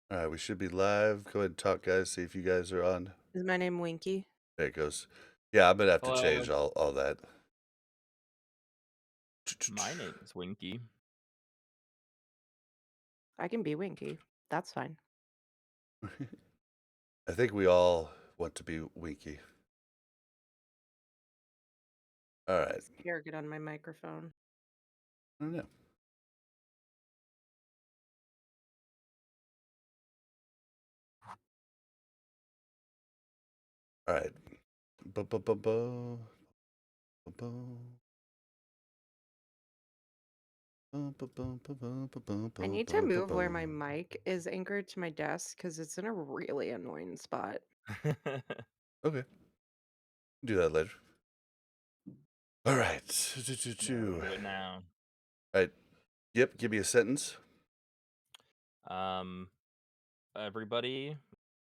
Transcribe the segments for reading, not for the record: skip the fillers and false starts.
All right, we should be live. Go ahead and talk, guys. See if you guys are on. Is my name Winky? There it goes. Yeah, I'm gonna have to Hello, change all that. my name's Winky. I can be Winky. That's fine. I think we all want to be Winky. All right. Here, get on my microphone. I don't know. All right. Bu-bu-bu-bu. Bu-bu. I need to move where my mic is anchored to my desk because it's in a really annoying spot. Okay. Do that later. All right. Do it now. All right. Yep. Give me a sentence. Everybody,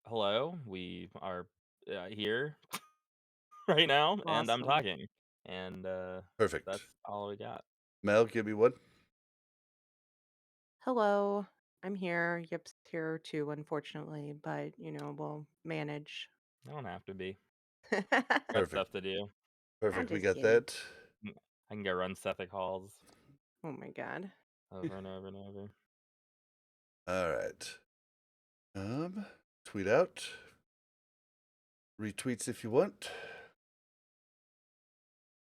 hello. We are here right now, and I'm Awesome. talking. And Perfect. that's all we got. Mel, give me one. Hello. I'm here. Yip's here too, unfortunately, but we'll manage. I don't have to be. I'm Got Perfect. stuff to do. Perfect. We just got kidding. that. I can go run Sethic halls Oh my god. over and over and over. All right. Tweet out. Retweets if you want.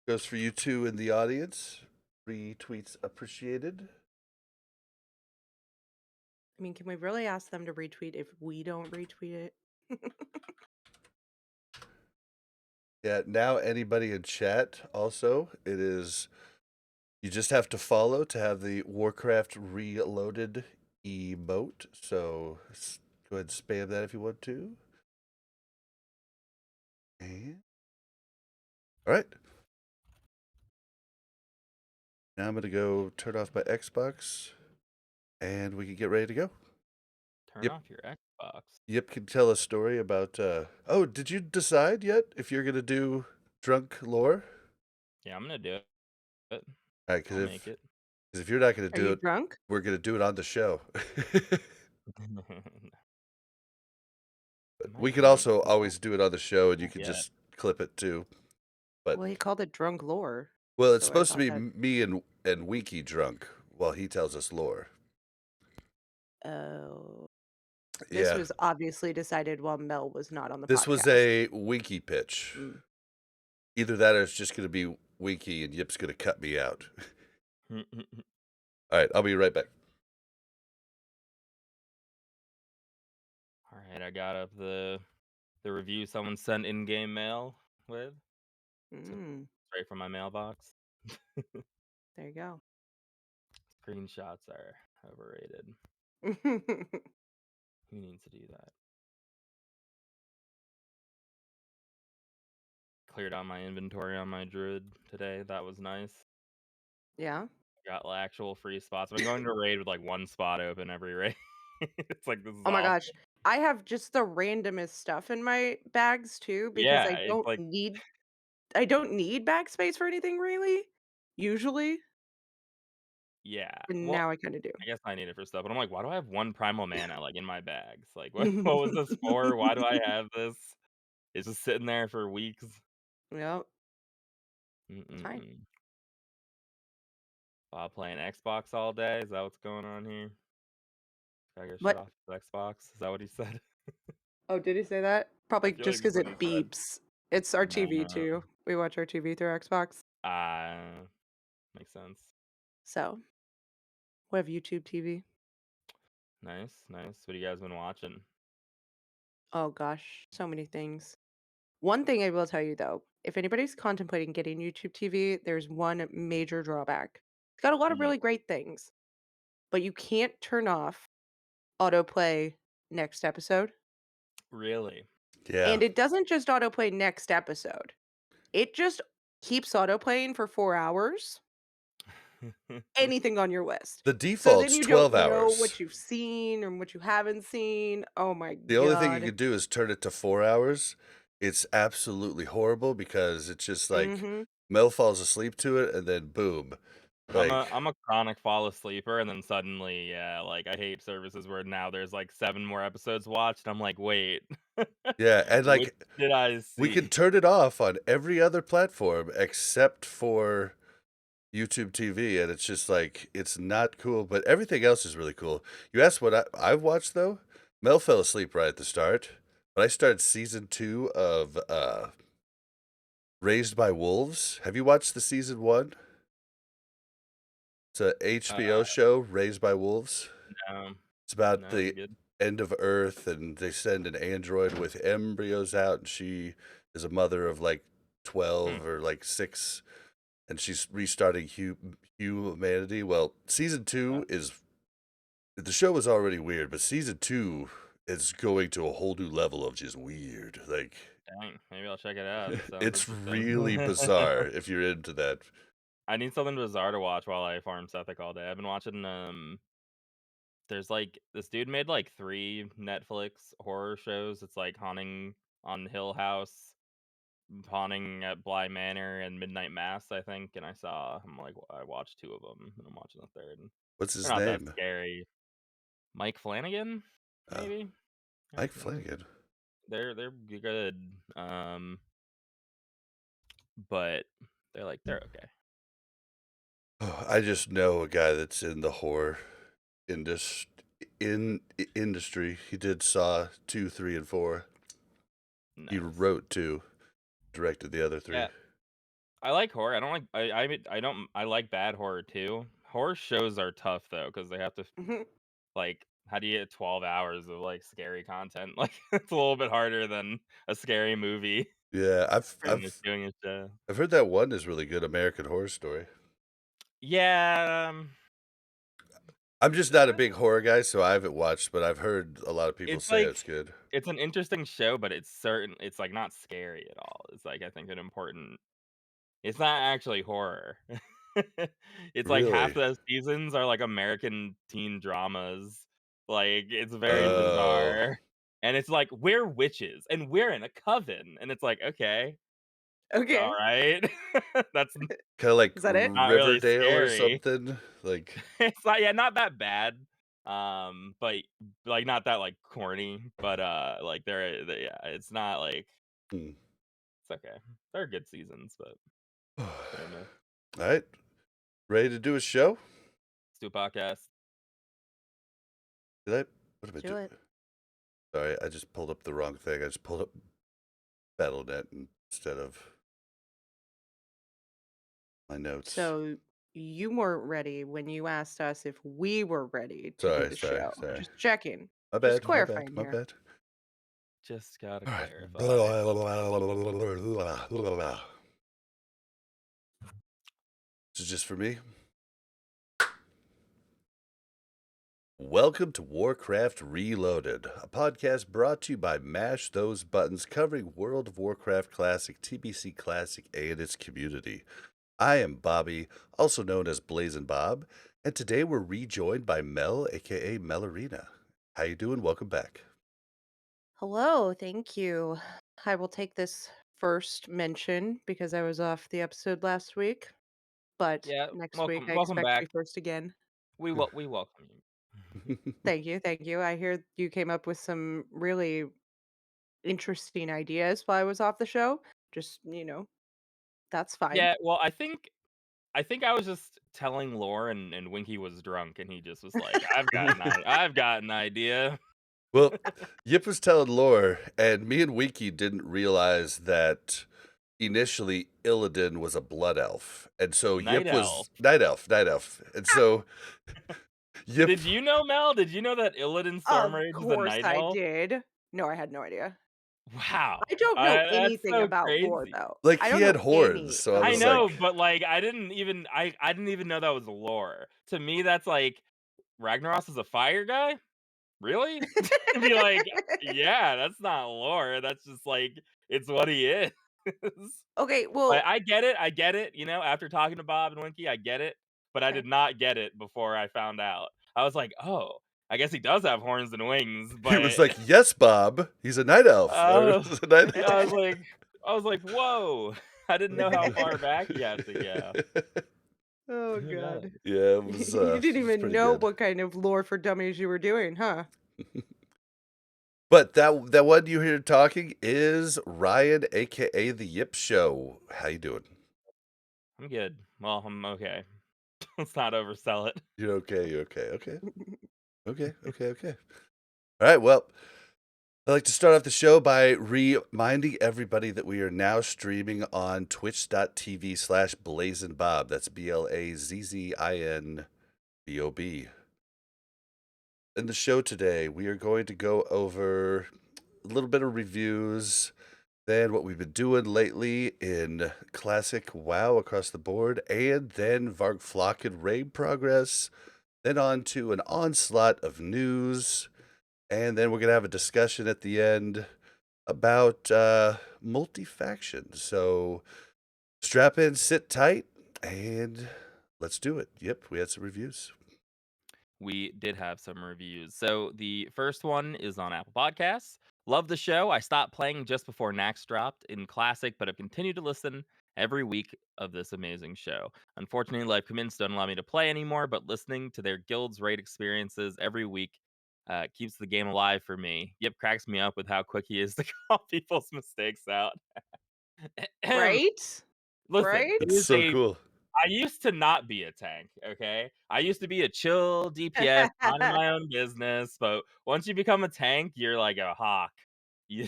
Goes for you two in the audience. Retweets appreciated. I mean, can we really ask them to retweet if we don't retweet it? Yeah, now anybody in chat also, it is, you just have to follow to have the Warcraft Reloaded emote. So go ahead and spam that if you want to. And all right. Now I'm going to go turn off my Xbox and we can get ready to go. Turn off your Xbox. Yip can tell a story about, oh, did you decide yet if you're going to do drunk lore? Yeah, I'm gonna do it. All right, I'll make it. because if you're not going to Are do you it, drunk? we're going to do it on the show. We could also always do it on the show and you can just clip it too. But Well, he called it drunk lore. well, it's so I supposed to be thought that- me and Wiki drunk while he tells us lore. Oh. This Yeah. was obviously decided while Mel was not on the This podcast. was a Wiki pitch. Mm. Either that or it's just going to be Wiki and Yip's going to cut me out. All right, I'll be right back. All right, I got up the review someone sent in-game mail with. Straight from my mailbox. There you go. Screenshots are overrated. Who needs to do that? Cleared out my inventory on my druid today. That was nice. Yeah. Got actual free spots. I've been going to raid with like one spot open every raid. It's like this is Oh my awful. gosh. I have just the randomest stuff in my bags too because Yeah, I it's don't like need bag space for anything really. Usually. yeah. And Well, now I kind of do. I guess I need it for stuff, but I'm like, why do I have one primal mana like in my bags? Like, what was this for? Why do I have this? It's just sitting there for weeks. Yep. Fine. Mm-mm-mm. While playing Xbox all day? Is that what's going on here? I gotta shut What? off his Xbox. Is that what he said? Oh, did he say that? Probably feel just like because that's it what he said. beeps. It's our TV Nah. too. We watch our TV through Xbox. Makes sense. So we have YouTube TV. Nice, nice. What have you guys been watching? Oh gosh, so many things. One thing I will tell you though, if anybody's contemplating getting YouTube TV, there's one major drawback. It's got a lot of really great things, but you can't turn off autoplay next episode. Really? Yeah. And it doesn't just autoplay next episode. It just keeps autoplaying for 4 hours. Anything on your list. The So then default's you 12 don't know hours. what you've seen or what you haven't seen. Oh my god. The only thing you could do is turn it to 4 hours. It's absolutely horrible because it's just like Mel falls asleep to it and then boom, Like, I'm a chronic fall asleeper, and then suddenly, yeah, like, I hate services where now there's, like, 7 more episodes watched, I'm like, "Wait, yeah, and which like did I we can see?" turn it off on every other platform except for YouTube TV, and it's just like it's not cool, but everything else is really cool. You asked what I've watched though? Mel fell asleep right at the start, but I started season 2 of Raised by Wolves. Have you watched the season 1? It's a HBO Uh, show, Raised by Wolves. no. It's about No, is it the good? end of Earth, and they send an android with embryos out, and she is a mother of like Hmm, 12 or like 6, and she's restarting humanity. Well, season uh, 2 is the show was already weird, but season 2 is going to a whole new level of just weird. Like dang, maybe I'll check it out, it sounds it's interesting. really bizarre if you're into that. I need something bizarre to watch while I farm Sethic all day. I've been watching, there's, like this dude made, like, 3 Netflix horror shows. It's, like, Haunting on Hill House, Haunting at Bly Manor, and Midnight Mass, I think, and I watched 2 of them, and I'm watching the 3rd. What's They're his not that name? scary. Mike Flanagan? Uh, Maybe? I Mike think. Flanagan. They're good, but they're okay. Oh, I just know a guy that's in the horror industry. He did Saw 2, 3, and 4. He Nice. wrote 2, directed the other 3. Yeah, I like horror. I don't like I don't I like bad horror too. Horror shows are tough though because they have to Mhm. like how do you get 12 hours of like scary content? Like it's a little bit harder than a scary movie Yeah, pretty much doing a show. I've heard that one is really good, American Horror Story. Yeah, I'm just not a big horror guy, so I haven't watched, but I've heard a lot of people it's say like it's good. it's an interesting show, but it's like not scary at all. It's like I think an important it's not actually horror. It's like half Really? the seasons are like American teen dramas. Like, it's very Oh, bizarre. And it's like, we're witches and we're in a coven. And it's like, okay, Okay. alright. That's kind of like Is that it? not really Riverdale or scary. something? Like, It's not yeah, not that bad. But like not that like corny, but like yeah, it's not like hmm. it's okay. They're good seasons, but hit or miss. All right, ready to do a show? Let's do a podcast. Did I? What did I Do do? it. Sorry, I just pulled up the wrong thing. I just pulled up BattleNet instead of my notes. So you weren't ready when you asked us if we were ready to do Sorry, the sorry, show. sorry. Just checking. My Just bad, my bad, clarifying my here. bad. Just gotta All right. clarify. This is just for me. Welcome to Warcraft Reloaded, a podcast brought to you by Mash Those Buttons, covering World of Warcraft Classic, TBC Classic, and its community. I am Bobby, also known as Blazin' Bob, and today we're rejoined by Mel, aka Melarina. How you doing? Welcome back. Hello, thank you. I will take this first mention because I was off the episode last week, but Yeah, next week welcome I welcome expect to be back. first again. We welcome you. Thank you, thank you. I hear you came up with some really interesting ideas while I was off the show. Just, that's fine. Yeah, well, I think I was just telling Lore and Winky was drunk and he just was like, I've got an idea." Well, Yip was telling lore, and me and Wiki didn't realize that initially Illidan was a blood elf. And so Night Yip Elf. was night elf, night elf. And so Yip, Did you know, Mel? Did you know that Illidan Of Stormrage is a course night I elf? did. No, I had no idea. I Wow. don't know That's anything so about lore, crazy. though. like I he don't had know horns, any so I of I the was know, lore. like, but, like, I didn't even know that was lore. To me, that's like, Ragnaros is a fire guy? Really? Be like, "Yeah, that's not lore, that's just, like, it's what he is." Okay, But well, I get it, after talking to Bob and Winky, I get it, but I okay. did not get it before I found out. I was like, "Oh, I guess he does have horns and wings," he was but, like, "Yes, Bob, he's a night elf." Or uh, a night yeah, elf. I was like, "Whoa." I didn't know how far back he had to go. Oh Who knows? god. Yeah, You it didn't was even pretty know good. what kind of lore for dummies you were doing, huh? But that one you hear talking is Ryan, aka the Yip Show. How you doing? I'm good. Well, I'm okay. Let's not oversell it. You're okay. You're okay. Okay. Okay. Okay. Okay. All right. Well, I'd like to start off the show by reminding everybody that we are now streaming on twitch.tv/BlazinBob. That's BLAZZINBOB. In the show today, we are going to go over a little bit of reviews, then what we've been doing lately in Classic WoW across the board, and then Vargflocken raid progress, then on to an onslaught of news, and then we're going to have a discussion at the end about multi-faction. So strap in, sit tight, and let's do it. Yep, we had some reviews. We did have some reviews. So the first one is on Apple Podcasts. Love the show. I stopped playing just before Nax dropped in Classic, but have continued to listen every week of this amazing show. Unfortunately, life commitments don't allow me to play anymore, but listening to their guild's raid experiences every week keeps the game alive for me. Yip cracks me up with how quick he is to call people's mistakes out. Right? Listen, Right? That's so cool. I used to not be a tank, okay? I used to be a chill DPS, minding my own business, but once you become a tank, you're like a hawk. You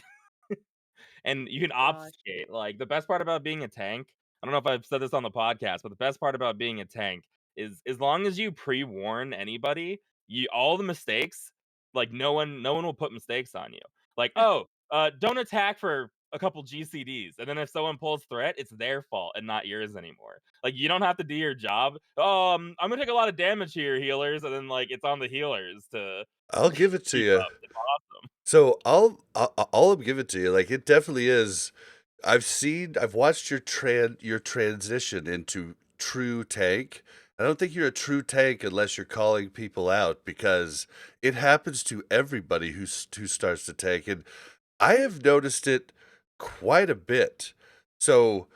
and you can Gosh. obfuscate. Like, the best part about being a tank, I don't know if I've said this on the podcast, but the best part about being a tank is as long as you pre-warn anybody, you all the mistakes, like, no one will put mistakes on you. Like, "Oh, don't attack for a couple GCDs," and then if someone pulls threat, it's their fault and not yours anymore. Like, you don't have to do your job. I'm gonna take a lot of damage here, healers," and then, like, it's on the healers to I'll give it to keep you. up. It's awesome. So I'll give it to you. Like it definitely is. I've watched your transition into true tank. I don't think you're a true tank unless you're calling people out because it happens to everybody who starts to tank, and I have noticed it quite a bit. So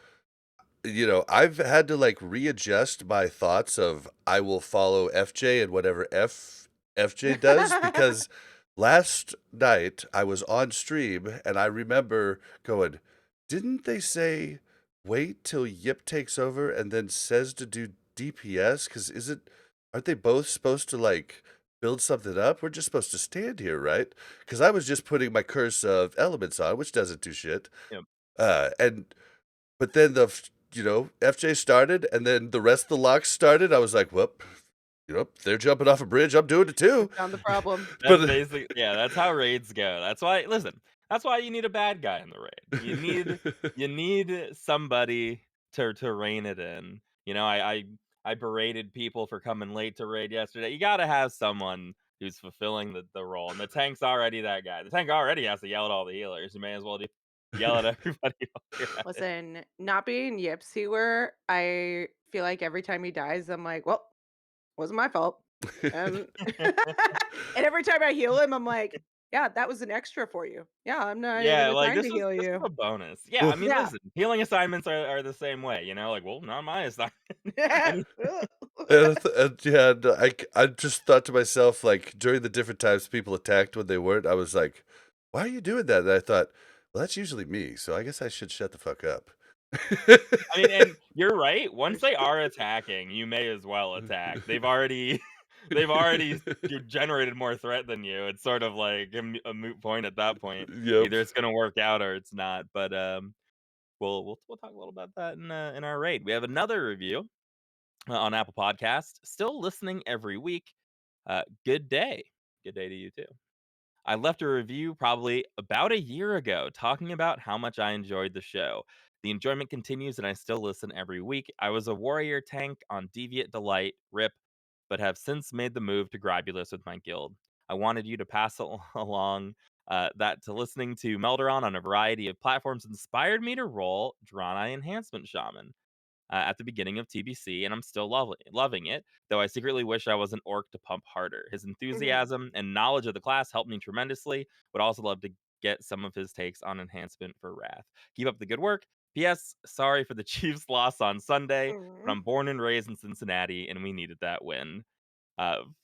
I've had to like readjust my thoughts of I will follow FJ and whatever FJ does because last night I was on stream and I remember going, didn't they say wait till Yip takes over and then says to do DPS? Because aren't they both supposed to like build something up? We're just supposed to stand here, right? Because I was just putting my curse of elements on, which doesn't do shit. Yep. And but then FJ started, and then the rest of the locks started. I was like, whoop, they're jumping off a bridge. I'm doing it I too. found the problem. That's But basic yeah, that's how raids go. That's why listen, that's why you need a bad guy in the raid. You need somebody to rein it in. You know, I berated people for coming late to raid yesterday. You gotta have someone who's fulfilling the role, and the tank's already that guy. The tank already has to yell at all the healers. You may as well yell at everybody while you're at it. Listen, not being Yipsy, I feel like every time he dies, I'm like, well, wasn't my fault. Um, and every time I heal him, I'm like, yeah, that was an extra for you. Yeah, I'm not even Yeah, like, assigned this to was heal this was you. a bonus. Yeah, well, I mean, Yeah. listen, healing assignments are the same way, like, "Well, not my assignment." And yeah, no, I just thought to myself, like during the different times people attacked when they weren't, I was like, why are you doing that? And I thought, well, that's usually me, so I guess I should shut the fuck up. I mean, and you're right, once they are attacking, you may as well attack. They've already generated more threat than you. It's sort of like a moot point at that point. Yep. Either it's gonna work out or it's not, but, we'll talk a little about that in our raid. We have another review, on Apple Podcasts. Still listening every week. Good day. Good day to you too. I left a review probably about a year ago talking about how much I enjoyed the show. The enjoyment continues and I still listen every week. I was a warrior tank on Deviant Delight, RIP, but have since made the move to Gribulus with my guild. I wanted you to pass along that to listening to Melderon on a variety of platforms inspired me to roll Draenei Enhancement Shaman at the beginning of TBC, and I'm still loving it, though I secretly wish I was an orc to pump harder. His Mhm. enthusiasm and knowledge of the class helped me tremendously. Would also love to get some of his takes on enhancement for Wrath. Keep up the good work. P.S. Sorry for the Chiefs' loss on Sunday, but Mm. I'm born and raised in Cincinnati, and we needed that win.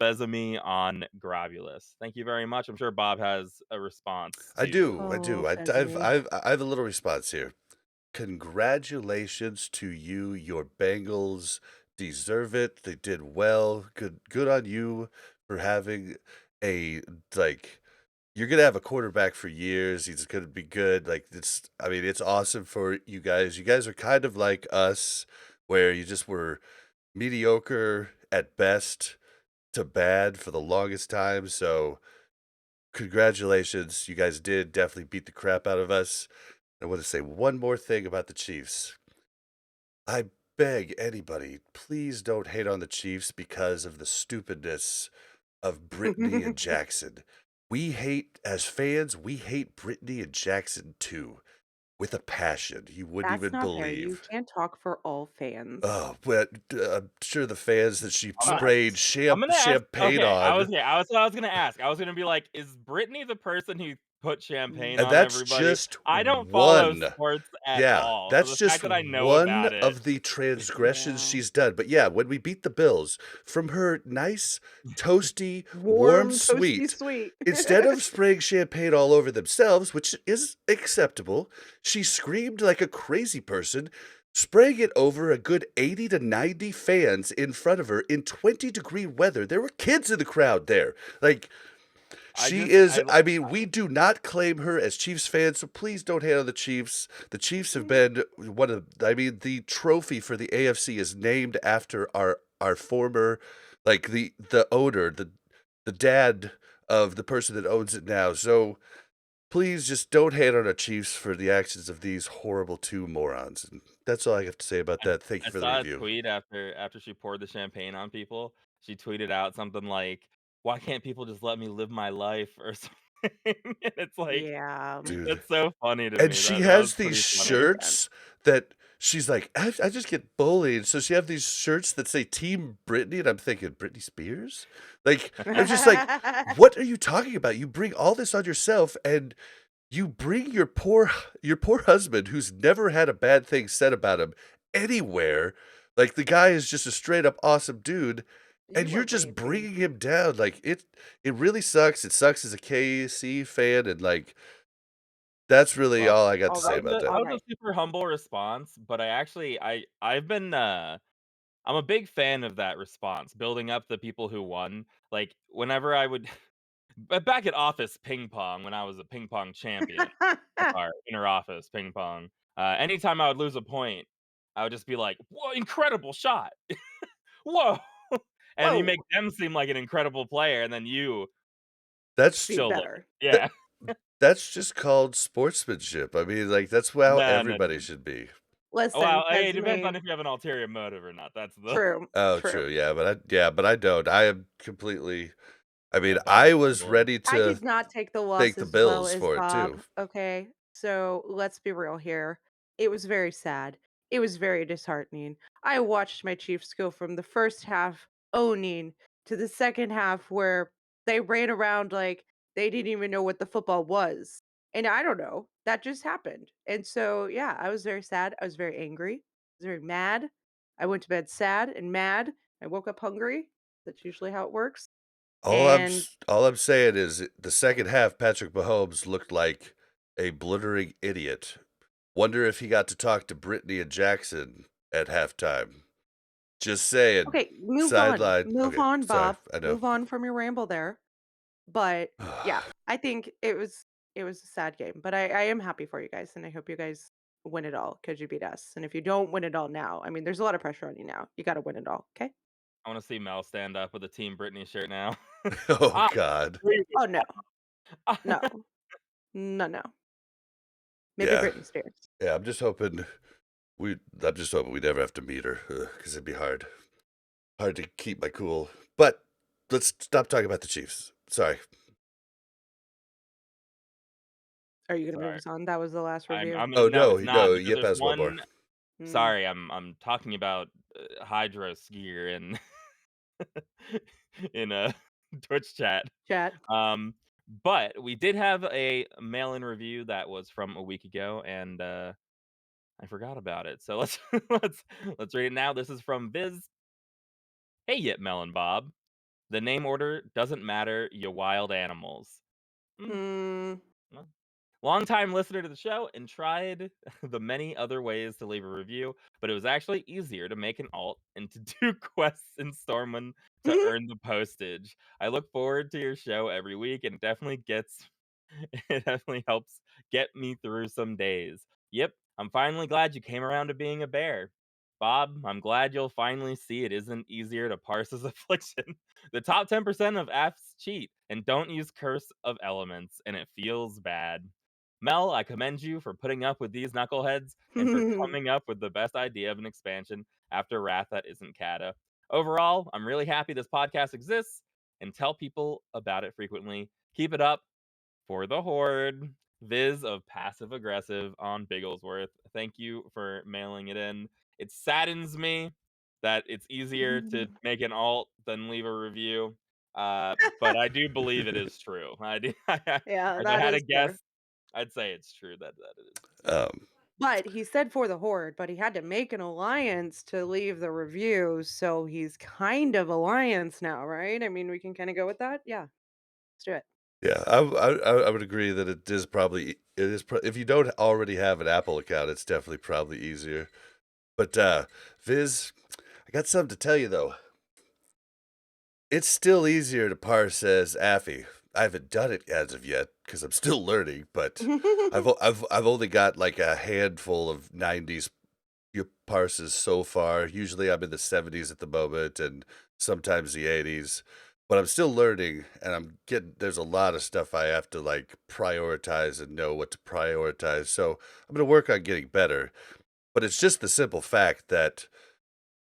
Besame on Gravulus. Thank you very much. I'm sure Bob has a response I to. do, I Oh, do. Sesame. I have a little response here. Congratulations to you. Your Bengals deserve it. They did well. Good on you for having a like you're gonna have a quarterback for years. He's gonna be good. Like it's I mean, it's awesome for you guys. You guys are kind of like us where you just were mediocre at best to bad for the longest time. So congratulations. You guys did definitely beat the crap out of us. I want to say one more thing about the Chiefs. I beg anybody, please don't hate on the Chiefs because of the stupidness of Brittany and Jackson. As fans, we hate Brittany and Jackson too, with a passion you wouldn't That's even not fair. You believe. can't talk for all fans. Oh, but I'm sure the fans that she I'm gonna, sprayed I'm gonna ask. champagne Okay, on, That's what I was gonna ask. I was gonna be like, is Brittany the person who put champagne and on that's everybody? just I don't follow one. sports at Yeah, all, so that's the just fact that I know one about it. of the transgressions Yeah. she's done. But yeah, when we beat the Bills, from her nice, toasty, warm Warm, toasty, suite, sweet. instead of spraying champagne all over themselves, which is acceptable, she screamed like a crazy person, spraying it over a good 80 to 90 fans in front of her in 20-degree weather. There were kids in the crowd there. Like, I she just, is I I mean, we do not claim her as Chiefs fans, so please don't hate on the Chiefs. The Chiefs have been one of I mean, the trophy for the AFC is named after our former like the owner, the dad of the person that owns it now. So please just don't hate on our Chiefs for the actions of these horrible two morons. And that's all I have to say about I that. Thank you I for the saw a review. tweet after she poured the champagne on people. She tweeted out something like, "Why can't people just let me live my life?" or something. And it's like, Yeah, Dude. that's so funny to And me. she That was has these pretty I funny. understand. shirts that she's like, I just get bullied. So she have these shirts that say Team Britney, and I'm thinking, Britney Spears? Like, I'm just like, what are you talking about? You bring all this on yourself, and you bring your poor husband, who's never had a bad thing said about him anywhere. Like the guy is just a straight up awesome dude, and You you're were just raving. bringing him down. Like it really sucks. It sucks as a KC fan, and like that's really Well, all I got to say Alright, about that. that was a alright. super humble response, but I've been, I'm a big fan of that response, building up the people who won. Like, whenever I would but back at office ping pong, when I was a ping pong champion of our inner office ping pong, anytime I would lose a point, I would just be like, "Whoa, incredible shot. Whoa." And you Whoa, make them seem like an incredible player, and then you That's be still look. better. that Yeah. that's just called sportsmanship. I mean, like that's how No, no, everybody no. should be. Listen, Well, hey, it depends on Pesme. if you have an ulterior motive or not. That's the True, Oh, true. true. Yeah, but I don't. I am completely I mean, yeah, Bob's I a was humble. ready I to did not take the loss thank the as well Bills as for it too. Bob, okay? So, let's be real here. It was very sad. It was very disheartening. I watched my Chiefs go from the first half owning to the second half where they ran around like they didn't even know what the football was. And I don't know. That just happened. And so, yeah, I was very sad. I was very angry. I was very mad. I went to bed sad and mad. I woke up hungry. That's usually how it works. And All I'm saying is the second half, Patrick Mahomes looked like a blithering idiot. Wonder if he got to talk to Brittany and Jackson at halftime. Just saying. okay, move on. Sideline. Move Okay, on, sorry. Bob. I know. Move on from your ramble there. But yeah, I think it was a sad game. But I am happy for you guys and I hope you guys win it all because you beat us. And if you don't win it all now, I mean there's a lot of pressure on you now. You gotta win it all. Okay. I wanna see Mel stand up with a Team Britney shirt now. Oh I God. agree with Oh no. No. that. No, no. Maybe Yeah. Britney Spears. Yeah, I'm just hoping we never have to meet her, because it'd be hard. Hard to keep my cool. But let's stop talking about the Chiefs. Sorry. Are you gonna move Sorry. us on? That was the last review. I'm Oh no, no, it's not no, because Yip there's has one more. one. Mm, Sorry, I'm talking about, hydro skier in in a Twitch chat. chat. Um, but we did have a mail-in review that was from a week ago, and, I forgot about it. So let's let's read it now. This is from Viz. Hey, Yip Melon Bob. The name order doesn't matter, you wild animals. Mm, Hmm. well, long-time listener to the show and tried the many other ways to leave a review, but it was actually easier to make an alt and to do quests in Stormwind to earn the postage. I look forward to your show every week, and it definitely gets it definitely helps get me through some days. Yep, I'm finally glad you came around to being a bear. Bob, I'm glad you'll finally see it isn't easier to parse his affliction. The top 10% of apps cheat and don't use Curse of Elements, and it feels bad. Mel, I commend you for putting up with these knuckleheads and for coming up with the best idea of an expansion after Wrath that isn't Kata. Overall, I'm really happy this podcast exists and tell people about it frequently. Keep it up for the Horde. Viz of passive aggressive on Bigglesworth. Thank you for mailing it in. It saddens me that it's easier to make an alt than leave a review. But I do believe it is true. I do. Yeah, If I that had a is true. guess, I'd say it's true that it is. So Um, But he said for the Horde, but he had to make an alliance to leave the review, so he's kind of alliance now, right? I mean, we can kind of go with that. Yeah, let's do it. yeah, I would agree that it is probably if you don't already have an Apple account, it's definitely probably easier. But Viz, I got something to tell you though. It's still easier to parse as Affy. I haven't done it as of yet because I'm still learning, but I've only got like a handful of 90s parses so far. Usually I'm in the 70s at the moment and sometimes the 80s. But I'm still learning and there's a lot of stuff I have to like prioritize and know what to prioritize. So I'm gonna work on getting better. But it's just the simple fact that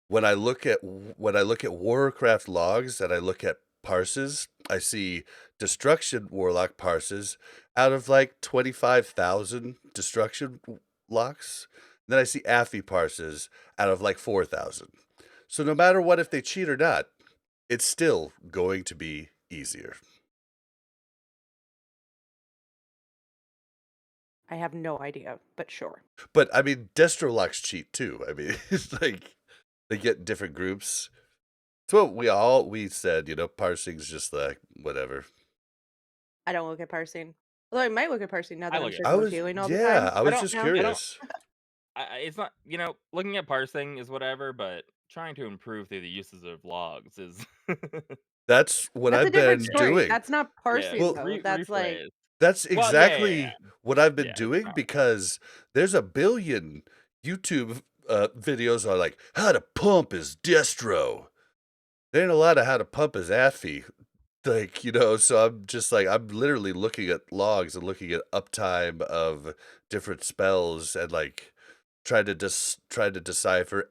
when I look at Warcraft logs and I look at parses, I see destruction warlock parses out of like 25,000 destruction locks. Then I see Affy parses out of like 4,000. So no matter what, if they cheat or not, it's still going to be easier. I have no idea, but sure. But I mean, Destro locks cheat too. I mean, it's like they get different groups. It's what we said, parsing's just like whatever. I don't look at parsing. Although I might look at parsing now I that I'm look at I circle of was parsing. healing all the yeah, time. I was just Now. I don't. curious. It's not. Looking at parsing is whatever, but trying to improve through the uses of logs is. That's what That's a I've different been story. doing. That's not Yeah, parsing Well, though. That's like rephrase. that's Well, yeah, exactly what I've been yeah. It's doing not. because there's a billion YouTube videos on like how to pump his distro. There ain't a lot of how to pump his Affy. Like, so I'm just like I'm literally looking at logs and looking at uptime of different spells and like try to decipher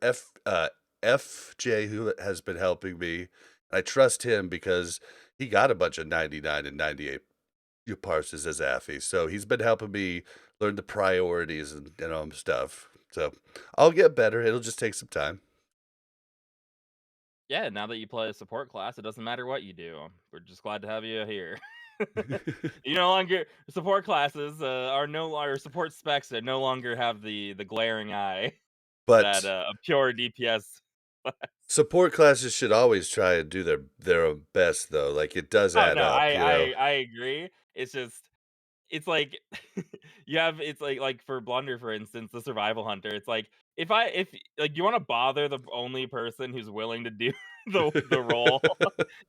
FJ who has been helping me. I trust him because he got a bunch of 99 and 98 parses as Affy. So he's been helping me learn the priorities and stuff. So I'll get better. It'll just take some time. Yeah, now that you play a support class, it doesn't matter what you do. We're just glad to have you here. You no longer support classes are no or support specs that no longer have the glaring eye that But a pure DPS. support classes should always try and do their own best though. Like it does Oh add no, up, I agree. It's just it's like it's like for Blunder, for instance, the survival hunter. It's like if like you want to bother the only person who's willing to do the role,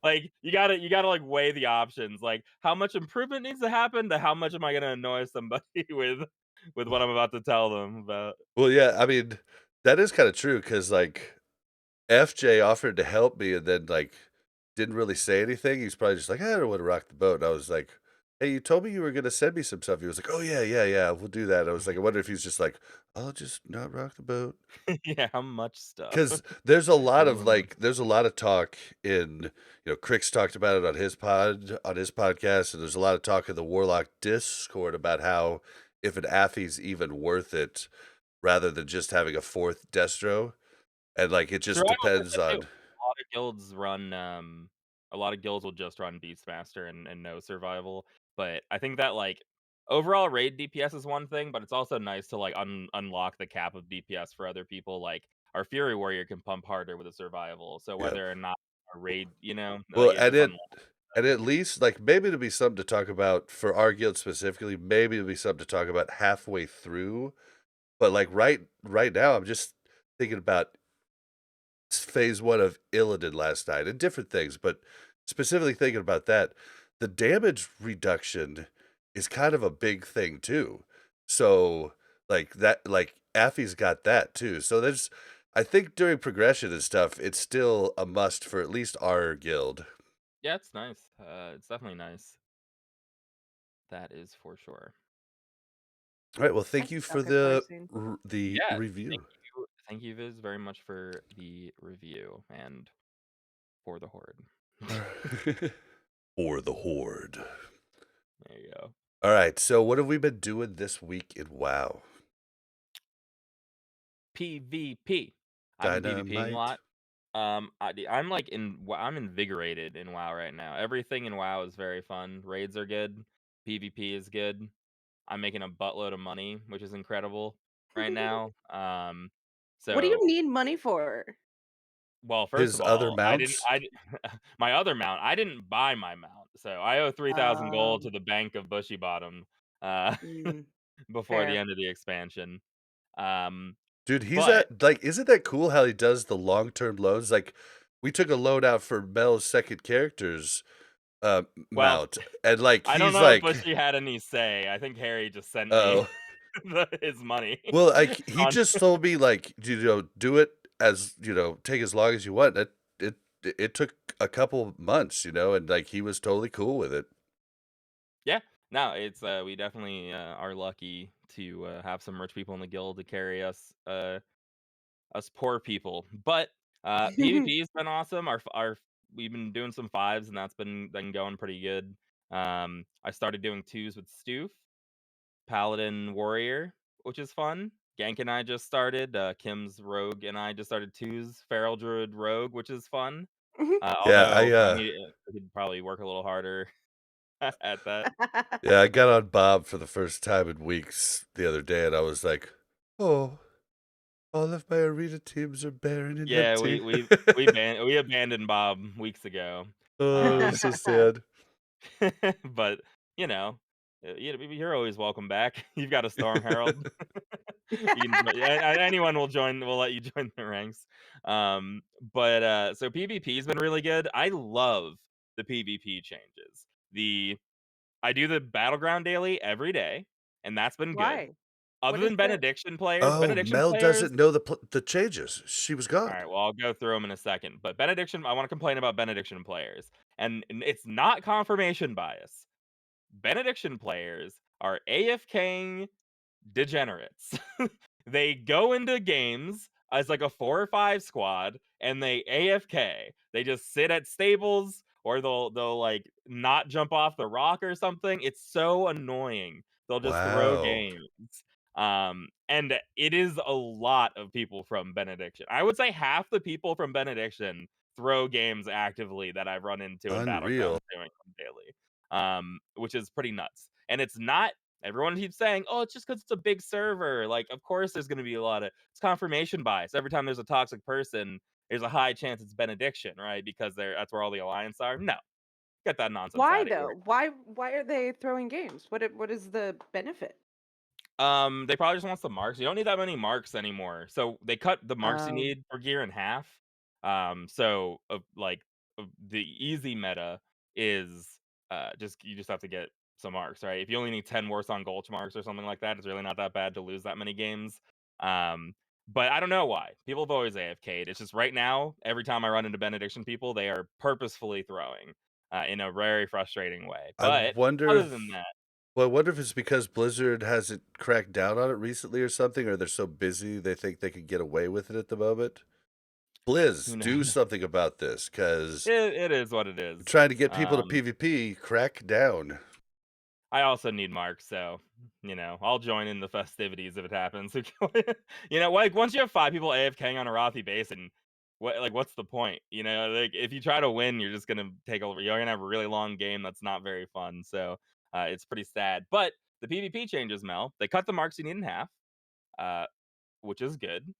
like you gotta like weigh the options. Like how much improvement needs to happen to how much am I gonna annoy somebody with what I'm about to tell them about. Well, yeah, I mean, that is kinda true because like, FJ offered to help me and then, like, didn't really say anything. He's probably just like, "I don't wanna rock the boat," and I was like, "Hey, you told me you were gonna send me some stuff." He was like, "Oh, yeah, yeah, yeah, we'll do that." I was like, "I wonder if he's just like, I'll just not rock the boat." Yeah, how much stuff? 'Cause there's a lot of, Um, like there's a lot of talk in Crix talked about it on his podcast, and there's a lot of talk in the Warlock Discord about how if an Affy's even worth it rather than just having a 4th Destro, and, like, it just Survival's depends worth it too. on A lot of guilds will just run Beastmaster and no survival. But I think that like overall raid DPS is one thing, but it's also nice to like unlock the cap of DPS for other people. Like our Fury Warrior can pump harder with a survival, so Yeah. whether or not a raid, like Well, it and just it unlocks and them. at least, like, maybe it'll be something to talk about for our guild specifically, maybe it'll be something to talk about halfway through, but, like, right now, I'm just thinking about phase 1 of Illidan last night and different things, but specifically thinking about that, the damage reduction is kind of a big thing too. So, like, Affy's got that too. So there's I think during progression and stuff, it's still a must for at least our guild. Yeah, it's nice. It's definitely nice. That is for sure. Alright, well, I thank can you still for get pricing. the Yeah, review. thank you, Viz, very much for the review and for the horde. For the horde. There you go. Alright, so what have we been doing this week in WoW? PvP. I've been PvPing a Dynamite. lot. I'm like I'm invigorated in WoW right now. Everything in WoW is very fun. Raids are good. PvP is good. I'm making a buttload of money, which is incredible right now. What do you So need money for? well, first His of other all, mounts? my other mount, I didn't buy my mount. So I owe 3,000 gold Um, to the Bank of Bushy Bottom uh mm, before the fair. end of the expansion. Um Dude, he's but at like, isn't that cool how he does the long-term loans? Like, we took a loan out for Mel's second character's well, mount, and like I don't he's know if like, Bushy had any say. I think Harry just sent me oh, his money. well, like he on just told me like, do it as take as long as you want. It it took a couple months, and like he was totally cool with it. Yeah. No, it's we definitely are lucky to have some rich people in the guild to carry us poor people. But PvP has been awesome. Our we've been doing some fives and that's been going pretty good. I started doing twos with Stoof, Paladin Warrior, which is fun. Gank and I just started. Kim's Rogue and I just started twos, Feral Druid Rogue, which is fun. Yeah, Although I could probably work a little harder at that. yeah, I got on Bob for the first time in weeks the other day, and I was like, oh, all of my arena teams are barren and Yeah, empty. we abandoned Bob weeks ago. Oh, Um, so sad. but you know, you're always welcome back. You've got a Storm Herald. You can anyone will join. Will let you join the ranks. But so PvP's been really good. I love the PvP changes. I do the battleground daily every day, and that's been good. Why? Other What is than the Oh, Benediction Mel players. doesn't know the changes. She was All gone. right, well, I'll go through them in a second. But Benediction, I want to complain about Benediction players, and it's not confirmation bias. Benediction players are AFKing degenerates. They go into games as like a 4 or 5 squad and they AFK. They just sit at stables or they'll like not jump off the rock or something. It's so annoying. They'll just throw Wow. games. And it is a lot of people from Benediction. I would say half the people from Benediction throw games actively that I've run into in Unreal. Battlegrounds doing them daily. Which is pretty nuts. And it's not everyone keeps saying, "Oh, it's just because it's a big server." Like, of course, there's going to be a lot of it's confirmation bias. Every time there's a toxic person, there's a high chance it's Benediction, right? Because that's where all the alliance are. No, get that nonsense why out of here. though? Why are they throwing games? What is the benefit? They probably just want some marks. You don't need that many marks anymore. So they cut the marks you Um, need for gear in half. The easy meta is just you just have to get some marks, right? If you only need 10 worse on Gulch marks or something like that, it's really not that bad to lose that many games. But I don't know why. People have always AFK'd. It's just right now, every time I run into Benediction people, they are purposefully throwing in a very frustrating way. I But wonder other than if that, well, I wonder if it's because Blizzard hasn't cracked down on it recently or something, or they're so busy they think they can get away with it at the moment. who Blizz, do knows? something about this, because It is what it is. trying to get people to Um, PvP, crack down. I also need marks, so I'll join in the festivities if it happens. Like once you have 5 people AFKing on a Rothy base, and what's the point? Like if you try to win, you're just gonna take over. You're gonna have a really long game that's not very fun. So it's pretty sad. But The PvP changes, Mel. They cut the marks you need in half, uh, which is good.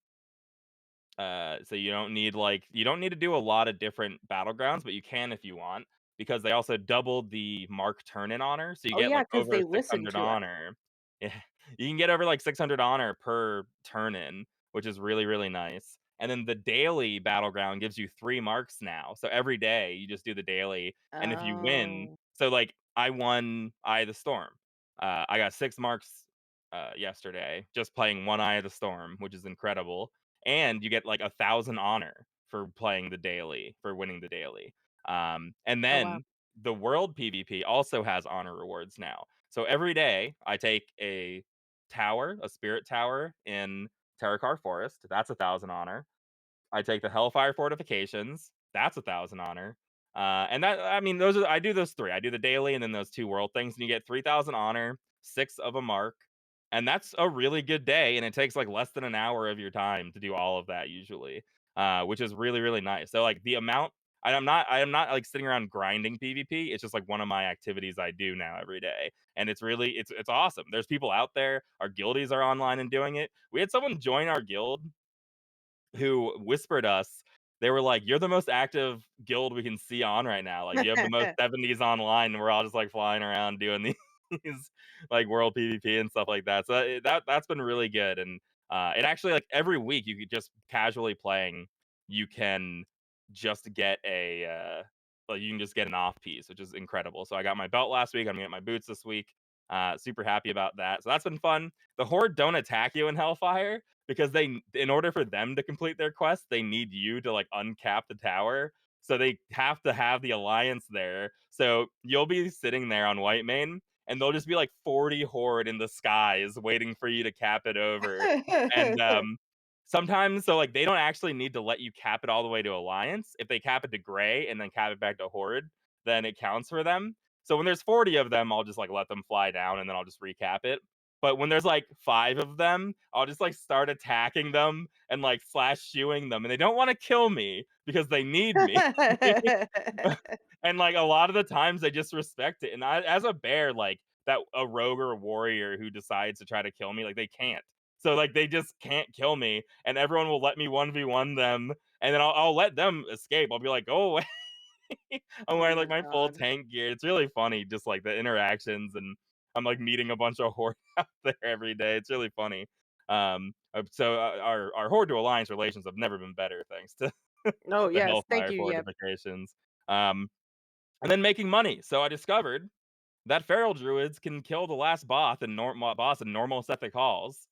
So you don't need to do a lot of different battlegrounds, but you can if you want, because they also doubled the mark turn-in honor, so you Oh, get yeah, like 'cause over they listen 600 to us. honor. Yeah, you can get over like 600 honor per turn-in, which is really, really nice. And then the daily battleground gives you 3 marks now. So every day you just do the daily, and if you win, Oh. so like I won Eye of the Storm. I got 6 marks yesterday just playing one Eye of the Storm, which is incredible, and you get like 1,000 honor for playing the daily, for winning the daily. And Oh, wow. then the world PvP also has honor rewards now. So every day I take a tower, a spirit tower in Terracar Forest. That's 1,000 honor. I take the Hellfire Fortifications. That's 1,000 honor. And that I mean, those are I do those 3. I do the daily and then those 2 world things, and you get 3,000 honor, 6 of a mark, and that's a really good day, and it takes, like, less than an hour of your time to do all of that usually, which is really, really nice. So, like, the amount I am not, like, sitting around grinding PvP, it's just, like, one of my activities I do now every day, and it's awesome. There's people out there, our guildies are online and doing it. We had someone join our guild who whispered us. They were like, "You're the most active guild we can see on right now. Like, you have the most 70s online, and we're all just like flying around doing these like world PvP and stuff like that." So that's been really good. And it actually like every week you could just casually playing, you can just get a like you can just get an off piece, which is incredible. So I got my belt last week. I'm gonna get my boots this week. Super happy about that. So that's been fun. The horde don't attack you in Hellfire, because they in order for them to complete their quest, they need you to like uncap the tower. So they have to have the alliance there. So you'll be sitting there on White Mane, and there'll just be like 40 horde in the skies waiting for you to cap it over. And sometimes so like they don't actually need to let you cap it all the way to alliance. If they cap it to gray and then cap it back to horde, then it counts for them. So when there's 40 of them, I'll just like let them fly down and then I'll just recap it. But when there's like 5 of them, I'll just like start attacking them and like slash shooing them, and they don't want to kill me because they need me. And like a lot of the times they just respect it. And I, as a bear, like that a rogue or a warrior who decides to try to kill me, like they can't. So like they just can't kill me, and everyone will let me 1v1 them, and then I'll let them escape. I'll be like, go away. I'm Oh wearing like my my full god. tank gear. It's really funny, just like the interactions, and I'm like meeting a bunch of horde out there every day. It's really funny. Our horde to alliance relations have never been better, thanks to Oh, the yes, thank Hellfire you, yep. fortifications. Um, and then making money. So I discovered that feral druids can kill the last boss in normal Sethicc halls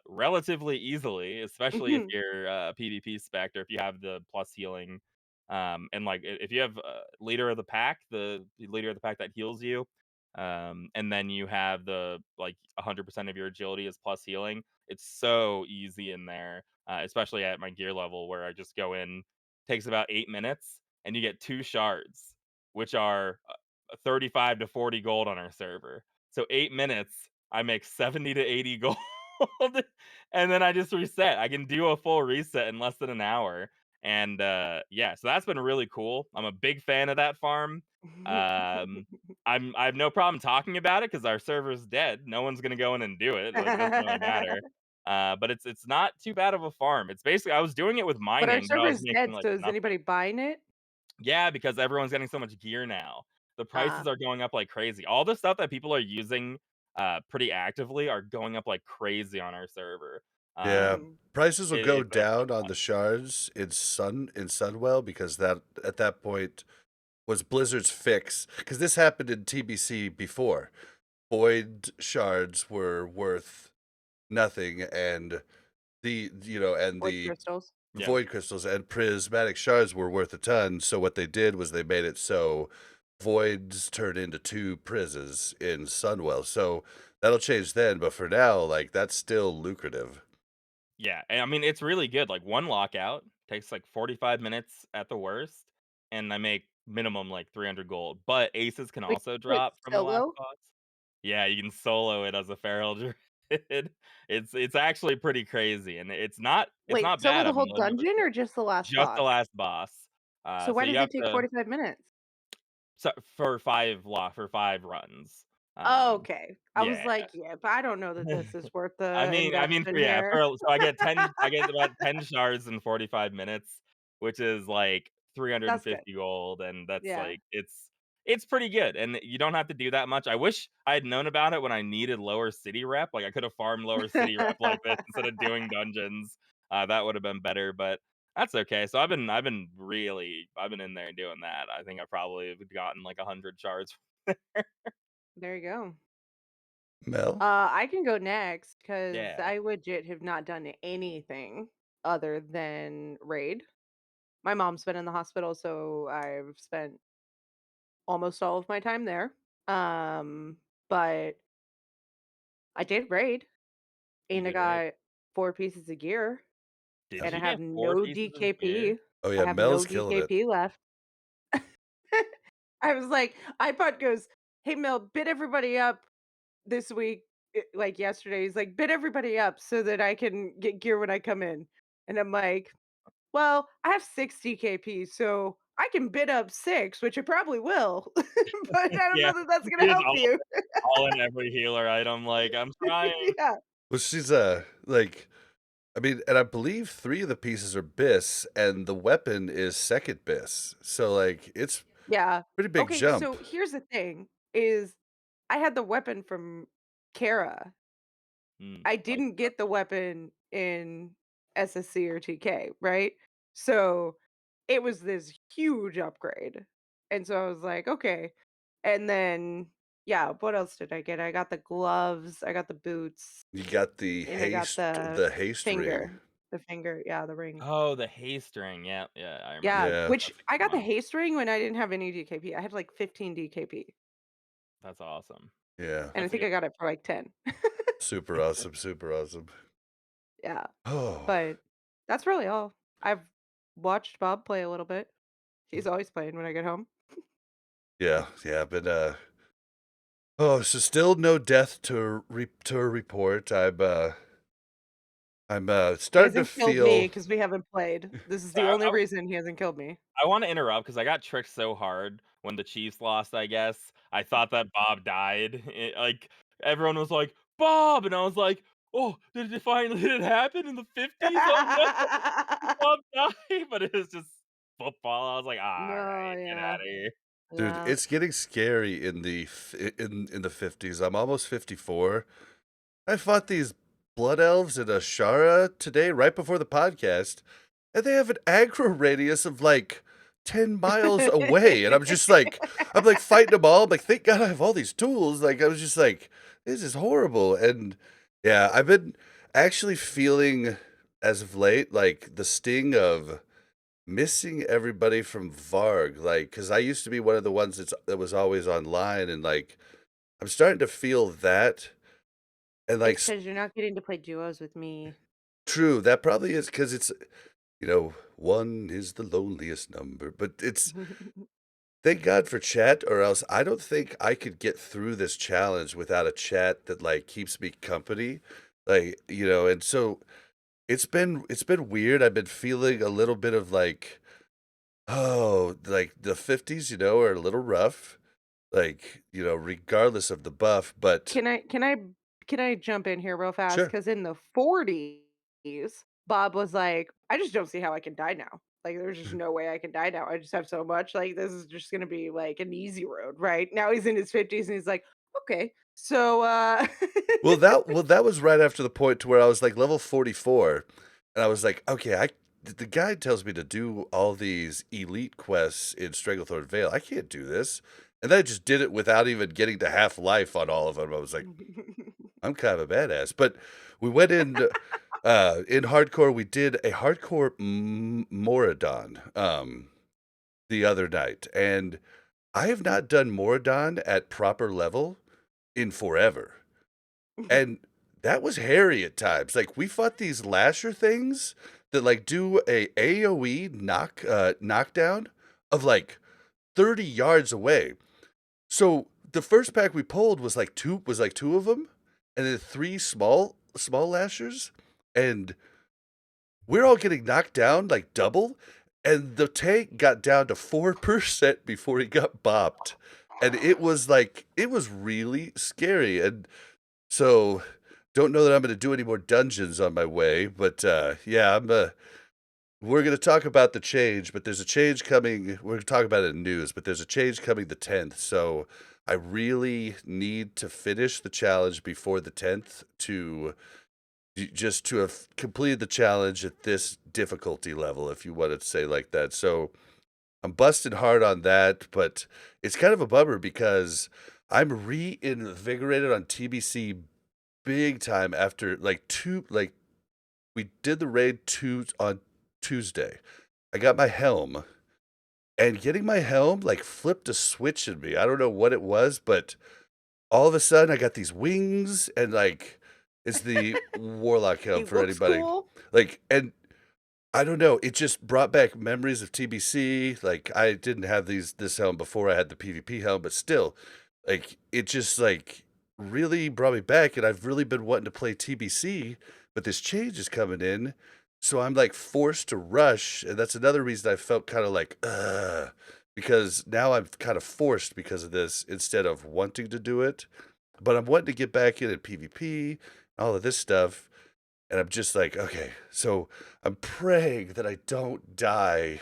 relatively easily, especially if you're PvP spec or if you have the plus healing. And like if you have leader of the pack, the leader of the pack that heals you, and then you have the like 100% of your agility is plus healing. It's so easy in there, especially at my gear level where I just go in. Takes about 8 minutes, and you get 2 shards, which are 35 to 40 gold on our server. So 8 minutes, I make 70 to 80 gold. And then I just reset. I can do a full reset in less than an hour. And yeah, so that's been really cool. I'm a big fan of that farm. Um, I have no problem talking about it because our server's dead. No one's gonna go in and do it. Like it doesn't really matter. But it's not too bad of a farm. It's basically I was doing it with But our mining, but I was server's making dead, like so is nothing. anybody buying it? Yeah, because everyone's getting so much gear now. The Ah. prices are going up like crazy. All the stuff that people are using, pretty actively are going up like crazy on our server. Yeah, Mm. prices will go It's been a down fun on one. the shards in Sunwell because that at that point was Blizzard's fix. Because this happened in TBC before. Void shards were worth nothing, and Void the crystals. Yeah. void crystals and prismatic shards were worth a ton. So what they did was they made it so voids turned into 2 prizzes in Sunwell. So that'll change then, but for now, like that's still lucrative. Yeah, and I mean, it's really good. Like, 1 lockout takes, like, 45 minutes at the worst, and I make minimum, like, 300 gold, but aces can Wait, also do it drop from the last solo? boss. Yeah, you can solo it as a feral druid. It's actually pretty crazy, and it's Wait, not solo bad. the I've been whole living with it dungeon for or just the last just the boss? last boss. So So why you does it have take to 45 minutes? for 5 runs. Oh, Um, okay. I was yeah. like, yeah, but I don't know that this is worth the I mean, investment yeah, here. so I get about 10 shards in 45 minutes, which is like That's good. 350 gold, and that's Yeah. like it's pretty good, and you don't have to do that much. I wish I had known about it when I needed lower city rep, like, I could have farmed lower city rep like this instead of doing dungeons. That would have been better, but that's okay. So I've been in there doing that. I think I probably have gotten like 100 shards. There you go. Mel? I can go next because Yeah. I legit have not done anything other than raid. My mom's been in the hospital, so I've spent almost all of my time there. Um, but I did raid You and I did right. got 4 pieces of gear Did and I you have get 4 no pieces of gear? DKP. Oh I yeah, have no Mel's killing it. DKP left. I was like, iPod goes, "Hey Mel, bid everybody up this week." Like yesterday, he's like, "Bid everybody up so that I can get gear when I come in." And I'm like, "Well, I have 6 DKP, so I can bid up 6, which I probably will, but I don't Yeah, know that that's you gonna just help you." all in every healer item, like, "I'm trying." Yeah, Well, she's like, I mean, and I believe 3 of the pieces are bis, and the weapon is second bis. So like, it's yeah. pretty big Okay, jump. so here's the thing, is I had the weapon from Kara. I Like, didn't get the weapon in SSC or TK, right? So, it was this huge upgrade, and so I was like, "Okay." And then, yeah, what else did I get? I got the gloves, I got the boots, You got and I got the haste ring. the finger, yeah, the ring. oh, the haste ring, yeah, I remember Yeah, that. Yeah. which That's a I good got the one. haste ring when I didn't have any DKP. I had, like, 15 DKP, That's awesome. Yeah. and I That's a think good I got it for, like, 10. Super awesome, super awesome. Yeah, Oh, but that's really all. I've watched Bob play a little bit. He's always playing when I get home. yeah, yeah, but oh, so still no death to report. I'm He starting to hasn't killed me feel because we haven't played. This is So the only reason he hasn't killed me. I wanna interrupt because I got tricked so hard when the Chiefs lost, I guess. I thought that Bob died. Like, everyone was like, "Bob!" And I was like, "Oh, did it happen in the '50s? Oh, no, did Bob die?" But it was just football. I was like, No, "Alright, get yeah. out of here." dude, Yeah. it's getting scary in the 50s. I'm almost 54. I fought these blood elves in Ashara today, right before the podcast, and they have an aggro radius of like 10 miles away. And I'm like fighting them all. I'm like, thank God I have all these tools. Like, I was just like, this is horrible. And yeah, I've been actually feeling as of late, like the sting of missing everybody from Varg. Like, cause I used to be one of the ones that was always online. And like, I'm starting to feel that. And like, It's because you're not getting to play duos with me. true, that probably is because it's, one is the loneliest number, but it's thank God for chat, or else I don't think I could get through this challenge without a chat that like keeps me company. Like, and so it's been weird. I've been feeling a little bit of like, oh, like the 50s, are a little rough, like, regardless of the buff, but Can I jump in here real fast? sure. Because in the 40s, Bob was like, "I just don't see how I can die now. Like, there's just no way I can die now. I just have so much. Like, this is just gonna be like an easy road, right?" Now he's in his 50s and he's like, "Okay, so Well, that was right after the point to where I was like level 44, and I was like, okay, the guy tells me to do all these elite quests in Stranglethorn Vale. I can't do this. And then I just did it without even getting to half life on all of them. I was like, I'm kind of a badass. But we went in hardcore, we did a hardcore Moradon the other night, and I have not done Moradon at proper level in forever. And that was hairy at times. Like we fought these lasher things that like do a AoE knockdown of like 30 yards away. So the first pack we pulled was like two of them, and then three small lashers, and we're all getting knocked down like double, and the tank got down to 4% before he got bopped. and it was like it was really scary, and so don't know that I'm gonna do any more dungeons on my way, but, yeah, we're gonna talk about the change, but there's a change coming. We're gonna talk about it in news, but there's a change coming the 10th, so I really need to finish the challenge before the 10th to just to have completed the challenge at this difficulty level, if you wanted to say like that. So I'm busted hard on that, but it's kind of a bummer because I'm reinvigorated on TBC big time after like we did the raid on Tuesday. I got my helm, and getting my helm like flipped a switch in me. I don't know what it was, but all of a sudden I got these wings and like it's the warlock helm He for looks anybody. cool. Like, and I don't know, it just brought back memories of TBC. Like I didn't have this helm before I had the PvP helm, but still, like it just like really brought me back, and I've really been wanting to play TBC, but this change is coming in, so I'm like forced to rush, and that's another reason I felt kind of like because now I'm kind of forced because of this instead of wanting to do it. But I'm wanting to get back in at PvP, all of this stuff. And I'm just like, okay, so I'm praying that I don't die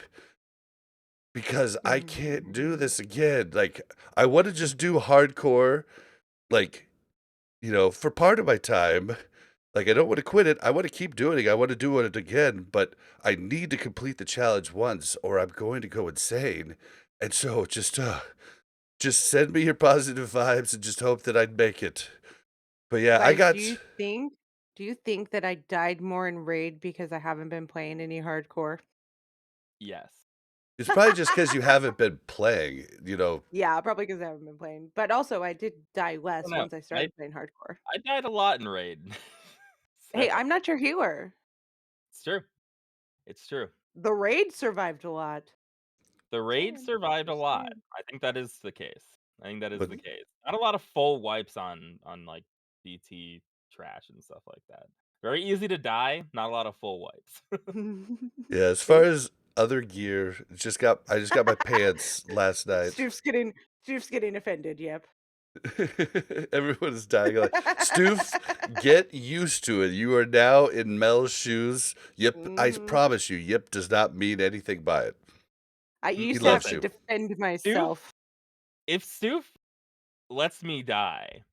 because I can't do this again. Like, I want to just do hardcore, like, for part of my time. Like, I don't want to quit it. I want to keep doing it. I want to do it again, but I need to complete the challenge once or I'm going to go insane. And so just send me your positive vibes and just hope that I'd make it. But yeah, I Guys, do got you think that I died more in Raid because I haven't been playing any hardcore? Yes. it's probably just because you haven't been playing, Yeah, probably because I haven't been playing, but also I did die I don't less know. once I I started playing hardcore. I died a lot in raid. Hey, So I'm not your healer. it's true. It's true. The Raid survived a lot. The raid Saying, survived a just lot. saying. I think that is the case. I think that is but the case. Not a lot of full wipes on like BT trash and stuff like that. Very easy to die, not a lot of full wipes. yeah, as far See? as other gear, I just got my pants last night. Stoof's getting offended, yep. Everyone is dying. Like, Stoof, get used to it. You are now in Mel's shoes. Yip, I Mhm. promise you, Yip does not mean anything by it. I Mm, He used to have loves to listen, you. defend Stoof myself. if Stoof lets me die,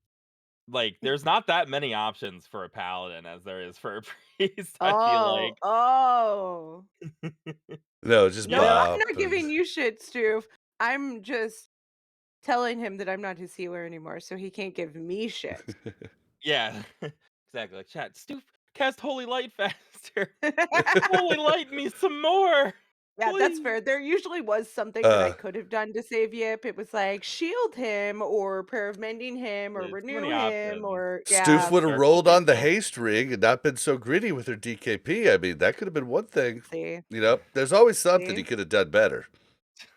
like, there's not that many options for a paladin as there is for a priest, I feel Oh, like. oh. No, just You Nope, know? I'm bop. not giving you shit, Stoof. I'm just telling him that I'm not his healer anymore, so he can't give me shit. Yeah. Exactly, like, "Chat, Stoof, cast Holy Light faster. Holy Light me some more, Yeah, that's please." fair. There usually was something that I uh, could have done to save Yip. It was like shield him or prayer of mending him or There's too renew many him options. or Stoof yeah. would have Careful, rolled on the people. haste ring and not been so gritty with her DKP. I mean, that could have been one thing. See, There's always something he see. could have done better.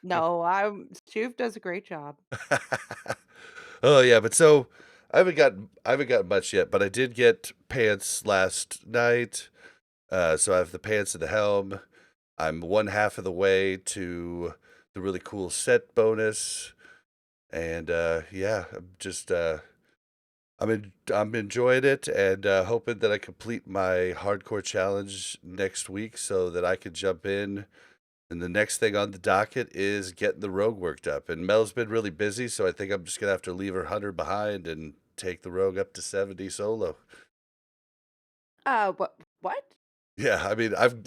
No, I'm Stoof does a great job. Oh yeah, but so I haven't gotten much yet, but I did get pants last night. So I have the pants and the helm. I'm one half of the way to the really cool set bonus, and yeah, I'm enjoying it and hoping that I complete my hardcore challenge next week so that I can jump in. And the next thing on the docket is getting the rogue worked up. And Mel's been really busy, so I think I'm just gonna have to leave her 100 behind and take the rogue up to 70 solo. What? Yeah, I mean, I've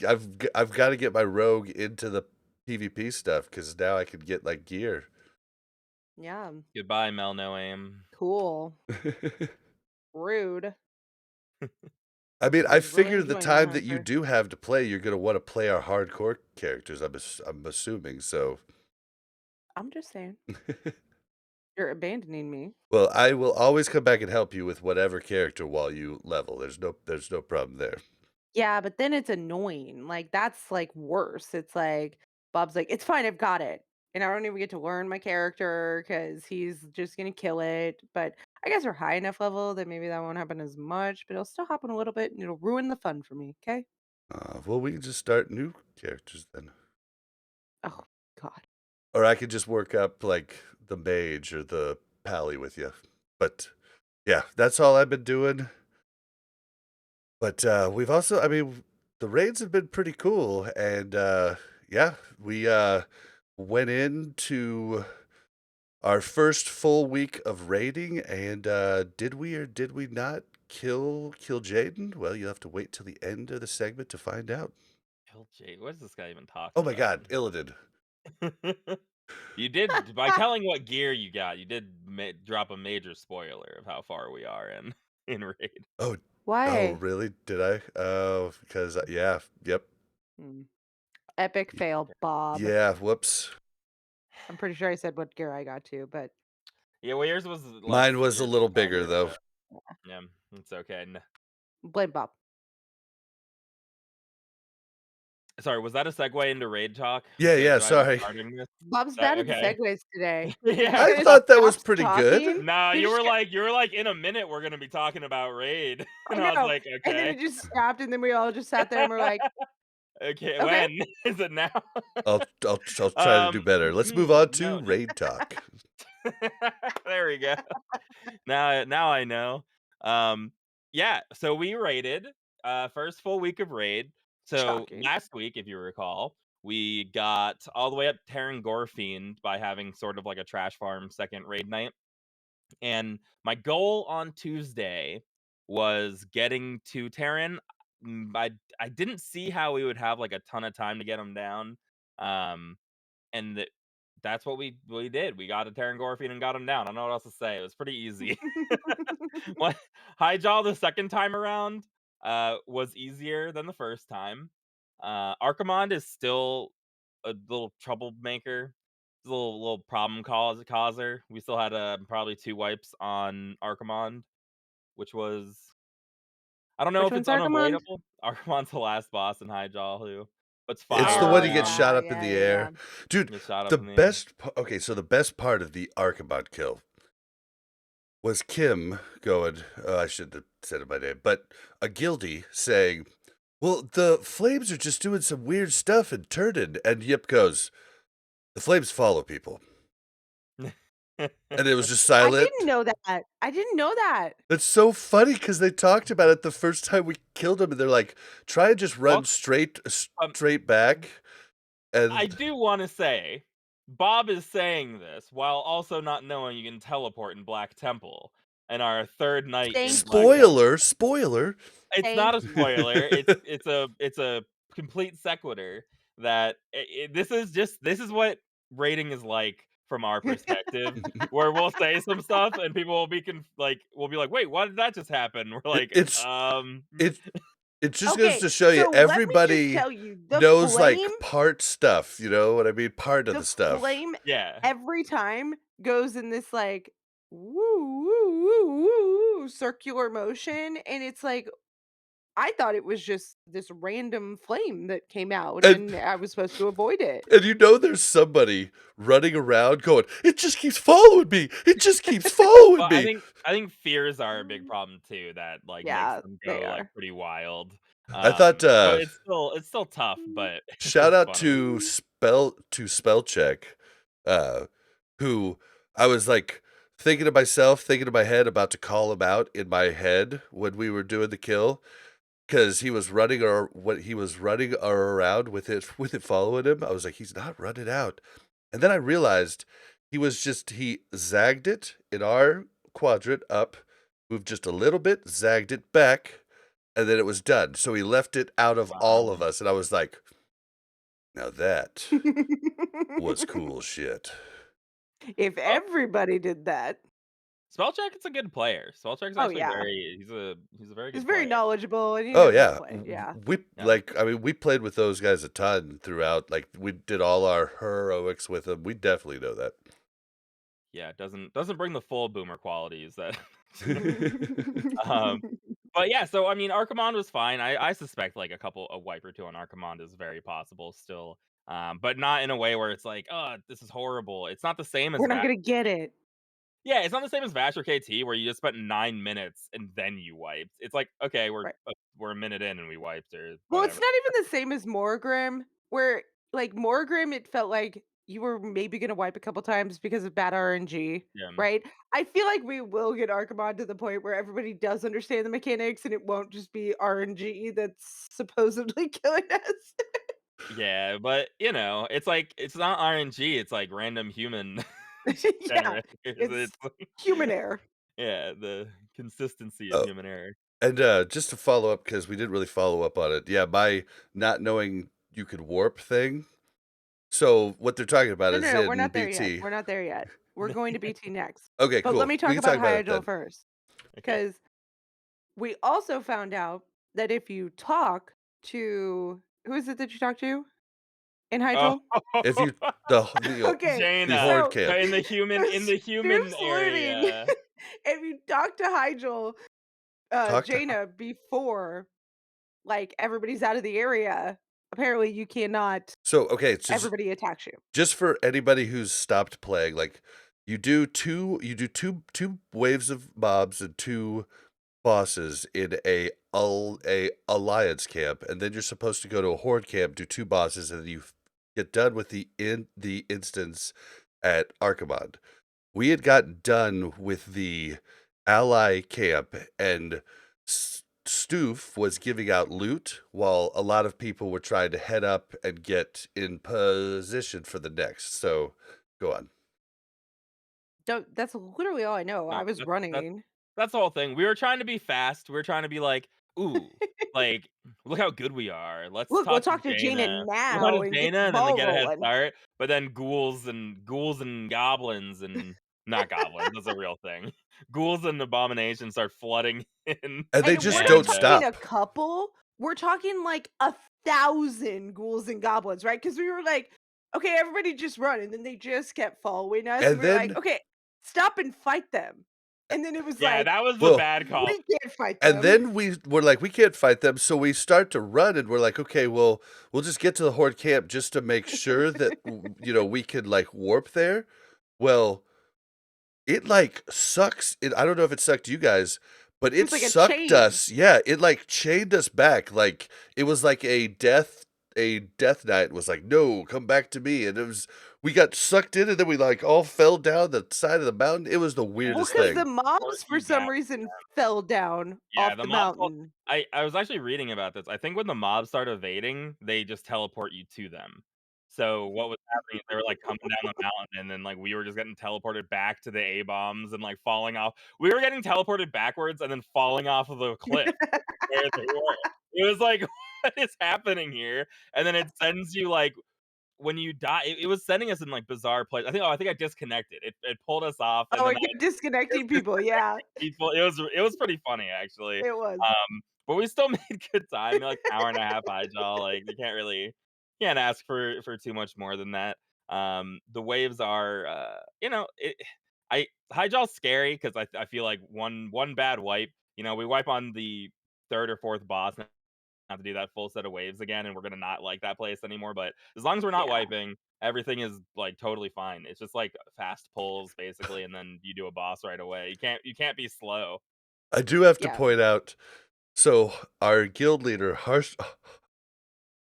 got to get my rogue into the PvP stuff because now I can get like gear. Yeah, Goodbye, Mel No Aim. cool. Rude. I mean, I Was really figure the enjoying that time that you answer. do have to play, you're gonna want to play our hardcore characters. I'm assuming so. I'm just saying. You're abandoning me. Well, I will always come back and help you with whatever character while you level. There's no problem there. Yeah, but then it's annoying. Like that's like worse. It's like Bob's like, "It's fine, I've got it." And I don't even get to learn my character cuz he's just going to kill it. But I guess we're high enough level that maybe that won't happen as much, but it'll still happen a little bit and it'll ruin the fun for me, okay? Well, we can just start new characters then. Oh god. Or I could just work up like the mage or the pally with you. But yeah, that's all I've been doing. But we've also, I mean, the raids have been pretty cool, and yeah, we went into our first full week of raiding, and did we or did we not kill Jaden? Well, you'll have to wait till the end of the segment to find out. LJ, what is this guy even talking Oh my about? God, Illidan. You did, by telling what gear you got, you did drop a major spoiler of how far we are in in raid. Oh, oh, Why? really? Did I? Oh, because yeah, yep, Hmm. Epic fail, Bob. yeah. Whoops. I'm pretty sure I said what gear I got to, but Yeah, well, yours was less. Mine was a little bigger though. Yeah, it's okay. blame Bob. Sorry, was that a segue into raid talk? Yeah, yeah. Should I be Sorry. starting this? Bob's bad at the Okay. segues today. Yeah. He I just thought that was stops pretty talking. good. Nah, He you just were go- like, in a minute we're gonna be talking about raid, I and I was know. like, And then okay, it just stopped, and then we all just sat there and we're like, okay. okay. When is it now? I'll try to do better. Let's move on to No. raid talk. There we go. Now I know. Yeah, so we raided first full week of raid. So Shocking. last week, if you recall, we got all the way up Terran Fiend by having sort of like a trash farm second raid night. And my goal on Tuesday was getting to Terran. I didn't see how we would have like a ton of time to get him down. Um and that's what we did. We got a Terran and got him down. I don't know what else to say. It was pretty easy. What Hyjal the second time around was easier than the first time. Archimond is still a little troublemaker. He's a little problem causer. We still had probably 2 wipes on Archimond, which was I don't know Which if it's one's Archimond? unavoidable. Archimond's the last boss in Hyjal who puts It's the fire one you get around, shot up in yeah, the yeah. air. Dude, gets shot the up in the air. okay, so the best part of the Archibald kill was Kim going, I shouldn't have said it by name, but a guilty saying, well, the flames are just doing some weird stuff and turning. And Yip goes, the flames follow people. And it was just I silent. didn't know that. I didn't know that. That's so funny because they talked about it the first time we killed him, and they're like, try and just run Well, straight back. I And do want to say, Bob is saying this while also not knowing you can teleport in Black Temple and our third night in Thank Black you. Temple. spoiler. It's not a Thank spoiler. you. It's a complete sequitur that this is what rating is like from our perspective, where we'll say some stuff and people will be we'll be like, wait, why did that just happen? We're It, like, it's it it just goes Okay, to show you so let me just everybody tell you, the knows flame, like part stuff, you know what I mean? Part of the the stuff. flame yeah. every time goes in this like woo woo woo woo circular motion, and it's like I thought it was just this random flame that came out, And and I was supposed to avoid it. and you know there's somebody running around going, "It just keeps following me. It just keeps following Well, me." I think fears are a big problem too that like makes Yeah, them they go like are. pretty wild. I thought So it's still tough, but shout it's out funny. to spell check, who I was like thinking to myself, thinking in my head about to call him out in my head when we were doing the kill. Because he was running or what he was running around with it following him. I was like, he's not running out. And then I realized he zagged it in our quadrant up, moved just a little bit, zagged it back, and then it was done. So he left it out of all Wow. of us. And I was like, now that was cool shit. If Oh, everybody did that. Spellcheck is a good player. Spellcheck's Oh, actually yeah. he's a very He's good very player. knowledgeable, and he Oh knows how to yeah. play, yeah. We Yeah. like I mean we played with those guys a ton throughout. Like we did all our heroics with them. We definitely know that. Yeah, it doesn't bring the full boomer qualities that um but yeah, so I mean Archimond was fine. I suspect like a wipe or two on Archimond is very possible still. But not in a way where it's like, oh, this is horrible. It's not the same as We're not gonna get it. Yeah, it's not the same as Vash or KT where you just spent 9 minutes and then you wiped. It's like, okay, Right. we're a minute in and we wiped or Well, it's whatever. not even the same as Morgrim, where, like, Morgrim, it felt like you were maybe gonna wipe a couple times because of bad RNG, Yeah. right? I feel like we will get Archimon to the point where everybody does understand the mechanics and it won't just be RNG that's supposedly killing us. Yeah, but, you know, it's like it's not RNG, it's like random human Yeah, generators. it's It's like human error. yeah, the consistency of Oh, human error. and just to follow up, because we didn't really follow up on it. Yeah, my not knowing you could warp thing. So what they're talking about No, no, is no, we're in not there yet. BT. We're not there yet. We're going to BT next. Okay, But let cool. me We talk can talk about about it Hyjal then. first, Okay. because we also found out that if you talk to who is it that you talk to in Oh, Hyjal? If you the Okay, the Jaina, horde so camp, in the human Spoof's looting. area. If you talk to Hyjal, talk to. Jaina before like everybody's out of the area, apparently you cannot. So okay, so Everybody attacks you. just for anybody who's stopped playing, like you do two waves of mobs and two bosses in a alliance camp, and then you're supposed to go to a horde camp, do two bosses, and then you get done with the instance at Archimond. We had gotten done with the ally camp, and Stoof was giving out loot while a lot of people were trying to head up and get in position for the next. So go on. Don't That's literally all I know. I No, was that's running. that's the whole thing. We were trying to be fast. We were trying to be like, "Ooh, like, look how good we are. Let's Look, we'll talk to talk to Jaina Jaina. We'll talk now to and get Jaina the and then ball get a head rolling. start." But then ghouls and goblins and not goblins, that's a real thing. Ghouls and abominations start flooding in, And they And just we're not don't and talking a stop. couple, we're talking like 1,000 ghouls and goblins, right? Because we were like, okay, everybody just run. And then they just kept following us. And And we were like, then, okay, stop and fight them. And then it was yeah, like, that was the well, bad call. we can't fight and them. then we were like, we can't fight them. So we start to run, and we're like, okay, well, we'll just get to the horde camp just to make sure that, we could like warp there. Well, it, like, sucks I don't know if it sucked you guys, but It it was like a sucked chain. us. Yeah, it, like, chained us back, like, it was like a death knight was like, "No, come back to me," and it was we got sucked in, and then we, like, all fell down the side of the mountain. It was the Well, weirdest because the thing. Or mobs for you some back. reason fell down Yeah, off the the mobs will mountain. I was actually reading about this. I think when the mobs start evading, they just teleport you to them. So what was happening is they were, like, coming down the mountain, and then, like, we were just getting teleported back to the A-bombs and, like, falling off. We were getting teleported backwards and then falling off of the cliff where they were. It was like, "What is happening here?" And then it sends you, like when you die it was sending us in, like, bizarre places. I think I disconnected. It pulled us off, and Oh, then it kept disconnecting people. Yeah, people. It was pretty funny actually. it was. But we still made good time. Like hour and a half Hyjal. Like you can't ask for too much more than that. The waves are I Hyjal's scary because I feel like one bad wipe. We wipe on the third or fourth boss. And have to do that full set of waves again, and we're gonna not like that place anymore. But as long as we're not Yeah, wiping, everything is like totally fine. It's just like fast pulls basically, and then you do a boss right away. You can't be slow. I do have to yeah. point out, so our guild leader,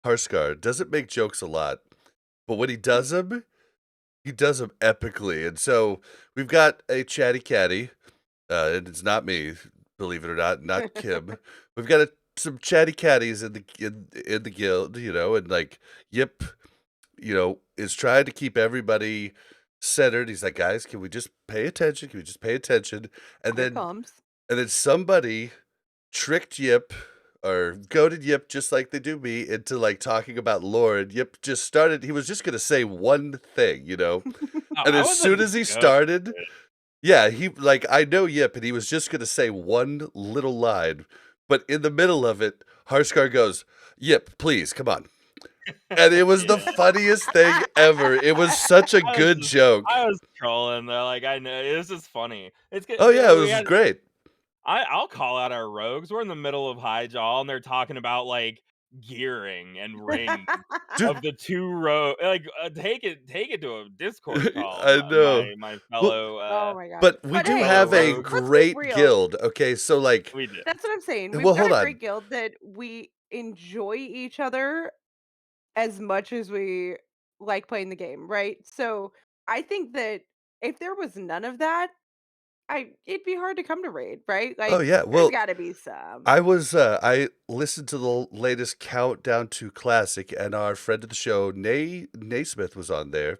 Harskar, doesn't make jokes a lot, but when he does them epically, and so we've got a chatty catty. And it's not me, believe it or not Kim. We've got some chatty catties in the guild, and like Yip, is trying to keep everybody centered. He's like, guys, can we just pay attention? Can we just pay attention? And Here it then comes. and then somebody tricked Yip or goaded Yip just like they do me into like talking about lore. And Yip just started. He was just gonna say one thing, Oh, and I as wasn't soon as he good. started. Yeah, I know Yip, and he was just gonna say one little line, but in the middle of it, Harskar goes, "Yip, please, come on." And it was the Yeah, funniest thing ever. It was such a I was good just joke. I was trolling. They're like, I know this is funny. It's good. Oh yeah, it We was had great. I'll call out our rogues. We're in the middle of Hyjal, and they're talking about like gearing and rings Dude, of the two row. Like, take it to a Discord call, I know. my Well, fellow Oh my gosh. but we But do hey, fellow have a rogues. let's be great real. guild, okay? So, like We do. That's what I'm saying. We've well, got hold a great on. guild that we enjoy each other as much as we like playing the game, right? So I think that if there was none of that, it'd be hard to come to raid, right? Oh, Like yeah, there's well, got to be some. I listened to the latest countdown to Classic, and our friend of the show, Naismith, was on there,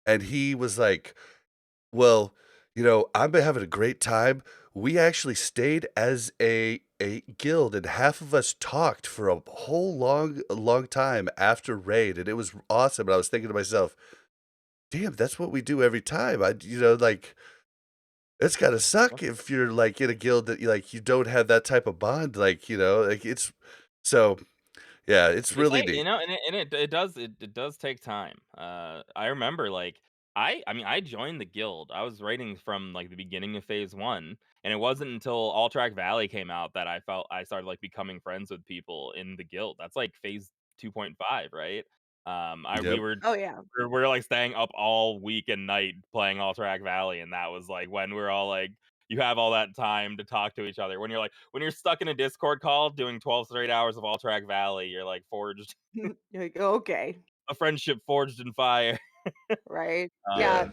and he was like, "Well, I've been having a great time. We actually stayed as a guild, and half of us talked for a whole long time after raid, and it was awesome." And I was thinking to myself, "Damn, that's what we do every time." Like, it's gotta suck if you're, like, in a guild that you don't have that type of bond, like, it's so, yeah, it's It really take neat. it does take time. I remember, like, I mean, I joined the guild. I was raiding from, like, the beginning of phase 1, and it wasn't until All Track Valley came out that I felt I started, like, becoming friends with people in the guild. That's, like, phase 2.5, right? I we Yep. were Oh yeah. we're, like, staying up all week and night playing All Track Valley, and that was, like, when we're all, like, you have all that time to talk to each other. When you're stuck in a Discord call doing 12 straight hours of All Track Valley, you're, like, forged You're like, okay, a friendship forged in fire. right? Yeah. Yeah.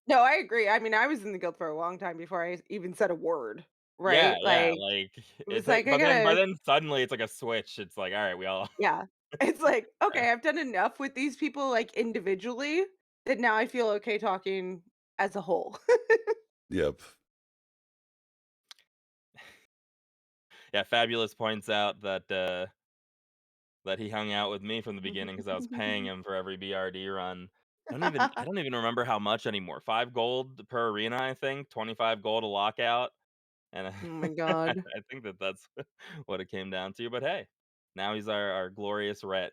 No, I agree. I mean, I was in the guild for a long time before I even said a word, Yeah, right? yeah, Like like, it was it's like like I but gotta then suddenly it's like a switch. It's like, "Alright, we all." yeah. It's like, okay, I've done enough with these people like individually that now I feel okay talking as a whole. Yep. Yeah, Fabulous points out that he hung out with me from the beginning because I was paying him for every BRD run. I don't even remember how much anymore. 5 gold per arena, I think, 25 gold a lockout, and Oh my I god. think that's what it came down to, but hey, now he's our glorious ret,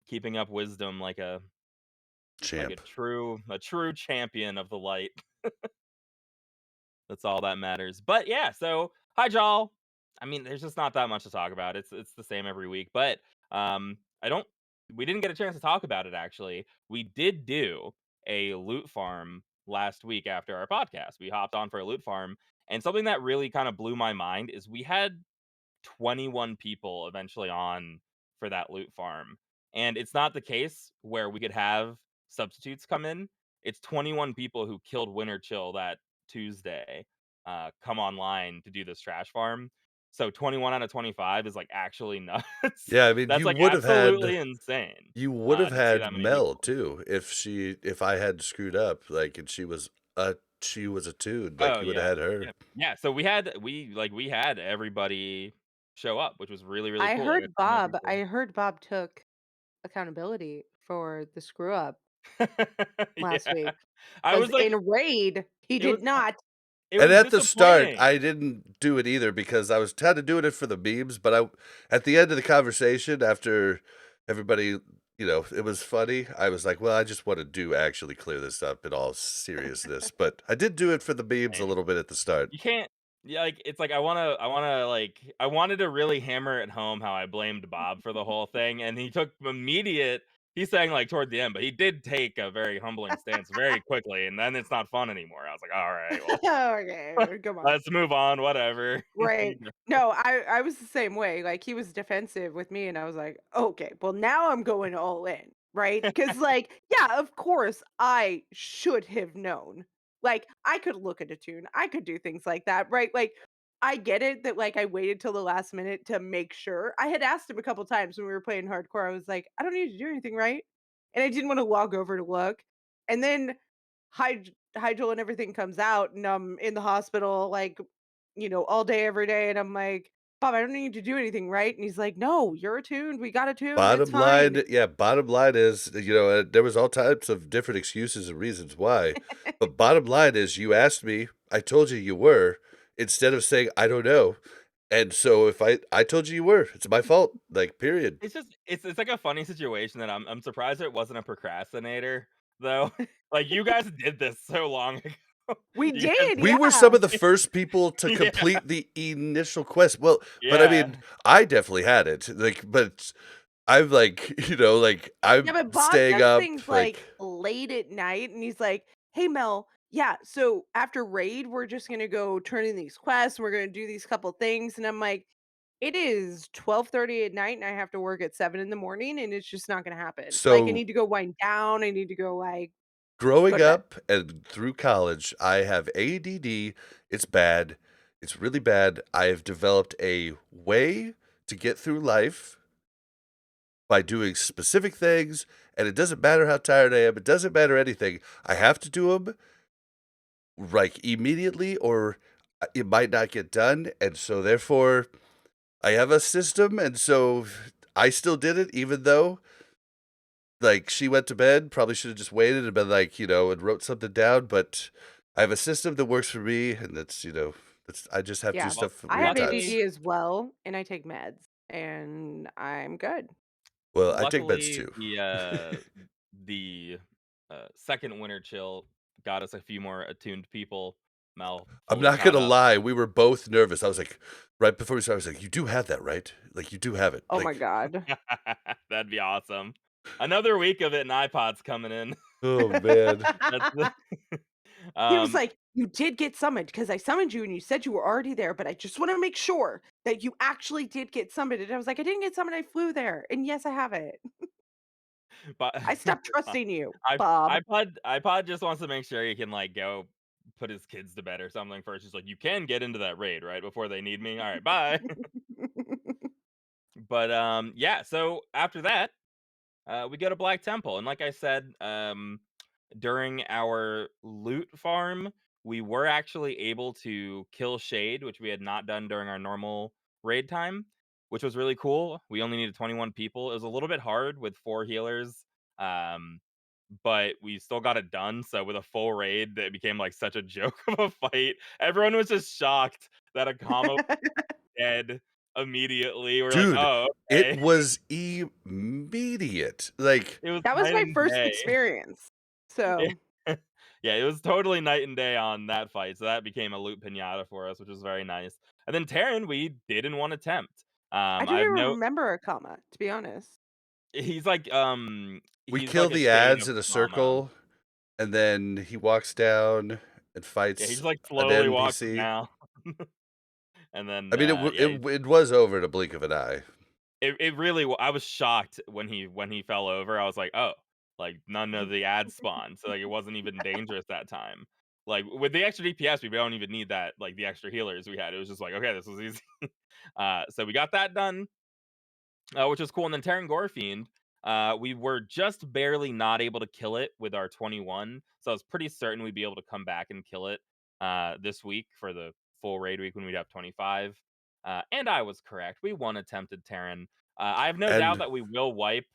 keeping up wisdom like Champ. a true champion of the light. That's all that matters. But yeah, so Hyjal. I mean, there's just not that much to talk about. It's the same every week. But I don't we didn't get a chance to talk about it actually. We did do a loot farm last week after our podcast. We hopped on for a loot farm, and something that really kind of blew my mind is we had 21 people eventually on for that loot farm. And it's not the case where we could have substitutes come in. It's 21 people who killed Winter Chill that Tuesday come online to do this trash farm. So 21 out of 25 is like actually nuts. Yeah, I mean, That's like absolutely insane you would have to see had that many Mel people. too if I had screwed up, like, and she was attuned, like, Oh you would have yeah. had her. Yeah. Yeah. So we had everybody show up, which was really, really cool. Like a ton of I people. heard Bob took accountability for the screw up last Yeah. week I because was like in raid he it was did not. it And was at the start, disappointing. I didn't do it either because I was kinda doing it for the memes, but at the end of the conversation, after everybody, it was funny, I was like, "Well, I just wanna actually clear this up in all seriousness," but I did do it for the memes a Same. little bit at the start. You can't yeah, like, it's like I wanted to really hammer it home how I blamed Bob for the whole thing, and he took immediate he's saying, like, toward the end, but he did take a very humbling stance very quickly, and then it's not fun anymore. I was like, "Alright, well, Okay, come on. let's move on, whatever." Right. No, I was the same way. Like he was defensive with me and I was like, "Okay, well now I'm going all in." Right? Cuz like, yeah, of course I should have known. Like I could look at a tune. I could do things like that, right? Like I get it that like I waited till the last minute to make sure. I had asked him a couple times when we were playing hardcore. I was like, "I don't need to do anything, right?" And I didn't want to log over to look. And then Hyjal and everything comes out and I'm in the hospital like all day, every day. And I'm like, Bob, I don't need to do anything, right? And he's like, No, you're attuned. We got attuned. It's Bottom fine. line yeah, bottom line is, there was all types of different excuses and reasons why, but bottom line is you asked me, I told you you were, instead of saying, "I don't know," and so if I told you you were, it's my fault, like, period. It's just it's like a funny situation that I'm surprised it wasn't a procrastinator, though. Like, you guys did this so long ago. We You guys did, We were some yeah. of the first people to Yeah, complete the initial quest. Well, but I yeah. mean, I definitely had it, like, but I'm like, like, Yeah, I'm but Bob staying does up, things like, like late at night and he's like, Hey Mel, yeah, so after raid, we're just gonna go turn in these quests, we're gonna do these couple things. And I'm like, It is 12:30 at night, and I have to work at 7 in the morning, and it's just not gonna happen. Like, I So need to go wind down, I need to go, like, go growing to bed. up and through college, I have ADD. It's bad. It's really bad. I have developed a way to get through life by doing specific things, and it doesn't matter how tired I am. It doesn't matter anything. I have to do them like immediately, or it might not get done. And so, therefore, I have a system. And so, I still did it, even though like she went to bed. Probably should have just waited and been like, and wrote something down. But I have a system that works for me, and that's I just have to do Yeah. Well, stuff I weird have luckily times. ADD as well, and I take meds, and I'm good. Well, I take meds luckily, too. the second winter chill got us a few more attuned people. Mel I'm fully not caught gonna up. lie, we were both nervous. I was like, right before we started, I was like, "You do have that, right? Like, you do have it." Oh my Like, god. That'd be awesome. Another week of it and iPods coming in. oh man, That's the He was um, like, "You did get summoned because I summoned you and you said you were already there, but I just wanna make sure that you actually did get summoned." And I was like, "I didn't get summoned, I flew there. And yes, I have it. but I stopped trusting you, I Bob." iPod just wants to make sure he can like go put his kids to bed or something first. He's like, you can get into that raid right before they need me. All right, bye. But yeah. So after that, we go to Black Temple, and like I said, during our loot farm, we were actually able to kill Shade, which we had not done during our normal raid time, which was really cool. We only needed 21 people. It was a little bit hard with 4 healers, um, but we still got it done. So with a full raid, that became like such a joke of a fight. Everyone was just shocked that a combo was dead immediately. We're like, dude, oh, it okay. was immediate. Like, It was That was night my and first day. experience. So, Yeah, it was totally night and day on that fight, so that became a loot pinata for us, which was very nice. And then Terran, we did in one attempt. I I don't have even no remember a comma, to be honest. he's like, we he's kill like a the chain ads of in a trauma. circle, and then he walks down and Yeah, he fights just, like, an slowly walks NPC. down. And then, I mean, yeah, it was over in a blink of an eye. it really I was shocked when he fell over. I was like, "Oh, like, none of the ads spawned," so, like, it wasn't even dangerous that time. Like, with the extra DPS, we don't even need that, like, the extra healers we had. It was just like, "Okay, this was easy." So we got that done, which was cool. And then Terran Gorefiend, we were just barely not able to kill it with our 21, so I was pretty certain we'd be able to come back and kill it this week for the full raid week when we'd have 25. And I was correct. We won attempted Terran. I have no doubt And that we will wipe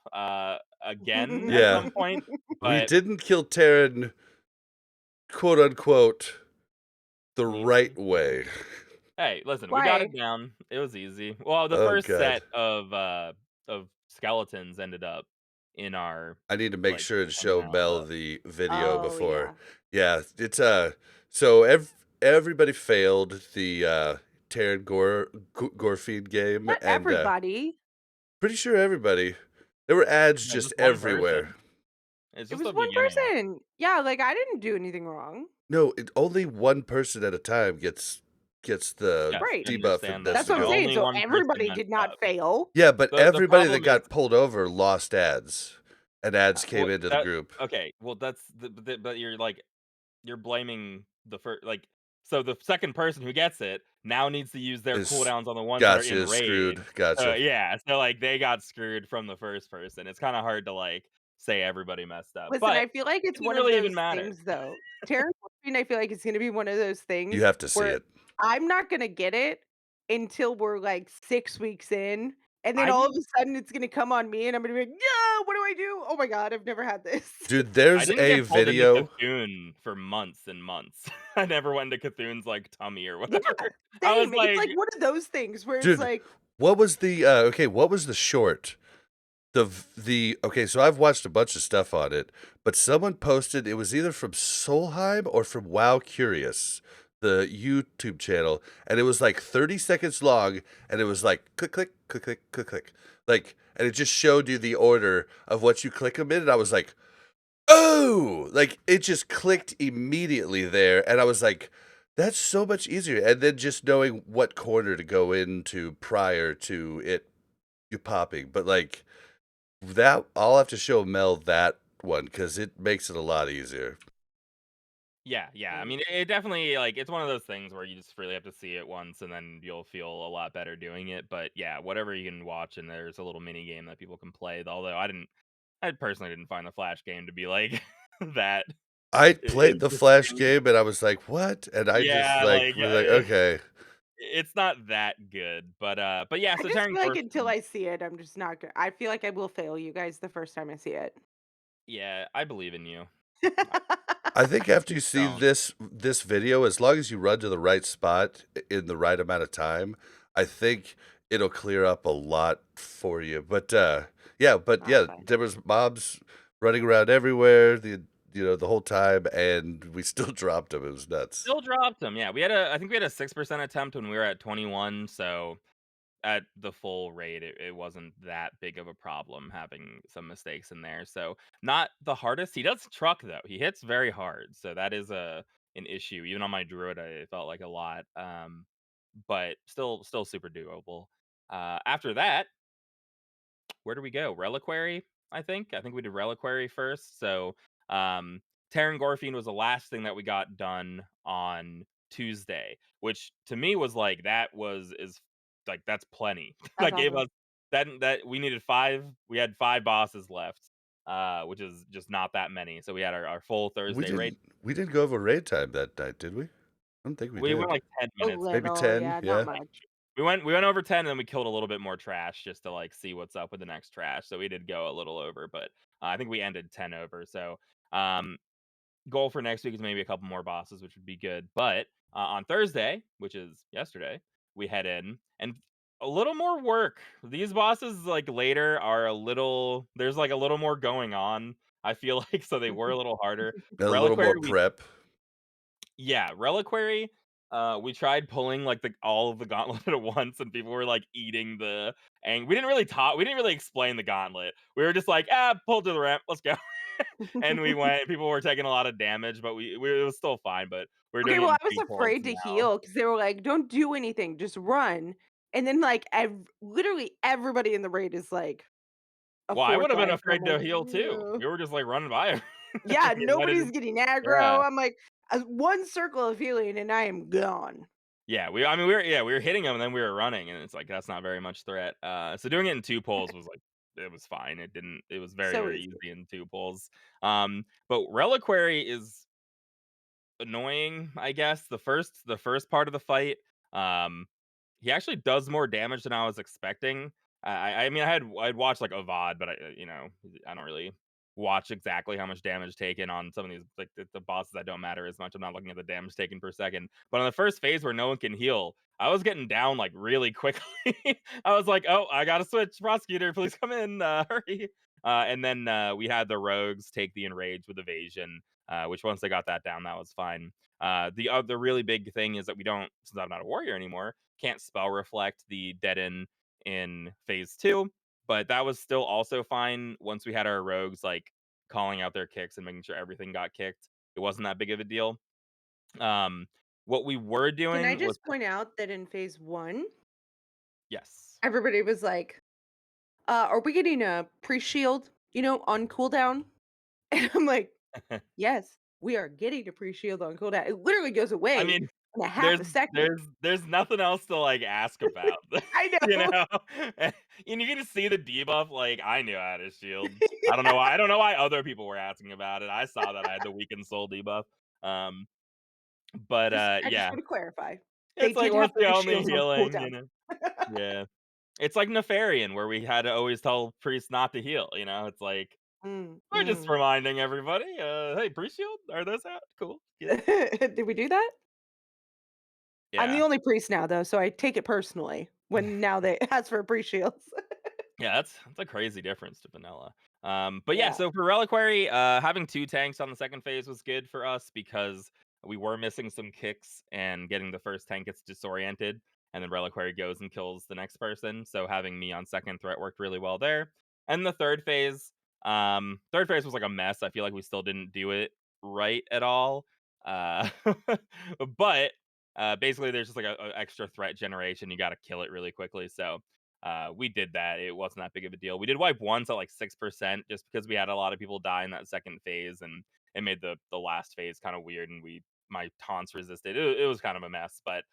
again at yeah, some point, we but didn't kill Terran, quote unquote, the easy. right way. Hey, listen, we got Why? it down. It was easy. Well, the Oh first god. set of skeletons ended up in our I need to make like sure to show hangout, Mel but the video Oh, before. yeah. Yeah, it's so everybody failed the Terran Gorefeed game, Not and everybody. pretty sure everybody. There were ads yeah, just just one everywhere. person. It's It just was the one beginning. person. Yeah, like, I didn't do anything wrong. No, only one person at a time gets the Yes, Right. I debuff understand and that, That's doesn't what I'm but go. saying, only so one person everybody messed did not up. fail. Yeah, but The everybody that problem is got pulled over lost ads, and ads came what into the that group. okay, well, that's but you're like you're blaming the first like so the second person who gets it now needs to use their Is cooldowns on the ones that are Gotcha, in is raid. screwed. Gotcha. Yeah, so like they got screwed from the first person. It's kind of hard to like say everybody messed up, Listen, but I feel like it it's didn't one of really even those matter. things, though. Terran Quarantine, I feel like it's gonna be one of those You things have to see where it. I'm not gonna get it until we're, like, 6 weeks in, and then I all of didn't a sudden it's gonna come on me, and I'm gonna be like, "Yeah, what do I do? Oh my god, I've never had this." Dude, I there's didn't a get pulled into video. Cthulhu for months and months. I never went into Cthulhu's, like, tummy or Yeah, whatever. I was same. It's like like one of those things where it's Dude, like, what was the okay, what was the short? The okay, so I've watched a bunch of stuff on it, but someone posted it was either from Solheim or from Wow Curious, the YouTube channel, and it was like 30 seconds long, and it was like click click click click click click. Like, and it just showed you the order of what you click them in, and I was like, "Oh!" Like it just clicked immediately there, and I was like, That's so much easier, and then just knowing what corner to go into prior to it you popping, but, like, that I'll have to show Mel that one because it makes it a lot easier. Yeah, yeah. I Mm. mean, it definitely like it's one of those things where you just really have to see it once, and then you'll feel a lot better doing it. But yeah, whatever you can watch, and there's a little mini game that people can play. Although I personally didn't find the Flash game to be like that I played the Flash interesting. game, and I was like, "What?" And I just, Yeah, like, like was like, "Okay." it's not that good. But yeah. I So just Terran feel like until Gorfin, I see it, I'm just not good. I feel like I will fail you guys the first time I see it. yeah, I believe in you. I I think after you see don't. this video, as long as you run to the right spot in the right amount of time, I think it'll clear up a lot for you. I'll Yeah, try. there was mobs running around everywhere, the whole time, and we still dropped them. It was nuts. Still dropped him. Yeah, I think we had a 6% attempt when we were at 21. So at the full rate, it wasn't that big of a problem having some mistakes in there. So not the hardest. He does truck though. He hits very hard. So that is an issue. Even on my druid, I felt like a lot. But still super doable. After that, where do we go? Reliquary, I think. I think we did Reliquary first. So Terran Gorfine was the last thing that we got done on Tuesday, which to me was like that was is like that's plenty. That's That gave awesome. us that we needed five. We had five bosses left, which is just not that many. So we had our full We Thursday raid. didn't go over raid time that night, did we? I don't think we We went did. like 10 A minutes. Maybe little, 10, yeah, not yeah. much. We went over 10 and then we killed a little bit more trash just to like see what's up with the next trash. So we did go a little over, but I think we ended 10 over. So um goal for next week is maybe a couple more bosses, which would be good. But on Thursday, which is yesterday, we head in and a little more work. These bosses like later are a little there's like a little more going on. I feel like so they were a little harder. A little more Reliquary we prep. Yeah, Reliquary, we tried pulling, like, all of the gauntlet at once, and people were, like, eating and we didn't really explain the gauntlet. We were just like, "Ah, pull to the ramp, let's go." And we went people were taking a lot of damage, but it was still fine, but we're Okay, doing it well, in I was 2 pulls afraid to now. heal because they were like, "Don't do anything, just run." And then, like, literally everybody in the raid is like a Well, I 4th would've been life, and I'm afraid like, to heal too. "No." We were just, like, running by him. Yeah, We invited nobody's him. getting Yeah. aggro. I'm like, one circle of healing and I am gone. Yeah, we were hitting him and then we were running, and it's like, that's not very much threat. So doing it in 2 pulls was like it was fine. It was very, So very easy. easy in 2 pulls. But Reliquary is annoying, I guess. The first part of the fight, um, he actually does more damage than I was expecting. I mean, I'd watched like a VOD, but I don't really watch exactly how much damage taken on some of these like the bosses that don't matter as much. I'm not looking at the damage taken per second. But on the first phase where no one can heal, I was getting down like really quickly. I was like, oh, I gotta switch. Prosecutor, please come in. Hurry. And then we had the rogues take the enrage with evasion, which once they got that down, that was fine. The other really big thing is that we don't, since I'm not a warrior anymore, can't spell reflect the deaden in phase two, but that was still also fine once we had our rogues like calling out their kicks and making sure everything got kicked. It wasn't that big of a deal. Um, what we were Can I doing was just point out that in phase 1, yes. everybody was like, are we getting a pre-shield, on cooldown?" And I'm like, "Yes, we are getting a pre-shield on cooldown." It literally goes I away mean, in a half there's a second. there's nothing else to like ask about, I you know. know. And you get to see the debuff. Like I knew I had a shield. I don't know why. I don't know why other people were asking about it. I saw that I had the weakened soul debuff. Um, but I just yeah, want to clarify. They it's like did have what's the only pre-shields on healing, cooldown. Yeah, it's like Nefarian where we had to always tell priests not to heal. It's like Mm, we're just mm. reminding everybody. Hey, priest shield, are those out? Cool, good. Did we do that? I'm the Yeah. only priest now, though, so I take it personally when now they ask for pre-shields. Yeah, that's a crazy difference to vanilla. But yeah, Yeah. so for Reliquary, having 2 tanks on the second phase was good for us because we were missing some kicks and getting the first tank gets disoriented, and then Reliquary goes and kills the next person. So having me on second threat worked really well there. And the third phase was like a mess. I feel like we still didn't do it right at all. Uh, but Basically, there's just like a extra threat generation. You got to kill it really quickly. So we did that. It wasn't that big of a deal. We did wipe once at like 6% just because we had a lot of people die in that second phase, and it made the last phase kind of weird. And my taunts resisted. It was kind of a mess, but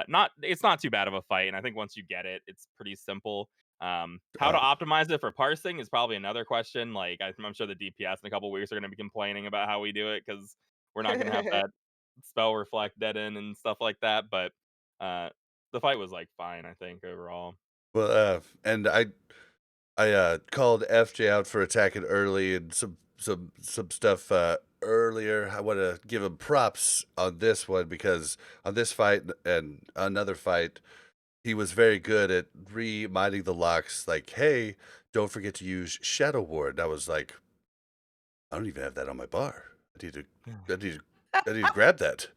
not it's not too bad of a fight. And I think once you get it, it's pretty simple. How to Uh, optimize it for parsing is probably another question. Like I'm sure the DPS in a couple weeks are going to be complaining about how we do it because we're not going to have that spell reflect dead end and stuff like that. But uh, the fight was like fine, I think overall. well, and I called FJ out for attacking early and some stuff earlier. I want to give him props on this one because on this fight and another fight, he was very good at reminding the locks, like, "Hey, don't forget to use Shadow Ward." I was like, "I don't even have that on my bar. I need to, I need to, I need to grab that."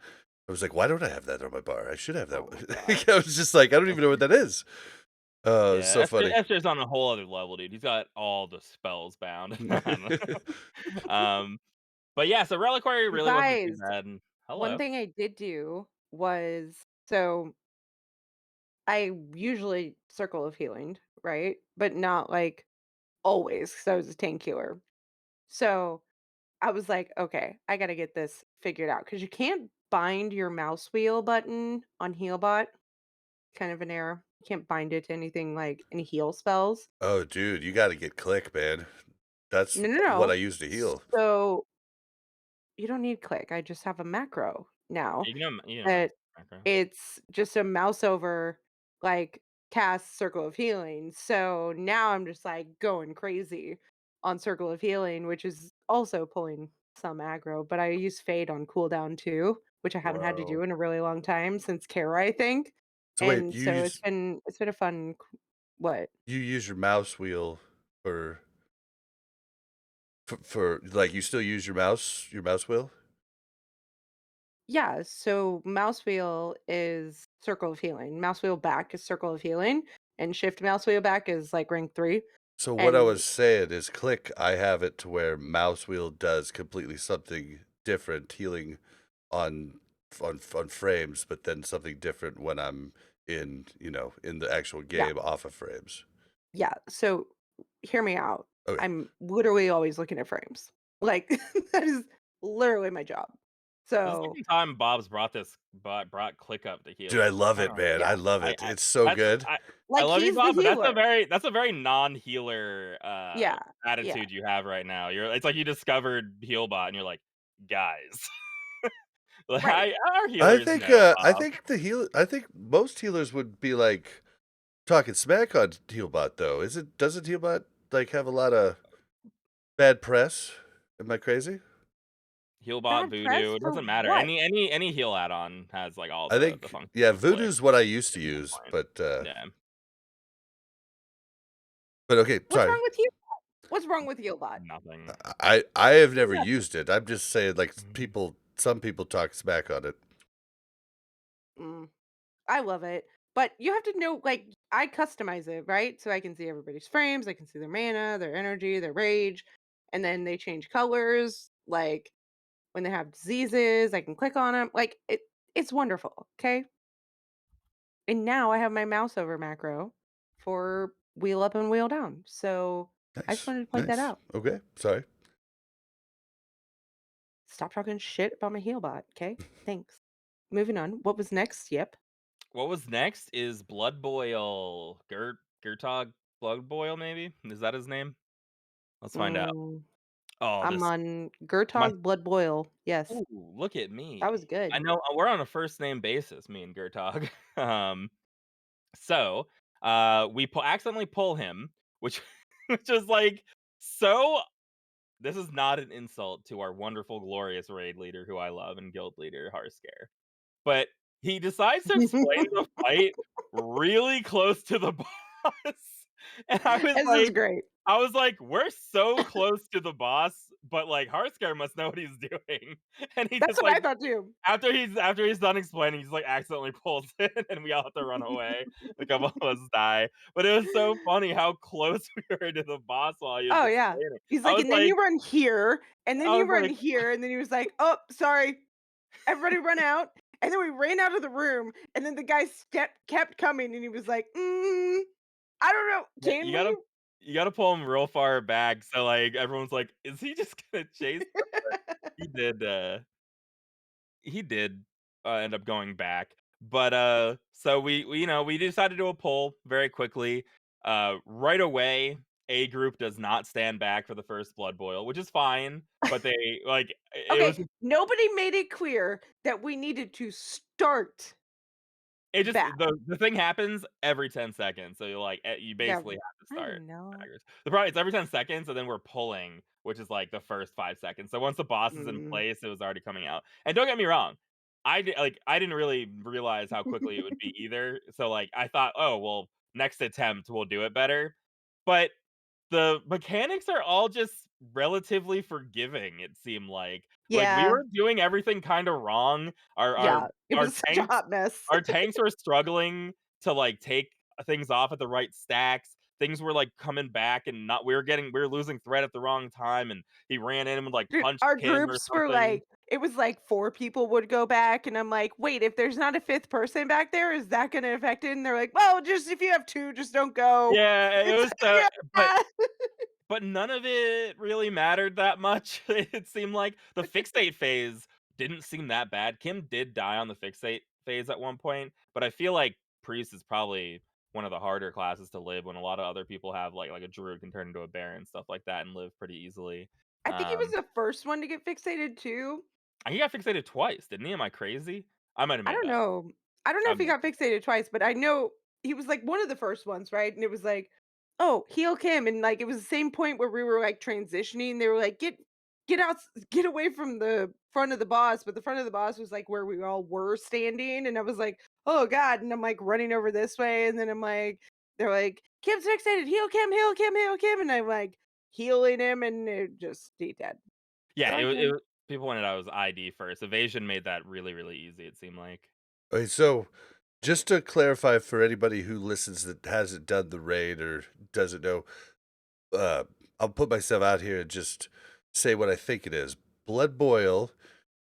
I was like, "Why don't I have that on my bar? I should have that." Oh my gosh. I was just like, "I don't even know what that is." It's Yeah, so funny. Esther's on a whole other level, dude. He's got all the spells bound. um, but yeah, so Reliquary You really wasn't too guys, bad. And one hello. thing I did do was so I usually circle of healing, right? But not like always, because I was a tank healer. So I was like, okay, I got to get this figured out because you can't bind your mouse wheel button on Healbot. Kind of an error. You can't bind it to anything like any heal spells. Oh, dude, you got to get click, man. That's No, no, what I no. use to heal. So you don't need click. I just have a macro now You know, that macro. it's just a mouse over like cast circle of healing. So now I'm just like going crazy on circle of healing, which is also pulling some aggro, but I use fade on cooldown too, which I haven't had to do Whoa. in a really long time since Kara, I think. So wait, And so it's been a fun what? you use your mouse wheel for like you still use your mouse wheel? Yeah, so mouse wheel is circle of healing. Mouse wheel back is circle of healing, and shift mouse wheel back is like rank 3. So what I And was saying is click, I have it to where mouse wheel does completely something different, healing on on frames, but then something different when I'm in, in the actual yeah, game off of frames. yeah. So hear me out. Okay. I'm literally always looking at frames. Like that is literally my job. This is the So second time Bob's brought Click up to Dude, I heal. love I it, don't man. I yeah, love I it. I It's so that's good. I like love you, he's the Bob, but healer. that's a very non-healer Yeah, yeah, attitude you have right now. It's like you discovered Healbot and you're like, guys, like right. our healers know I Bob. think I think most healers would be like talking smack on Healbot though. Doesn't Healbot like have a lot of bad press? Am I crazy? Healbot, Bad press Voodoo, it for doesn't matter. what? Any heal add-on has like all I the think functions yeah, of Click. Voodoo's what I used to There's no use, point. Yeah. but okay, What's sorry. wrong with you? What's wrong with Healbot? Nothing. I have never Yeah. used it. I'm just saying like Mhm. some people talk smack on it. Mm. I love it. But you have to know, like, I customize it, right? So I can see everybody's frames, I can see their mana, their energy, their rage, and then they change colors. Like when they have diseases, I can click on them. Like it's wonderful. Okay. And now I have my mouse over macro for wheel up and wheel down. So I just Nice. wanted to point that Nice. out. Okay. Sorry. Stop talking shit about my heal bot. Okay. Thanks. Moving on. What was next? Yep. What was next is Blood Boil. Gurtog Blood Boil, maybe? Is that his name? Let's find out. Mm, Oh, I'm this on my Gurtog Blood Boil. Yes. ooh, look at That was me. I good. know we're on a first name basis, me and Gurtog. um, so we accidentally pull him, which which is like so this is not an insult to our wonderful, glorious raid leader who I love and guild leader, Harscare. But he decides to explain the fight really close to the boss, and This is great. I was like, "We're so close to the boss, but, like, Hearthscare must know what he's doing." And he That's just, what like I thought too. after he's done explaining, he's, like, accidentally pulls it, and we all have to run away. A couple of us die. But it was so funny how close we were to the boss while he was Oh yeah. explaining. He's like, and then you run here, and then I you was run like here, and then he was like, oh, sorry, everybody run out. And then we ran out of the room, and then the guy kept coming, and he was like, I don't know, Yeah, can we? you gotta pull him real far back, so, like, everyone's like, "Is he just gonna chase them?" But he did, he did, end up going back. But, so we decided to do a poll very quickly. Right away, A group does not stand back for the first blood boil, which is fine, but they, like, it was Okay, nobody made it clear that we needed to start it just back. the thing happens every 10 seconds, so you're like, you Yeah, basically have to I start know. backwards. The problem is every 10 seconds, and then we're pulling, which is, like, the first 5 seconds. So once the boss is in Mm. place, it was already coming out. And don't get me wrong, I didn't really realize how quickly it would be either. So, like, I thought, "Oh, well, next attempt, we'll do it better." But the mechanics are all just relatively forgiving, it seemed like. Like, we Yeah, were doing everything kinda wrong. yeah, it Our was such a tanks hot mess. our tanks were struggling to, like, take things off at the right stacks. Things were, like, coming back and not we were losing thread at the wrong time, and he ran in and would, like, Dude, punch our Kim or groups were something. like it was like 4 people would go back, and I'm like, "Wait, if there's not a 5th person back there, is that gonna affect it?" And they're like, "Well, just if you have 2, just don't go." Yeah, it It's was so yeah. but none of it really mattered that much, it seemed like. The fixate phase didn't seem that bad. Kim did die on the fixate phase at one point, but I feel like Priest is probably one of the harder classes to live when a lot of other people have, like a druid can turn into a bear and stuff like that and live pretty easily. I think he was Um, the first one to get fixated too. he got fixated twice, didn't he? Am I crazy? I might have I made don't that up. know. I don't know I if he might got fixated twice, but I know he was like one of the first ones, right? And it was like, "Oh, heal Kim," and like it was the same point where we were like transitioning. They were like, get out, get away from the front of the boss." But the front of the boss was like where we all were standing, and I was like, "Oh God!" And I'm like running over this way, and then I'm like, they're like, "Kim's fixated, heal Kim, heal Kim, heal Kim," and I'm like healing him, and it just he dead. yeah, Sorry, Kim. people pointed out it was ID first. Evasion made that really, really easy, it seemed like. Okay, so just to clarify for anybody who listens that hasn't done the raid or doesn't know, uh, I'll put myself out here and just say what I think it is. Blood Boil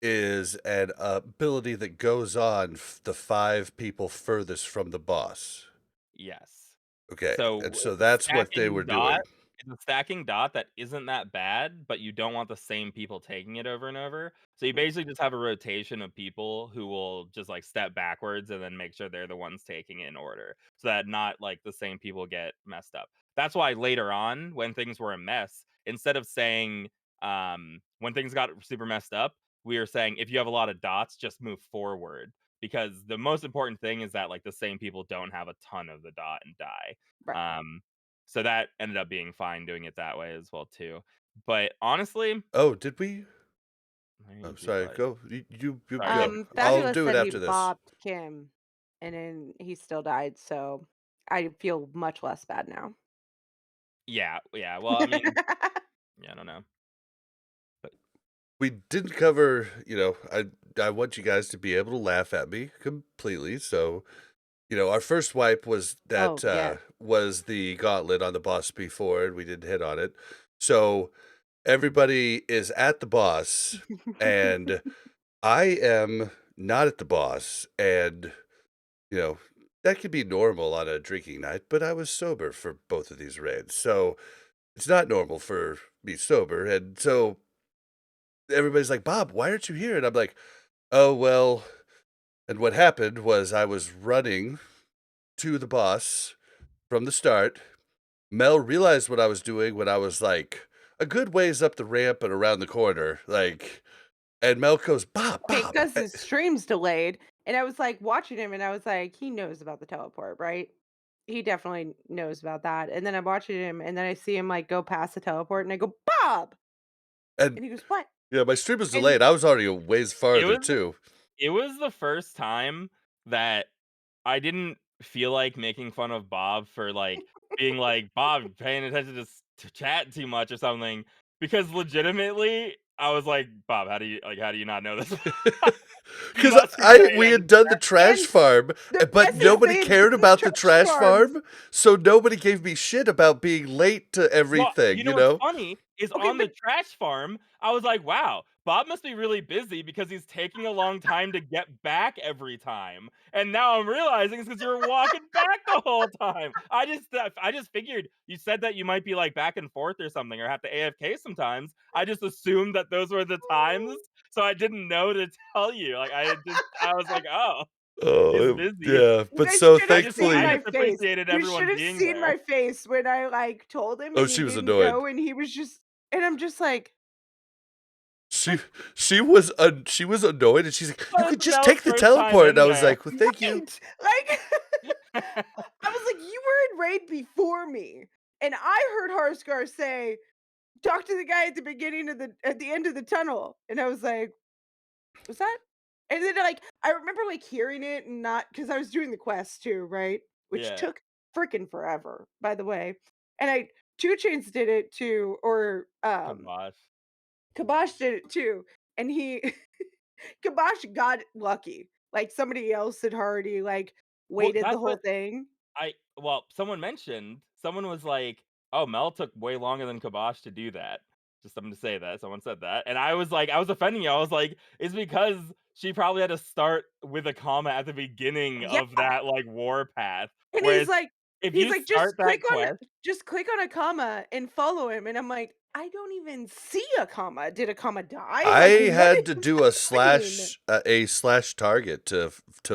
is an ability that goes on the 5 people furthest from the boss. Yes. Okay, So, and so it's a that's what they were stacking dot doing. it's a stacking dot that isn't that bad, but you don't want the same people taking it over and over. So you basically just have a rotation of people who will just, like, step backwards and then make sure they're the ones taking it in order, so that not, like, the same people get messed up. That's why later on, when things were a mess, instead of saying, when things got super messed up, we were saying, "If you have a lot of dots, just move forward." Because the most important thing is that, like, the same people don't have a ton of the dot and die. Right. Um, so that ended up being fine doing it that way as well too. But honestly, Oh, did we? I Oh, usually sorry. like Go. You sorry, go. go. I'll Fabulous do it said he after this. bopped Kim, and then he still died, so I feel much less bad now. Yeah, yeah. Well, I mean, yeah, I don't know. But We didn't cover, I want you guys to be able to laugh at me completely. So, our first wipe was Oh, that yeah. was the gauntlet on the boss before, and we didn't hit on it. So everybody is at the boss, and I am not at the boss, and you know that could be normal on a drinking night, but I was sober for both of these raids, so it's not normal for me sober, and so everybody's like, "Bob, why aren't you here?" And I'm like, "Oh, well," and what happened was I was running to the boss from the start. Mel realized what I was doing when I was, like, a good ways up the ramp and around the corner, like, and Mel goes, "Bob, Okay, Bob." because his stream's delayed, and I was, like, watching him, and I was like, "He knows about the teleport, right?" He definitely knows about that, and then I'm watching him, and then I see him, like, go past the teleport, and I go, "Bob!" And, And he goes, "What?" my stream was And delayed. I was already a ways it farther was too. it was the first time that I didn't feel like making fun of Bob for, like, being like, "Bob, paying attention to chat too much," or something, because legitimately, I was like, "Bob, how do you not know this? You Because must be paying we attention had to done the chat." trash and farm, the but best is nobody they had done cared the about the trash trash farms. farm, so nobody gave me shit about being late to Well, everything, you know what's funny is Okay, on the but trash farm, I was like, "Wow, Bob must be really busy because he's taking a long time to get back every time. And now I'm realizing it's because you were walking back the whole time. I just figured you said that you might be like back and forth or something or have to AFK sometimes. I just assumed that those were the times, so I didn't know to tell you. Like I was like, oh, he's Oh, busy. yeah, You but guys so should have seen I thankfully my just face. appreciated You everyone should have being seen there. my face when I, like, told him oh, and he she was didn't annoyed. go, and he was just and I'm just She like, she was annoyed, and she's like, "You Well, could that just was take the first time teleport." And in I was there. like, "Well, thank you." right! Like, I was like, "You were in raid before me." And I heard Harscar say, "Talk to the guy at the beginning of at the end of the tunnel." And I was like, "Was that?" And then, like, I remember, like, hearing it and not because I was doing the quest too, right? Which Yeah, took freaking forever, by the way. And I 2 Chains did it too, or, kibosh. Kabosh did it too, and he Kabosh got lucky. Like, somebody else had already, like, Well, waited the that's whole what thing. someone was like, "Oh, Mel took way longer than Kibosh to do that." Just something to say that. Someone said that. And I was like, I was offending you. I was like, it's because she probably had to start with a comma at the beginning Yeah, of that like war path. and Whereas if he's you like, start that quest, just click on a comma and follow him," and I'm like, "I don't even see a comma. Did a comma die? I Like, what had to is do happening?" a slash target to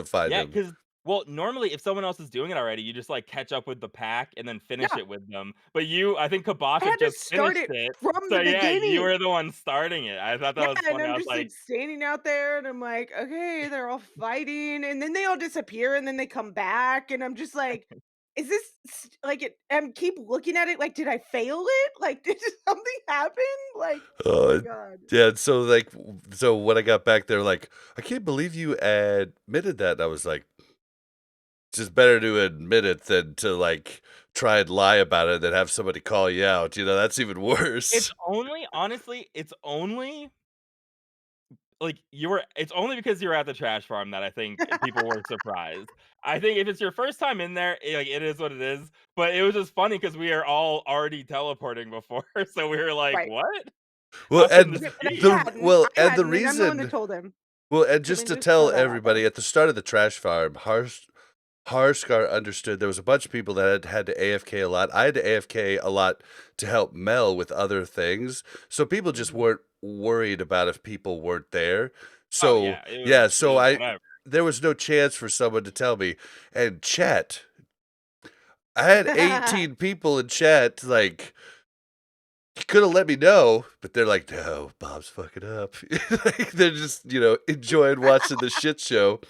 find yeah, him. because well, normally if someone else is doing it already, you just like catch up with the pack and then finish Yeah, it with them. But I think Kibosh I had had to just start finished it it. from So the yeah, you beginning. were the one starting it. I thought that Yeah, was and funny. I I'm was just, like, like, standing out there, and I'm like, "Okay, they're all fighting," and then they all disappear, and then they come back, and I'm just like, "Is this like, it" and keep looking at it like, "Did I fail it? Like, did something happen?" Like, oh my Uh, god. yeah, so, like, so when I got back, they're like, "I can't believe you admitted that." And I was like, "It's just better to admit it than to, like, try and lie about it than have somebody call you out, that's even it's worse." only honestly, it's only like it's only because you were at the trash farm that I think people were surprised. I think if it's your first time in there, like it is what it is. But it was just funny because we are all already teleporting before, so we were like, Right. "What? Well, How can and this Yep, and be?" I and the hadn't, and I'm the one that reason told him. well, and Let just me to just throw tell that out there. everybody, at the start of the trash farm, Harskar understood there was a bunch of people that had to AFK a lot. I had to AFK a lot to help Mel with other things. So people just Mhm. weren't worried about if people weren't there. Oh So, yeah, yeah, it so was I whatever. there was no chance for someone to tell me. And chat, I had 18 people in chat, like, you could have let me know, but they're like, no, Bob's fucking up. Like, they're just, enjoying watching the shit show.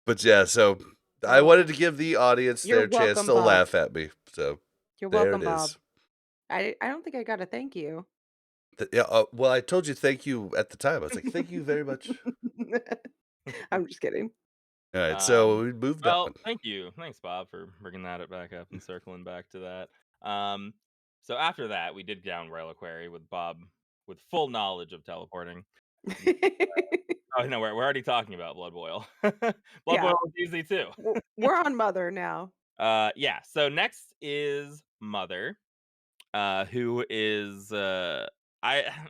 But yeah, so I wanted Oh, to give the audience you're their chance welcome, to Bob. laugh at me. So You're there it welcome, Bob. is. I don't think I gotta thank you. Yeah, well, I told you thank you at the time. I was like, thank you very much. I'm just kidding. All right, Um, so we moved well, on. thank you. Thanks, Bob, for bringing that back up and circling back to that. So after that, we did down Reliquary with Bob with full knowledge of teleporting. Oh no, we're already talking about Blood Boil. Blood Boil Yeah, was easy too. we're on Mother now. Yeah. So next is Mother, who is I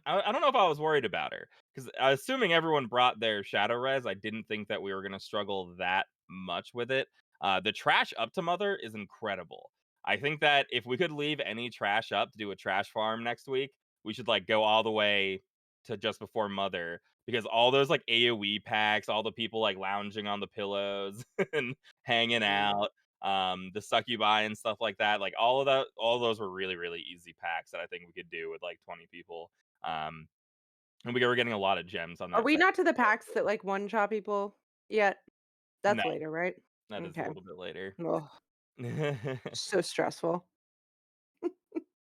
I don't know if I was worried about her because assuming everyone brought their shadow res, I didn't think that we were gonna struggle that much with it. The trash up to Mother is incredible. I think that if we could leave any trash up to do a trash farm next week, we should like go all the way to just before Mother because all those like AoE packs, all the people like lounging on the pillows and hanging Mm. out, the succubi and stuff like that, like all of that, all of those were really really easy packs that I think we could do with like 20 people. um and we were getting a lot of gems on Are that we second not to the floor packs that, like, one-shot people yet? too. No, That's later, right? that is a Okay. little bit later. Ugh, so stressful.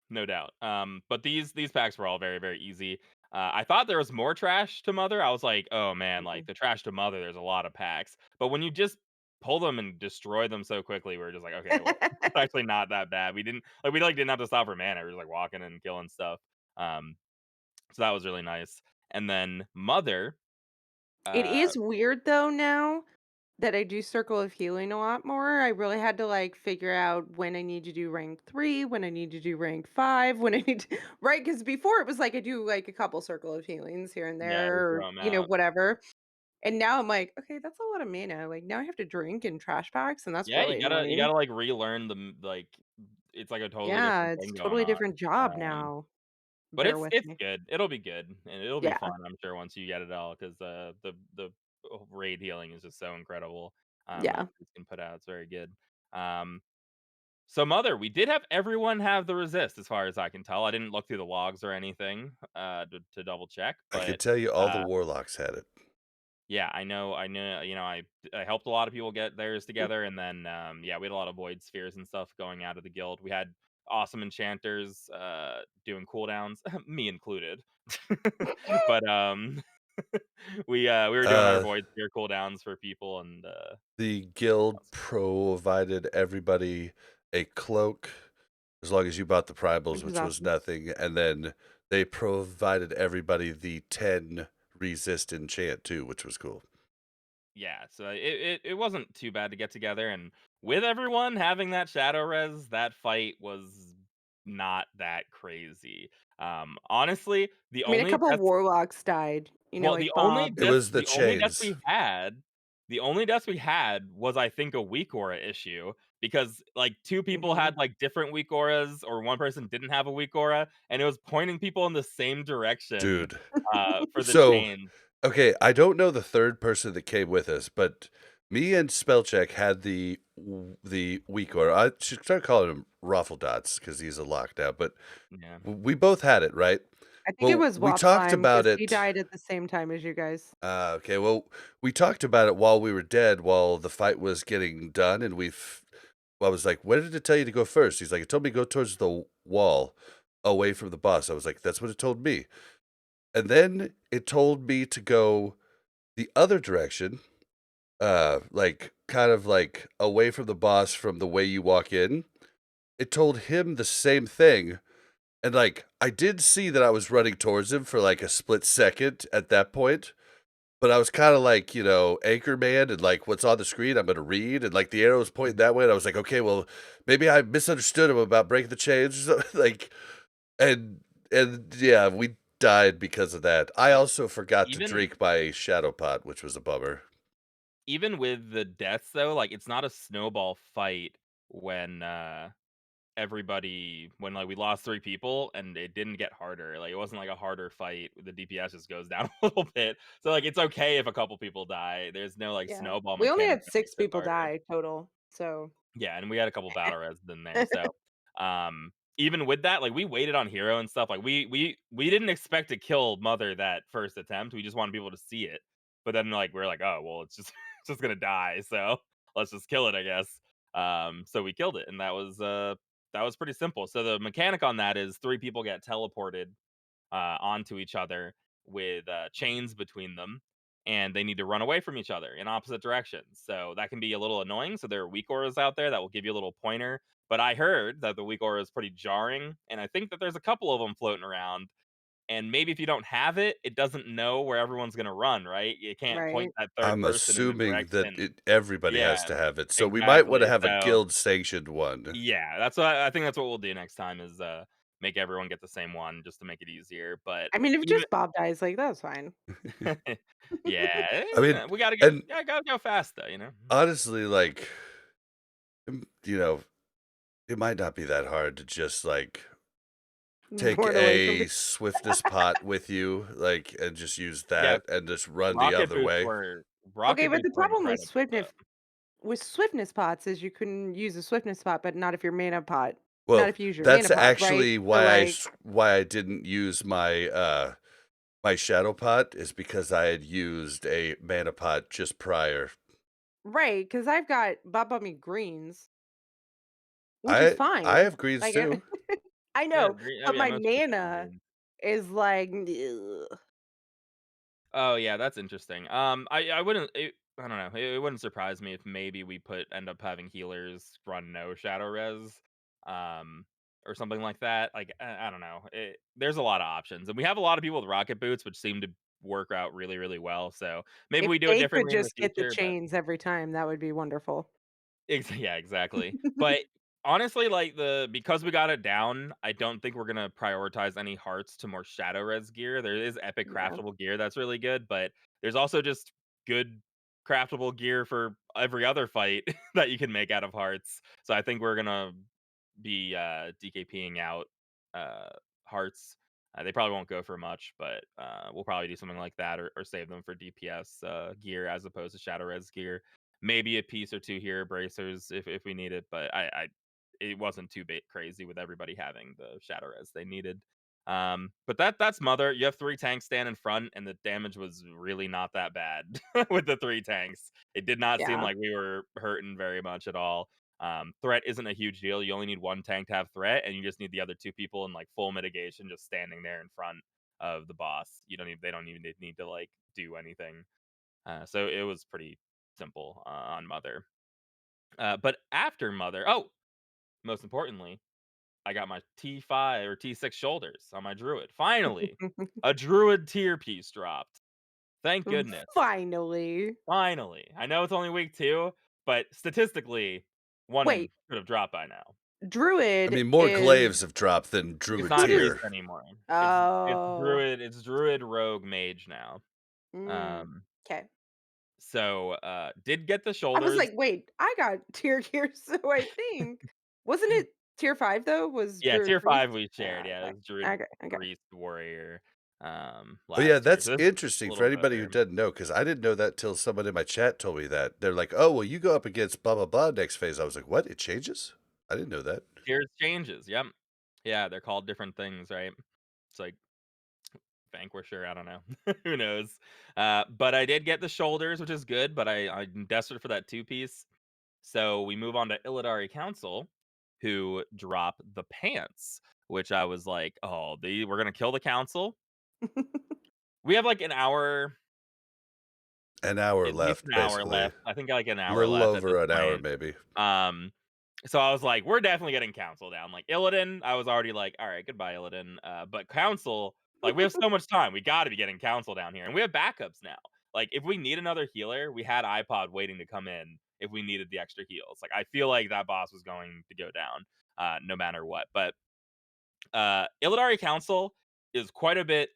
No doubt. But these packs were all very very easy. I thought there was more trash to Mother. I was like, oh man, like Mm-mm. the trash to Mother, there's a lot of packs. But when you just pull them and destroy them so quickly, we are just like, okay, well, it's actually not that bad. We didn't have to stop for mana. We were just like walking and killing stuff. Um, So that was really nice. And then Mother, It uh is weird, though, now. that I do Circle of Healing a lot more. I really had to, like, figure out when I need to do rank 3, when I need to do rank 5, when I need to right? Because before it was like I do, like, a couple Circle of Healings here and Yeah, we there throw or, them out. whatever. And now I'm like, "Okay, that's a lot of mana." Like, now I have to drink in trash packs, and that's Yeah, really you annoying. gotta, like, relearn it's like a totally Yeah, different it's thing going totally on. different job Um, now. but Bear with it's me. good. It'll be good, and it'll be Yeah, fun, I'm sure, once you get it all, 'cause, the raid healing is just so incredible, what yeah. you can put out, it's very good. Um, so Mother, we did have everyone have the resist as far as I can tell. I didn't look through the logs or anything, to double check, I can but, tell you all the uh warlocks had it. yeah, I know, I helped a lot of people get theirs together, and then, yeah, we had a lot of void spheres and stuff going out of the guild. We had awesome enchanters, doing cooldowns, me included. But, we were doing our Uh, void sphere cooldowns for people, and, the guild awesome. provided everybody a cloak as long as you bought the primals, Which is which was awesome. nothing, and then they provided everybody the 10 resist enchant too, which was cool. Yeah, so it wasn't too bad to get together, and with everyone having that shadow res, that fight was not that crazy. Honestly, the I mean, a only couple of deaths warlocks died, well, like Bob. It was the the only deaths chains. we had was, I think, a weak aura issue because, like, 2 people Mhm. had, like, different weak auras, or 1 person didn't have a weak aura, and it was pointing people in the same direction, Dude. for the So, chain. okay, I don't know the third person that came with us, but me and Spellcheck had the weak or I should start calling him Raffle Dots because he's a lock now, but Yeah. we both had it, right? I think it Well, was we talked Wapsheim about because he it. died at the same time as you guys. Okay, well, we talked about it while we were dead, while the fight was getting done, and I was like, "When did it tell you to go first?" He's like, "It told me to go towards the wall, away from the boss." I was like, "That's what it told me." And then it told me to go the other direction, like kind of like away from the boss from the way you walk in. It told him the same thing. And like I did see that I was running towards him for like a split second at that point, but I was kind of like, Anchorman and like what's on the screen, I'm gonna read, and like the arrow was pointing that way, and I was like, okay, well, maybe I misunderstood him about breaking the chains, like, and and yeah, we died because of that. I E also forgot to even drink my shadow pot, which was a bummer. even with the deaths, though, like, it's not a snowball fight when, like, we lost 3 people and it didn't get harder, like, it wasn't, like, a harder fight, the DPS just goes down a little bit, so, like, it's okay if a couple people die, there's no, like, Yeah. snowball We only mechanic had that 6 makes it people harder. die total, so Yeah, and we had a couple battle res in there, so, even with that, like, we waited on hero and stuff, like, we didn't expect to kill Mother that first attempt, we just wanted people to see it, but then, like, we're like, "Oh, well, it's just it's just gonna die, so let's just kill it, I guess." So we killed it, and that was pretty simple. So the mechanic on that is 3 people get teleported onto each other with chains between them, and they need to run away from each other in opposite directions. So that can be a little annoying. So there are weak auras out there that will give you a little pointer. But I heard that the weak aura is pretty jarring, and I think that there's a couple of them floating around. And maybe if you don't have it, it doesn't know where everyone's gonna run, right? It can't point right. that third I'm person in the assuming that direction. everybody has Yeah, to have it, so we might want to exactly. have a So guild sanctioned one. yeah, I think that's what we'll do next time is make everyone get the same one just to make it easier. But I mean, if even just Bob dies, like, that's fine. yeah, I mean, we gotta go. and Yeah, gotta go fast though, you know. honestly, like, mm, you know, it might not be that hard to just like take Run away from a it. swiftness pot with you, like, and just use Yeah, that and just run the rocket other boots way. were Okay, rocket but boots the were problem incredible though. with swiftness pots is you can use a swiftness pot, but not if your mana pot. Not Well, if you use your that's mana pot, right? actually So, why like why I didn't use my shadow pot is because I had used a mana pot just prior. right, because 'cause I've got Bob Me greens, which is I fine. have greens Like, too. I Yeah, know, green. Oh but yeah, my most people have mana green. is like, ugh. Oh yeah, that's interesting. I wouldn't. I don't know. It wouldn't surprise me if maybe we end up having healers run no shadow res, um, or something like that. Like I don't know. There's a lot of options, and we have a lot of people with rocket boots, which seem to work out really, really well. So maybe If we do it they could differently in the just get the future, but chains every time, that would be wonderful. yeah, exactly. But honestly, like because we got it down, I don't think we're gonna prioritize any hearts to more shadow res gear. There is epic Yeah. craftable gear that's really good, but there's also just good craftable gear for every other fight that you can make out of hearts. So I think we're gonna be DKPing out uh hearts. They probably won't go for much, but we'll probably do something like that or save them for DPS gear as opposed to shadow res gear. Maybe a piece or two here, bracers if we need it, but I it wasn't too bit crazy with everybody having the shadow res they needed. But that's mother. You have 3 tanks stand in front, and the damage was really not that bad with the 3 tanks. It did not seem Yeah. like we were hurting very much at all. Threat isn't a huge deal. You only need 1 tank to have threat, and you just need the other 2 people in like full mitigation, just standing there in front of the boss. You don't need they don't even need to like do anything. So it was pretty simple on Mother. But after Mother, oh, most importantly, I got my T5 or T6 shoulders on my Druid. Finally, a Druid tier piece dropped. Thank goodness. Finally. Finally. I know it's only week 2, but statistically, one Wait, should have dropped by now. I Druid mean, more is glaives have dropped than It's druid who not does priest tier. anymore. Oh. It's Druid, Rogue, Mage now. Mm, Um, 'kay. so did get the I was shoulders. like, "Wait, I got tier here, so I think" wasn't it tier 5 though? Was Yeah, Druid tier 5 Priest? we shared. Yeah, Okay. it was Druid, Okay, okay. Priest, Warrior, Oh yeah, last year. that's So this is a interesting for little anybody who better. doesn't know, because I didn't know that till someone in my chat told me that. They're like, "Oh, well, you go up against blah blah blah next phase." I was like, "What? It changes? I didn't know that." Tiers changes. Yep. Yeah, they're called different things, right? It's like Vanquisher. I don't know. Who knows? But I did get the shoulders, which is good. But I'm desperate for that 2 piece. So we move on to Illidari Council, who drop the pants, which I was like, oh, we're gonna kill the council. We have like an hour, An hour at least left, an hour basically. left. I think like an hour Little left at this over an hour, point. maybe. Um, so I was like, we're definitely getting council down. Like Illidan, I was already like, all right, goodbye, Illidan. But council, like we have so much time. We got to be getting council down here, and we have backups now. Like if we need another healer, we had iPod waiting to come in if we needed the extra heals. Like I feel like that boss was going to go down, no matter what. But Illidari Council is quite a bit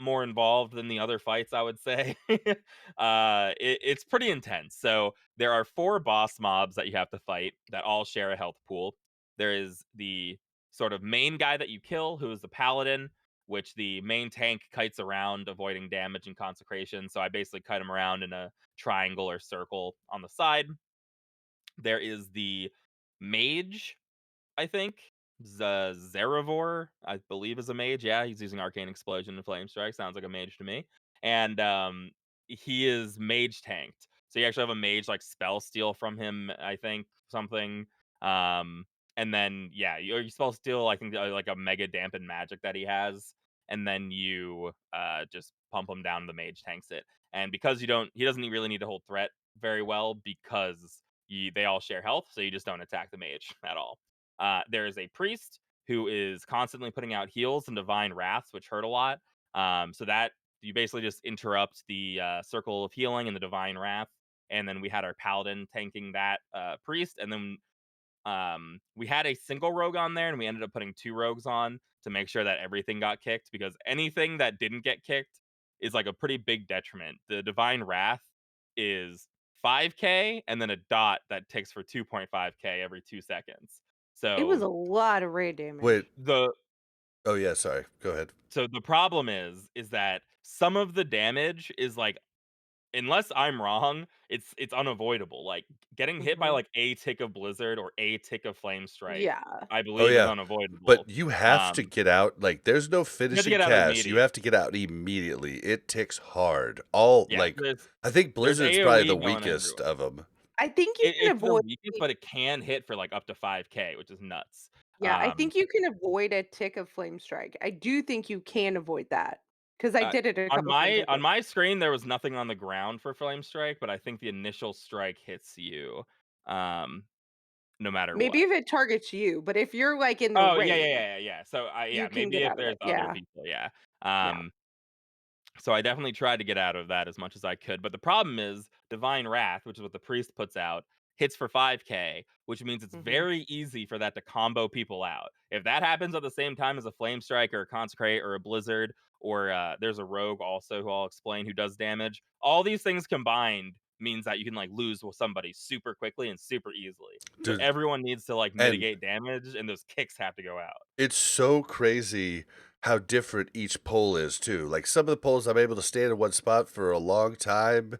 more involved than the other fights, I would say. It's pretty intense. So there are 4 boss mobs that you have to fight that all share a health pool. There is the sort of main guy that you kill, who is the paladin, which the main tank kites around, avoiding damage and consecration. So I basically kite him around in a triangle or circle on the side. There is the mage, I think. Zarivor, I believe, is a mage. Yeah, he's using Arcane Explosion and Flame Strike. Sounds like a mage to me. And he is mage tanked. So you actually have a mage like spell steal from him, I think, something. Um, and then yeah, you spell steal, I think, like a mega dampen magic that he has, and then you just pump him down. The mage tanks it, and because he doesn't really need to hold threat very well because they all share health, so you just don't attack the mage at all. There is a priest who is constantly putting out heals and divine wraths, which hurt a lot. So that you basically just interrupt the circle of healing and the divine wrath. And then we had our paladin tanking that priest, and then we had a single rogue on there, and we ended up putting 2 rogues on to make sure that everything got kicked, because anything that didn't get kicked is like a pretty big detriment. The divine wrath is 5k and then a dot that ticks for 2.5k every 2 seconds. It was So a lot of raid Wait. damage. the Oh yeah, sorry. Go ahead. problem is that some of the damage is like, unless I'm wrong, it's unavoidable. Like getting hit by Mhm. like a tick of blizzard or a tick of flame strike, Yeah. I Oh believe is yeah. unavoidable. But you have to get out. Like, there's no You have to finishing get out cast. You immediate. have to get out immediately. It ticks hard. All Yeah, like, I think there's Blizzard's probably the AoE going weakest everywhere. of them. I think you can It's the avoid weakest, but it can hit for like up to 5k, which is nuts. yeah, I Um, think you can avoid a tick of flame strike. I do think you can avoid that because I uh, did it a couple times, I on think. my screen there was nothing on the ground for flame strike, but I think the initial strike hits you, um, no matter Maybe what. if it targets you, but if you're, like, in the Oh, range, yeah. So, you yeah, can maybe get if out of there's it. other Yeah, people, yeah. yeah. Um, So I definitely tried to get out of that as much as I could, but the problem is Divine Wrath, which is what the priest puts out, hits for 5k, which means it's Mhm. very easy for that to combo people out. If that happens at the same time as a Flame Strike or a Consecrate or a Blizzard, or there's a Rogue also who I'll explain who does damage, all these things combined means that you can like lose with somebody super quickly and super easily. So Dude, everyone needs to like and mitigate damage, and those kicks have to go out. it's so crazy how different each pole is too. Like some of the poles I'm able to stand in one spot for a long time,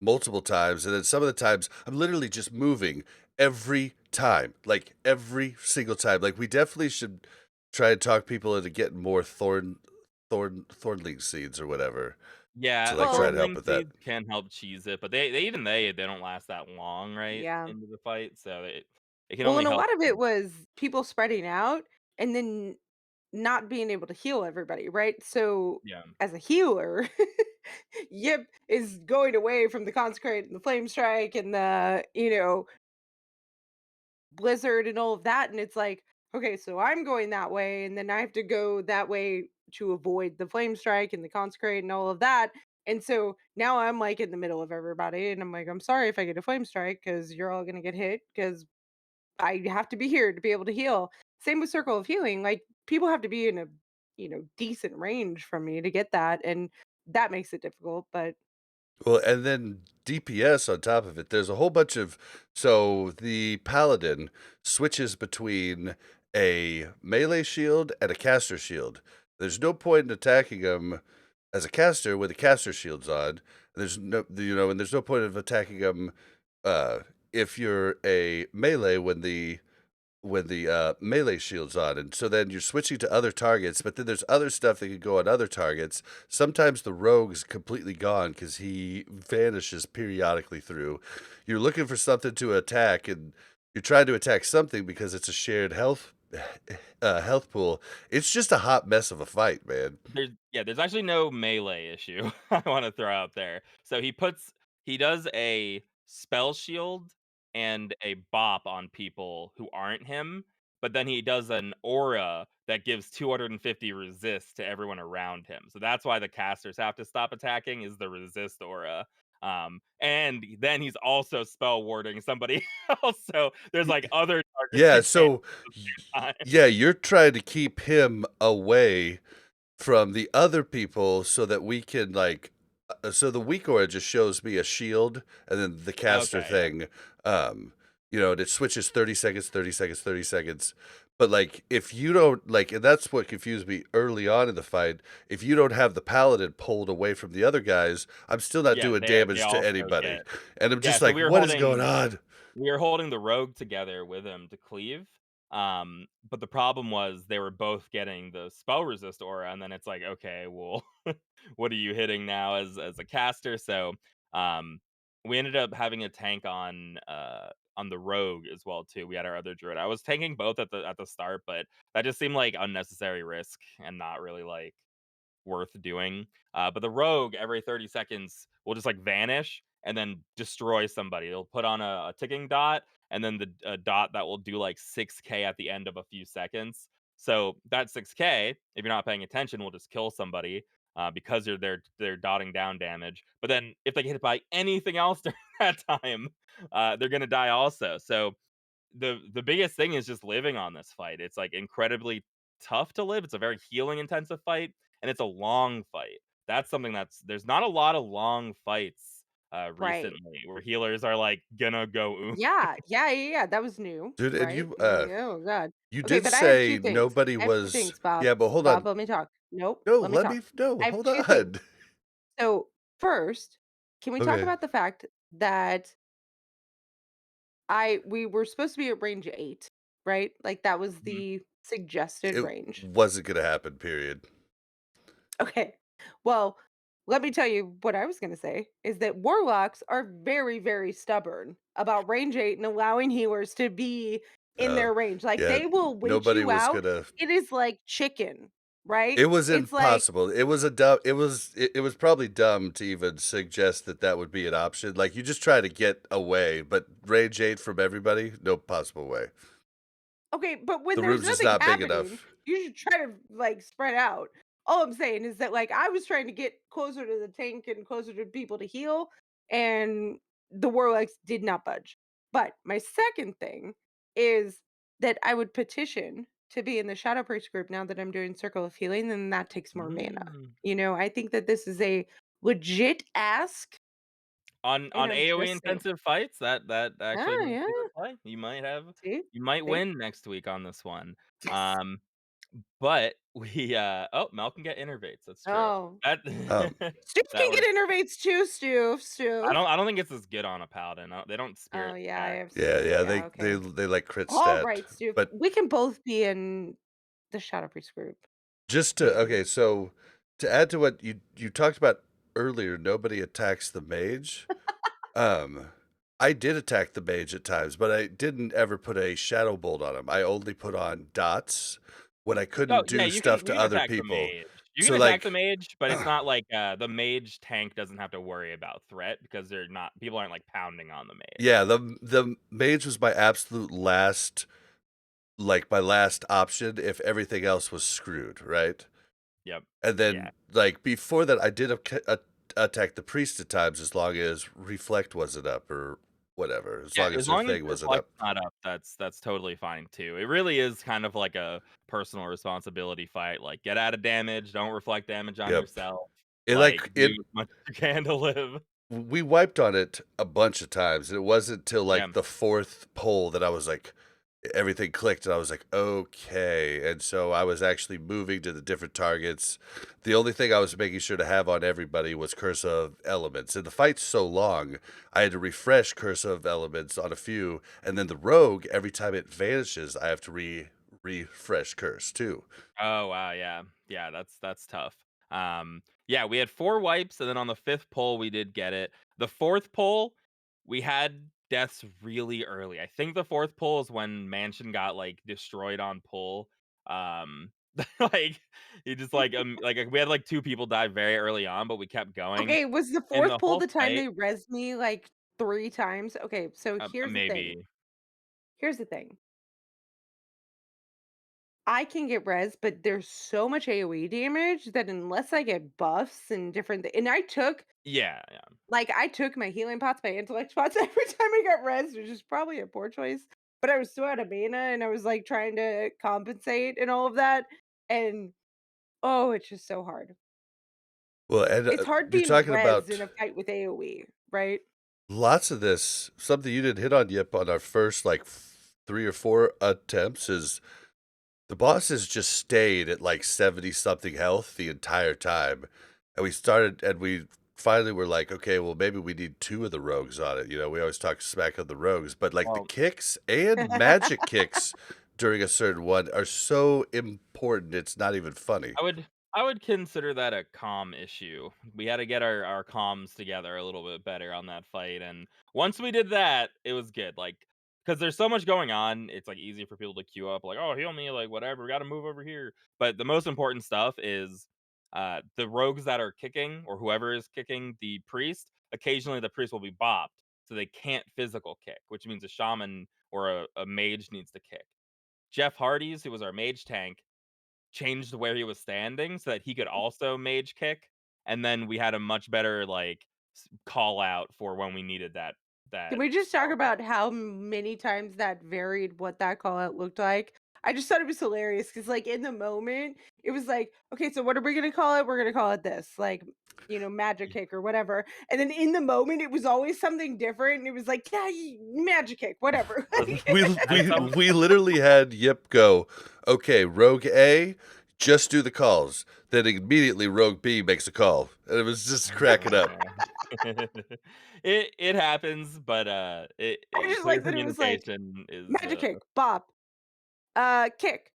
multiple times, and then some of the times I'm literally just moving every time, like every single time. Like we definitely should try and talk people into getting more thornling seeds or whatever to Yeah, like try Well, and help Thornling with that. seeds can help cheese it, but they don't last that long, right, yeah. into the fight, so it can Well, only and a help. lot of it was people spreading out and then not being able to heal everybody, right? So Yeah. as a healer, Yip is going away from the consecrate and the flame strike and the, blizzard and all of that. And it's like, okay, so I'm going that way, and then I have to go that way to avoid the flame strike and the consecrate and all of that. And so now I'm like in the middle of everybody, and I'm like, I'm sorry if I get a flame strike because you're all gonna get hit because I have to be here to be able to heal. Same with Circle of Healing. Like people have to be in a decent range from me to get that, and that makes it difficult. But Well, and then DPS on top of it. There's a whole bunch of so the paladin switches between a melee shield and a caster shield. There's no point in attacking him as a caster when the caster shield's on. And there's no point of attacking him uh, if you're a melee when the melee shield's on. And so then you're switching to other targets, but then there's other stuff that can go on other targets. Sometimes the rogue's completely gone because he vanishes periodically through. You're looking for something to attack, and you're trying to attack something because it's a shared health pool. It's just a hot mess of a fight, man. There's actually no melee issue I wanna throw out there. So he does a spell shield and a bop on people who aren't him, but then he does an aura that gives 250 resist to everyone around him. So that's why the casters have to stop attacking is the resist aura. And then he's also spell warding somebody else, so there's, like, other targets Yeah, you can't so at the same time. yeah, you're trying to keep him away from the other people so that we can so the weak aura just shows me a shield and then the caster Okay, yeah. thing and it switches 30 seconds 30 seconds 30 seconds, but like if you don't like, and that's what confused me early on in the fight, if you don't have the paladin pulled away from the other guys, I'm still not Yeah, doing they damage to also anybody, get and I'm yeah, just so like, what is going on? we were holding the rogue together with him to cleave, but the problem was they were both getting the spell resist aura, and then it's like, "Okay, well, what are you hitting now as a caster?" So, we ended up having a tank on the rogue as well too. We had our other druid. I was tanking both at the start, but that just seemed like unnecessary risk and not really, like, worth doing. But the rogue every 30 seconds will just like vanish and then destroy somebody. It'll put on a ticking dot and then the dot that will do like 6k at the end of a few seconds. So that 6k, if you're not paying attention, will just kill somebody because they're dotting down damage. But then if they get hit by anything else during that time, they're gonna die also. So the biggest thing is just living on this fight. It's, like, incredibly tough to live. It's a very healing intensive fight, and it's a long fight. That's something there's not a lot of long fights, right. recently where healers are, like, gonna go Yeah, yeah, yeah, yeah, that was new, Dude, and right? And I'm like, "Oh god." you Okay, did but I have 2 say things. nobody I have 2 was, things, Bob. yeah, but hold Bob, on. let me talk. Nope, No, let me talk. no, I have hold 2 things. on. So, first, can we talk Okay. about the fact that I we were supposed to be at range 8, right? Like, that was Mhm. the suggested It range. wasn't gonna happen, period. Okay. Well, let me tell you what I was gonna say, is that warlocks are very, very stubborn about range 8 and allowing healers to be in Uh, their range. Like, yeah, they will wait nobody you was out. gonna. It is like chicken, right? It was It's like, impossible. It was a dumb. It was probably dumb to even suggest that that would be an option. Like you just try to get away, but range 8 from everybody, no possible way. okay, but when The there's room's just nothing not big happening, enough. you should try to, like, spread out. All I'm saying is that, like, I was trying to get closer to the tank and closer to people to heal, and the Warlocks did not budge. But my second thing is that I would petition to be in the Shadow Priest group now that I'm doing Circle of Healing, and that takes more mana. Mm. I think that this is a legit ask, and On I'm AoE just saying. intensive fights, that actually Ah, might yeah. be the play. See? You might See? win next week on this one. Yes. Um, but we, oh, Mel can get innervates, that's true. Oh. That Um, Stoof that can get works. innervates too, Stoof. Stoof. I don't think it's as good on a paladin, they don't Oh, spirit yeah, I attack. have yeah, Stoof. yeah, Yeah, they okay. they like crit All stat, right, Stoof. but We can both be in the Shadow Priest group, just to maybe. okay, so to add to what you talked about earlier, nobody attacks the mage. Um, I did attack the mage at times, but I didn't ever put a shadow bolt on him. I only put on dots when I No, couldn't yeah, do stuff you to can other attack the people. mage. You can So attack the like, mage, but it's not like, the mage tank doesn't have to worry about threat because they're not people aren't, like, pounding on the mage. yeah, the mage was my absolute last, like my last option if everything else was screwed, right? Yep. And Yeah. then like before that, I did attack the priest at times as long as reflect wasn't up or whatever, as Yeah, long as as their long as thing your wasn't flex up. not up, that's totally fine too. It really is kind of like a personal responsibility fight, like, get out of damage, don't reflect damage on Yep. yourself, It like, like do it as much as you can to live. we wiped on it a bunch of times. It wasn't till Yeah. like the fourth poll that I was like, everything clicked, and I was like, okay. And so I was actually moving to the different targets. The only thing I was making sure to have on everybody was Curse of Elements. And the fight's so long, I had to refresh Curse of Elements on a few, and then the rogue, every time it vanishes, I have to refresh Curse too. Oh, wow, yeah. Yeah, that's tough. Yeah, we had 4 wipes, and then on the 5th pull, we did get it. The 4th pull, we had deaths really early. I think the 4th pull is when Mansion got, like, destroyed on pull. Um, like, he just, like, we had, like, 2 people die very early on, but we kept going. Okay, was the In 4th the pull whole the time fight they rezzed me, like, 3 times? Okay, so here's the thing. maybe. Here's the thing. I can get res, but there's so much AoE damage that unless I get buffs and different and Yeah, yeah. I took my healing pots, my intellect pots every time I got res, which is probably a poor choice, but I was still out of mana and I was, like, trying to compensate and all of that, and, oh, it's just so hard. Well, and It's hard you're being talking res about in a fight with AoE, right? lots of this. Something you didn't hit on yet on our first like 3 or 4 attempts is the bosses just stayed at like 70 something health the entire time. And we finally were like, okay, well, maybe we need 2 of the rogues on it. We always talk smack of the rogues, but like the Well, kicks and magic kicks during a certain one are so important. It's not even funny. I would consider that a comm issue. We had to get our comms together a little bit better on that fight, and once we did that, it was good. Like, because there's so much going on, it's like easy for people to queue up, like, oh, heal me, like whatever, we got to move over here. But the most important stuff is the rogues that are kicking or whoever is kicking the priest. Occasionally, the priest will be bopped, so they can't physical kick, which means a shaman or a mage needs to kick. Jeff Hardy's, who was our mage tank, changed where he was standing so that he could also mage kick, and then we had a much better, like, call out for when we needed Can that we just talk spell back. about how many times that varied what that call out looked like? I just thought it was hilarious because, like, in the moment, it was like, okay, so what are we gonna call it? We're gonna call it this, like, magic Y kick or whatever. And then in the moment, it was always something different. And it was like, yeah, magic kick, whatever. We and we some we literally had Yip go, okay, Rogue A, just do the calls. Then immediately Rogue B makes a call. And it was just cracking up. it happens, but, I just clear like that it was like communication is, magic kick, bop, kick,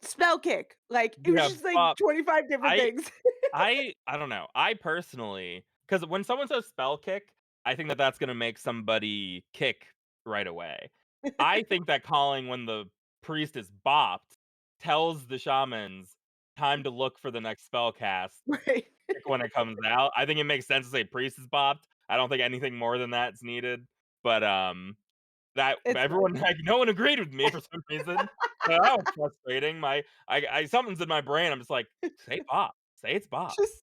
spell kick. Like it was yeah, just like but 25 different I things. I don't know. I personally, because when someone says spell kick, I think that that's gonna make somebody kick right away. I think that calling when the priest is bopped tells the shamans time to look for the next spell cast, Right. kick when it comes out. I think it makes sense to say priest is bopped. I don't think anything more than that's needed. But that It's everyone fine. like no one agreed with me for some reason. So that was frustrating. I something's in my brain. I'm just like, say Bob. Say it's Bob. Just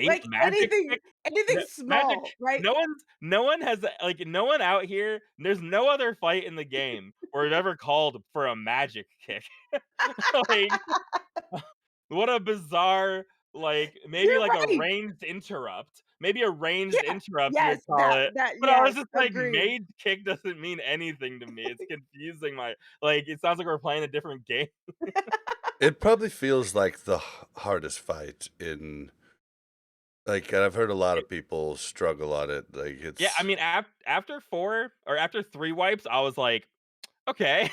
like Magic anything kick. anything Magic. small, right? No one has like no one out here. There's no other fight in the game where we've ever called for a magic kick. Like what a bizarre, like, maybe You're like a right. ranged interrupt. Maybe a ranged Yeah. interrupt you Yes, would call it. But I was yes, just like, agreed. mage kick doesn't mean anything to me. It's confusing my like, it sounds like we're playing a different game. It probably feels like the hardest fight in like, and I've heard a lot of people struggle on it. Like, Yeah, I it's mean, after 4 or after 3 wipes, I was like, "Okay."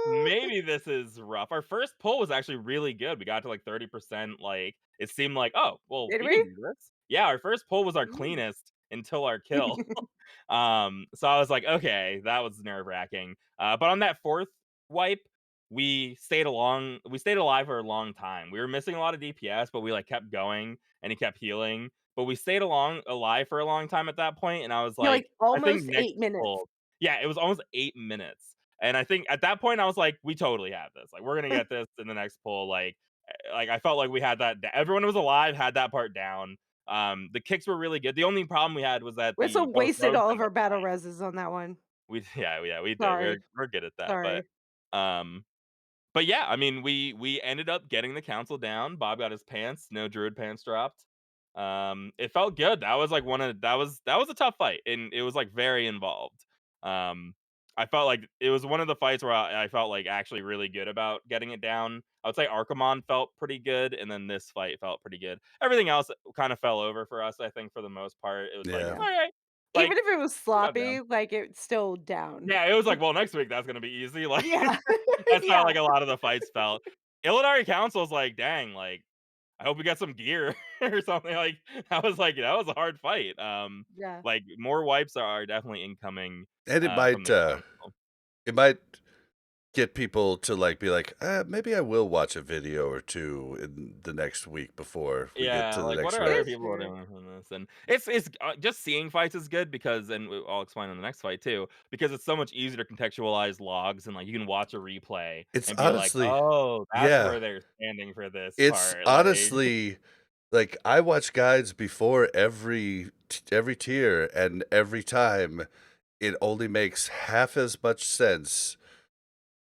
Maybe this is rough. Our first pull was actually really good. We got to like 30%, like, it seemed like, "Oh, well, Did we can we? do this." Yeah, our first pull was our Mm. cleanest until our kill. So I was like, "Okay, that was nerve-wracking." But on that 4th wipe, we stayed alive for a long time. We were missing a lot of DPS, but we, like, kept going, and he kept healing. But we stayed alive for a long time at that point, and I was You're like, like I think almost next 8 minutes. pull. Yeah, it was almost 8 minutes. And I think at that point, I was like, "We totally have this. Like, we're gonna get this in the next pull." Like I felt like we had that. Everyone was alive, had that part down. The kicks were really good. The only problem we had was that We also the both wasted all Rosen of our battle reses on that one. yeah, we did. Sorry, We're good at that. sorry. Um, but yeah, I mean, we ended up getting the council down. Bob got his pants. No druid pants dropped. It felt good. That was like that was a tough fight, and it was like very involved. Um, I felt like it was one of the fights where I felt like actually really good about getting it down. I would say Archimon felt pretty good, and then this fight felt pretty good. Everything else kind of fell over for us. I think for the most part, it was like yeah. Yeah. all right, like Even if it was we got down. sloppy, like, it's still down. Yeah, it was like, well, next week that's gonna be easy. Like Yeah. that's how Yeah. like a lot of the fights felt. Illinois Council's like, dang, like I hope we got some gear or something. Like that was a hard fight. Yeah. Like more wipes are definitely incoming And from the council. it might get people to, like, be like, maybe I will watch a video or 2 in the next week before we get Yeah, to the like what next are It other round. is people true. doing from this? And it's just seeing fights is good because, and I'll explain in the next fight too, because it's so much easier to contextualize logs and like you can watch a replay It's and be like, honestly oh, that's yeah. where they're standing for this It's part. Like, honestly like, I watch guides before every tier, and every time, it only makes half as much sense.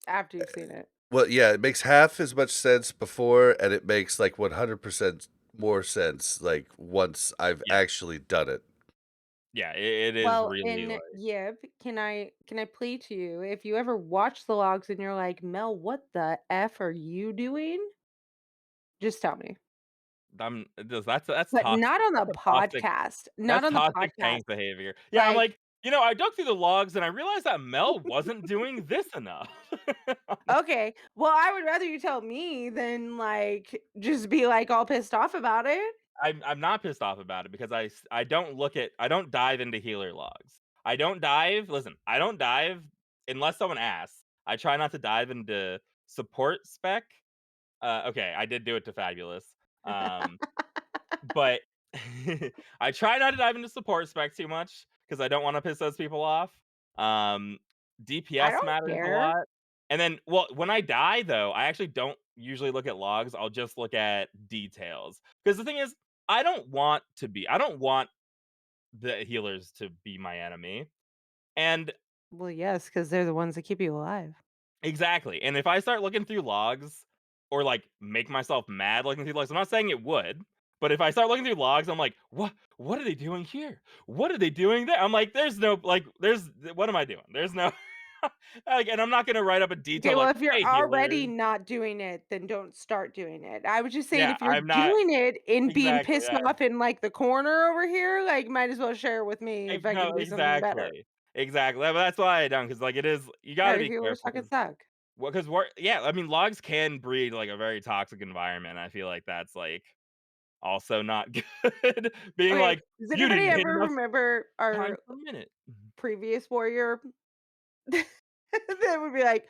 After you've seen it. Well, yeah, it makes half as much sense before, and it makes, like, 100% more sense, like, once I've yeah, actually done it. yeah, it is Well, really in like. Yib, can I plead to you, if you ever watch the logs and you're like, "Mel, what the F are you doing?" Just tell me. That's But toxic. not on the That's a toxic. podcast. Not That's on the toxic podcast. tank behavior. Yeah, I'm Like, like, I dug through the logs and I realized that Mel wasn't doing this enough. okay, well, I would rather you tell me than, like, just be, like, all pissed off about it. I'm not pissed off about it because I don't dive into healer logs. I don't dive. Listen, I don't dive unless someone asks. I try not to dive into support spec. Okay, I did do it to Fabulous. Um, But I try not to dive into support spec too much because I don't wanna piss those people off. Um, I DPS don't matters a care. lot. And then well, when I die though, I actually don't usually look at logs, I'll just look at details. Because the thing is, I don't want the healers to be my enemy. And Well, yes, because 'cause they're the ones that keep you alive. exactly, and if I start looking through logs or, like, make myself mad looking through logs, I'm not saying it would, but if I start looking through logs, I'm like, What are they doing here? What are they doing there?" I'm like, "There's no like, there's what am I doing? There's no" like, and I'm not gonna write up a Okay, detail well, like, if you're "Hey, already healer." not doing it, then don't start doing it. I was just saying Yeah, if you're I'm not doing it and being exactly, pissed yeah. off in, like, the corner over here, like, might as well share with me if I No, can do something better. exactly. Exactly, but that's why I don't, because like, it is you Yeah, gotta be healers careful fucking because suck. well, because yeah, I mean, logs can breed, like, a very toxic environment, I feel like that's, like, also not good. Being Okay, like, does "You anybody didn't hit ever enough remember times our per minute." Mhm. previous warrior that would be like,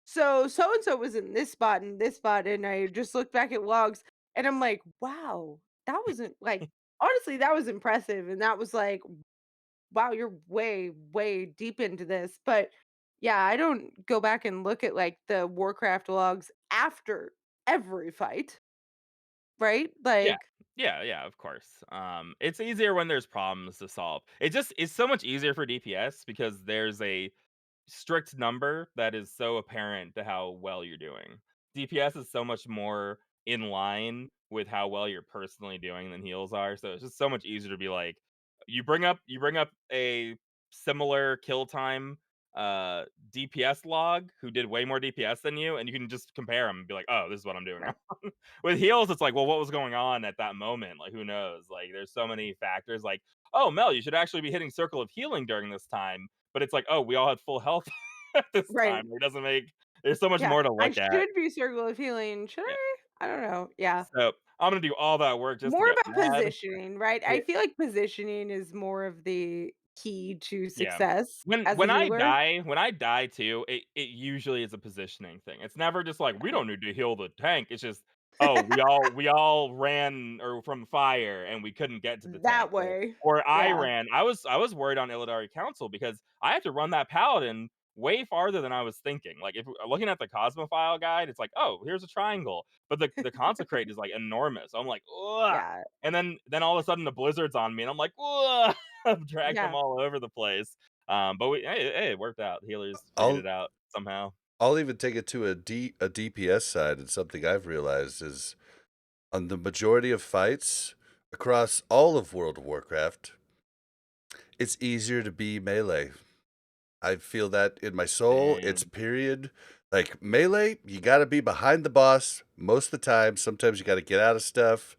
so and so was in this spot and this spot, and I just looked back at logs, and I'm like, wow, that wasn't like honestly, that was impressive, and that was like, wow, you're way, way deep into this. But Yeah, I don't go back and look at, like, the Warcraft logs after every fight, right? Yeah. Like Yeah, of course. It's easier when there's problems to solve. It's so much easier for DPS because there's a strict number that is so apparent to how well you're doing. DPS is so much more in line with how well you're personally doing than heals are, so it's just so much easier to be like, you bring up a similar kill time uh DPS log who did way more DPS than you, and you can just compare them and be like, oh, this is what I'm doing right, wrong. With heals, it's like, well, what was going on at that moment? Like, who knows? Like, there's so many factors. Like, oh, Mel, you should actually be hitting Circle of Healing during this time. But it's like, oh, we all had full health at this right. time. It doesn't make. There's so much Yeah, more to I look at. should be Circle of Healing, should Yeah. I? I don't know, yeah. So I'm gonna do all that work just to More get about mad. positioning, right? Yeah. I feel like positioning is more of the key to Yeah. success When as a when I healer. die when I die too, it usually is a positioning thing. It's never just like, "We Right. don't need to heal the tank." It's just, "Oh, we all ran or from fire and we couldn't get to the tank." That way. Or I Yeah, ran. I was worried on Illidari Council because I have to run that paladin way farther than I was thinking. Like, if looking at the Cosmophile guide, it's like, "Oh, here's a triangle." But the consecrate is, like, enormous. I'm like, "Ugh." yeah, And then all of a sudden the blizzard's on me and I'm like, "Ugh." I've dragged them yeah. all over the place. But hey, it worked out. Healers figured I'll it out somehow. I'll even take it to a DPS side, and something I've realized is on the majority of fights across all of World of Warcraft, it's easier to be melee. I feel that in my soul. It's Same. period. Like melee, you got to be behind the boss most of the time. Sometimes you got to get out of stuff.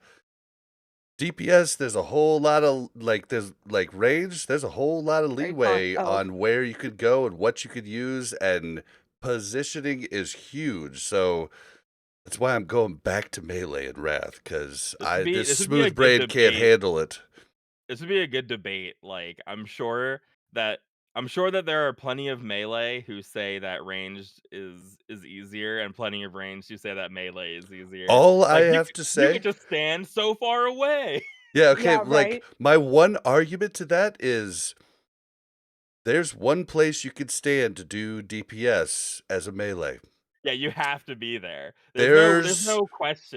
DPS, there's a whole lot of there's like range. There's a whole lot of Right, talk leeway oh, on where you could go and what you could use, and positioning is huge. So that's why I'm going back to melee and Wrath because This would be this this would be a smooth good brain can't debate. handle it. This would be a good debate. Like, that I'm sure that there are plenty of melee who say that ranged is easier, and plenty of ranged who say that melee is easier. All I Like, have to you could say, just stand so far away. yeah, okay, yeah, like right? my one argument to that is there's one place you could stand to do DPS as a melee. Yeah, you have to be there. There's There's no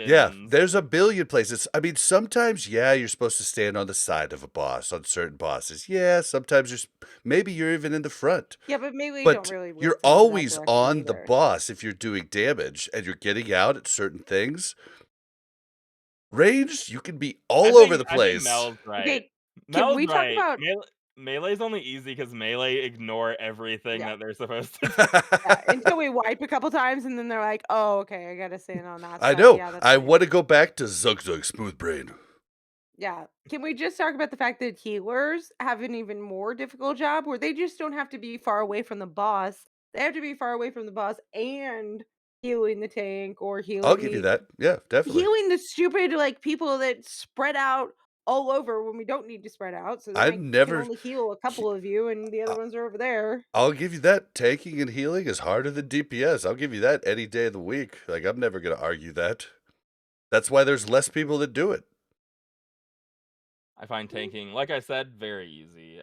Yeah, questions. there's a billion places. I mean, sometimes, yeah, you're supposed to stand on the side of a boss on certain bosses. Yeah, sometimes maybe you're even in the front, Yeah, but melee don't but really you're rotate in that always direction on the either. boss if you're doing damage and you're getting out at certain things. Ranged, you can be I all over think the I think place. Mel's right. Okay, can Mel's we talk right. about Melee's only easy because melee ignore everything yeah, that they're supposed to do. yeah, until we wipe a couple times and then they're like, "Oh, okay, I gotta stand on that I side." know. Yeah, that's I right. want to go back to Zug Zug Smooth Brain. Yeah. Can we just talk about the fact that healers have an even more difficult job where they just don't have to be far away from the boss. They have to be far away from the boss and healing the tank or I'll give you that. Yeah, definitely. healing the stupid like people that spread out all over when we don't need to spread out. So then I I can never. only heal a couple of you and the other ones are over there. I'll give you that. Tanking and healing is harder than DPS. I'll give you that any day of the week. Like, I'm never going to argue that. That's why there's less people that do it. I find tanking, like I said, very easy.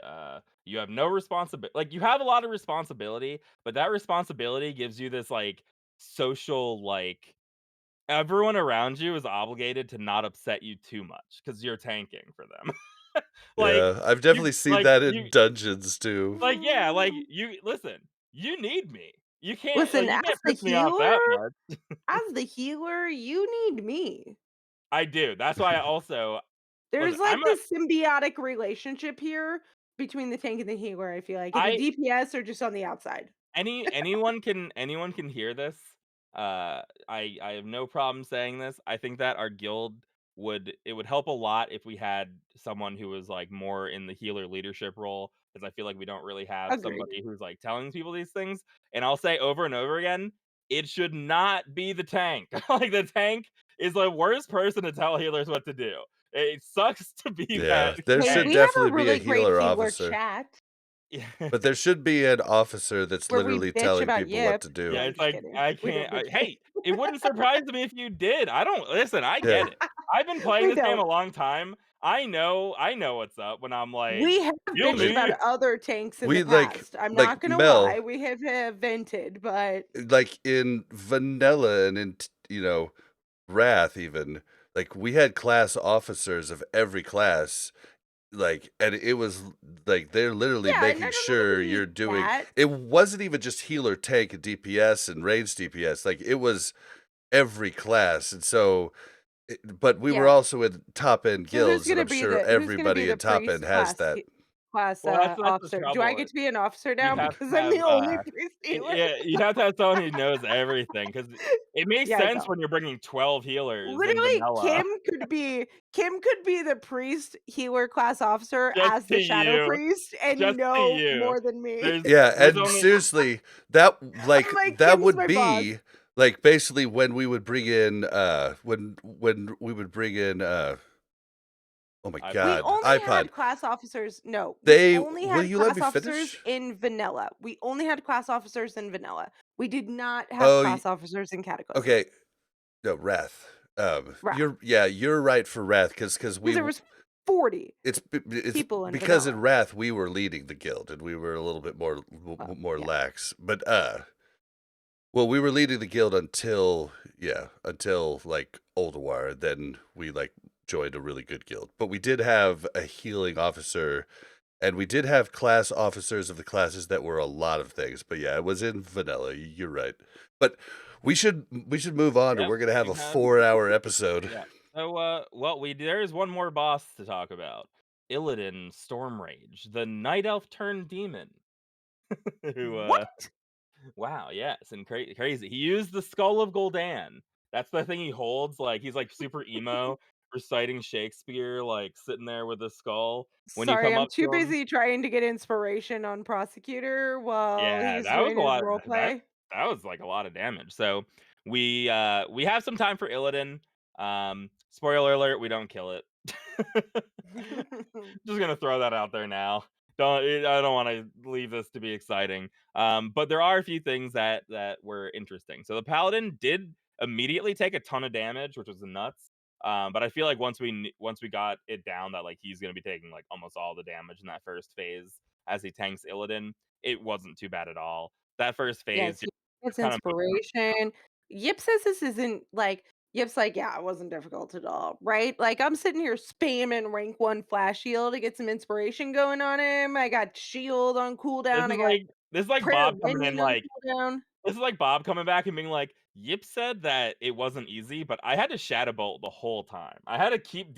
You have no responsibility. Like, you have a lot of responsibility, but that responsibility gives you this like social like everyone around you is obligated to not upset you too much because you're tanking for them. like Yeah, I've you definitely seen like that you in dungeons too. like yeah, like you listen. You need me. Listen, You as can't the piss me off that much. healer, you need me. I do. That's why I also listen. There's like this symbiotic relationship here between the tank and the healer, I feel like, and the I DPS are just on the outside. anyone can hear this. I have no problem saying this. I think that our guild would help a lot if we had someone who was like more in the healer leadership role because I feel like we don't really have Agreed. somebody who's like telling people these things. And I'll say over and over again, it should not be the tank. Like the tank is the worst person to tell healers what to do. It sucks to be that Yeah, there Hey, should we tank. have definitely a be a really great healer healer officer. chat But there should be an officer that's where we literally bitch telling about people what Yip. to do. Yeah, No, I'm it's just like, kidding. I We don't can't bitch about hey, it wouldn't surprise me if you did. I don't listen, I Yeah. get it. I've been playing We this game a don't. long time. I know what's up when I'm like, We have "Heal bitched about me." other tanks in the We past. I'm not like gonna lie, Mel, we have vented, but like in vanilla and in Wrath even, like we had class officers of every class, like, and it was like they're literally yeah, and making none of them sure need you're doing that. it wasn't even just healer, tank, and DPS and range DPS, like it was every class. And so but we were Yeah. also in top end So guilds, and I'm sure who's gonna be everybody the in top end priest has that. Well, that's the officer? Do I trouble. get to be an officer now You'd have because to I'm have, the only priest healer? yeah, you'd have to have someone who knows everything, because it makes Yeah, I sense don't. when you're bringing 12 healers in Literally, vanilla. Kim could be the priest healer class officer Just as to the shadow you. priest and Just to know you. more than me. There's Yeah, there's and only seriously, that I'm like, that "Kim's would my boss." be like basically when we would bring in when we would bring in oh my We iPod. god, only iPod. had class officers no, we They only will had you let class me officers finish? in vanilla. We only had class officers in vanilla. We did not have Oh, class officers in Cataclysm. okay. No, Wrath. Wrath. You're right for Wrath because Because there was 40 it's people in because in vanilla. Wrath we were leading the guild and we were a little bit Well, more yeah. lax. But well, we were leading the guild until like Oldawar. Then we like joined a really good guild. But we did have a healing officer, and we did have class officers of the classes that were a lot of things. But yeah, it was in vanilla. You're right. But we should move on, or Yep, we're gonna have we a have 4-hour episode. yeah. So, well, there's one more boss to talk about. Illidan Stormrage, the night elf turned demon, who, What? wow, yes, and crazy. He used the Skull of Gul'dan. That's the thing he holds, like, he's, like, super emo, reciting Shakespeare, like, sitting there with the skull. When you Sorry, come I'm up too to him, busy trying to get inspiration on Prosecutor while yeah, he's that was doing a his lot. role That play. that was, like, a lot of damage. So, we have some time for Illidan. Spoiler alert, we don't kill it. Just gonna throw that out there now. I don't want to leave this to be exciting. But there are a few things that were interesting. So the paladin did immediately take a ton of damage, which was nuts. But I feel like once we got it down that like he's gonna be taking like almost all the damage in that first phase as he tanks Illidan, it wasn't too bad at all. That first phase, Yes, you're he gets just kind of moving. inspiration. Yip says this isn't like Yip's like, "Yeah, it wasn't difficult at all, right?" Like, I'm sitting here spamming rank 1 flash shield to get some inspiration going on him. I got shield on This cooldown. is I got like this is like prayer Bob coming in minion on like cooldown. This is like Bob coming back and being like, "Yip said that it wasn't easy, but I had to shadow bolt the whole time. I had to keep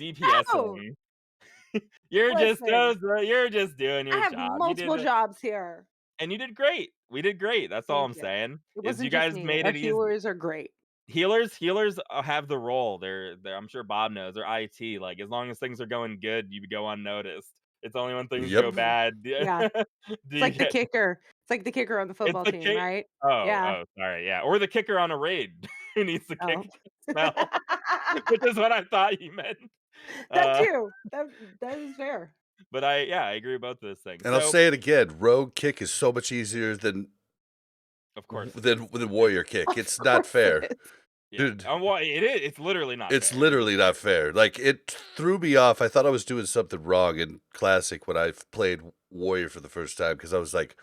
Oh, DPSing. listen, You're just doing I your have job. You did multiple it, jobs here. and you did great. We did great. That's all Thank I'm you. saying. It Is you wasn't just guys me. made Our it easy. healers are great. Healers have the role. They're I'm sure Bob knows. They're IT. Like as long as things are going good, you go unnoticed. It's only when things go Yep. bad Yeah. do It's you like the get. kicker. It's like the kicker on the It's football the team, kick. right? Oh, Yeah. oh, sorry, yeah, or the kicker on a raid who needs to Oh. kick smell, which is what I thought you meant. That Uh, too. That is fair. but yeah, I agree with both those things. And I'll So, say it again, rogue kick is so much easier than of course it is. than It warrior kick. Of It's not course it fair. is. yeah, Dude, well, it is. It's literally not it's fair. It is literally not fair. Like it threw me off. I thought I was doing something wrong in classic when I played warrior for the first time because I was like,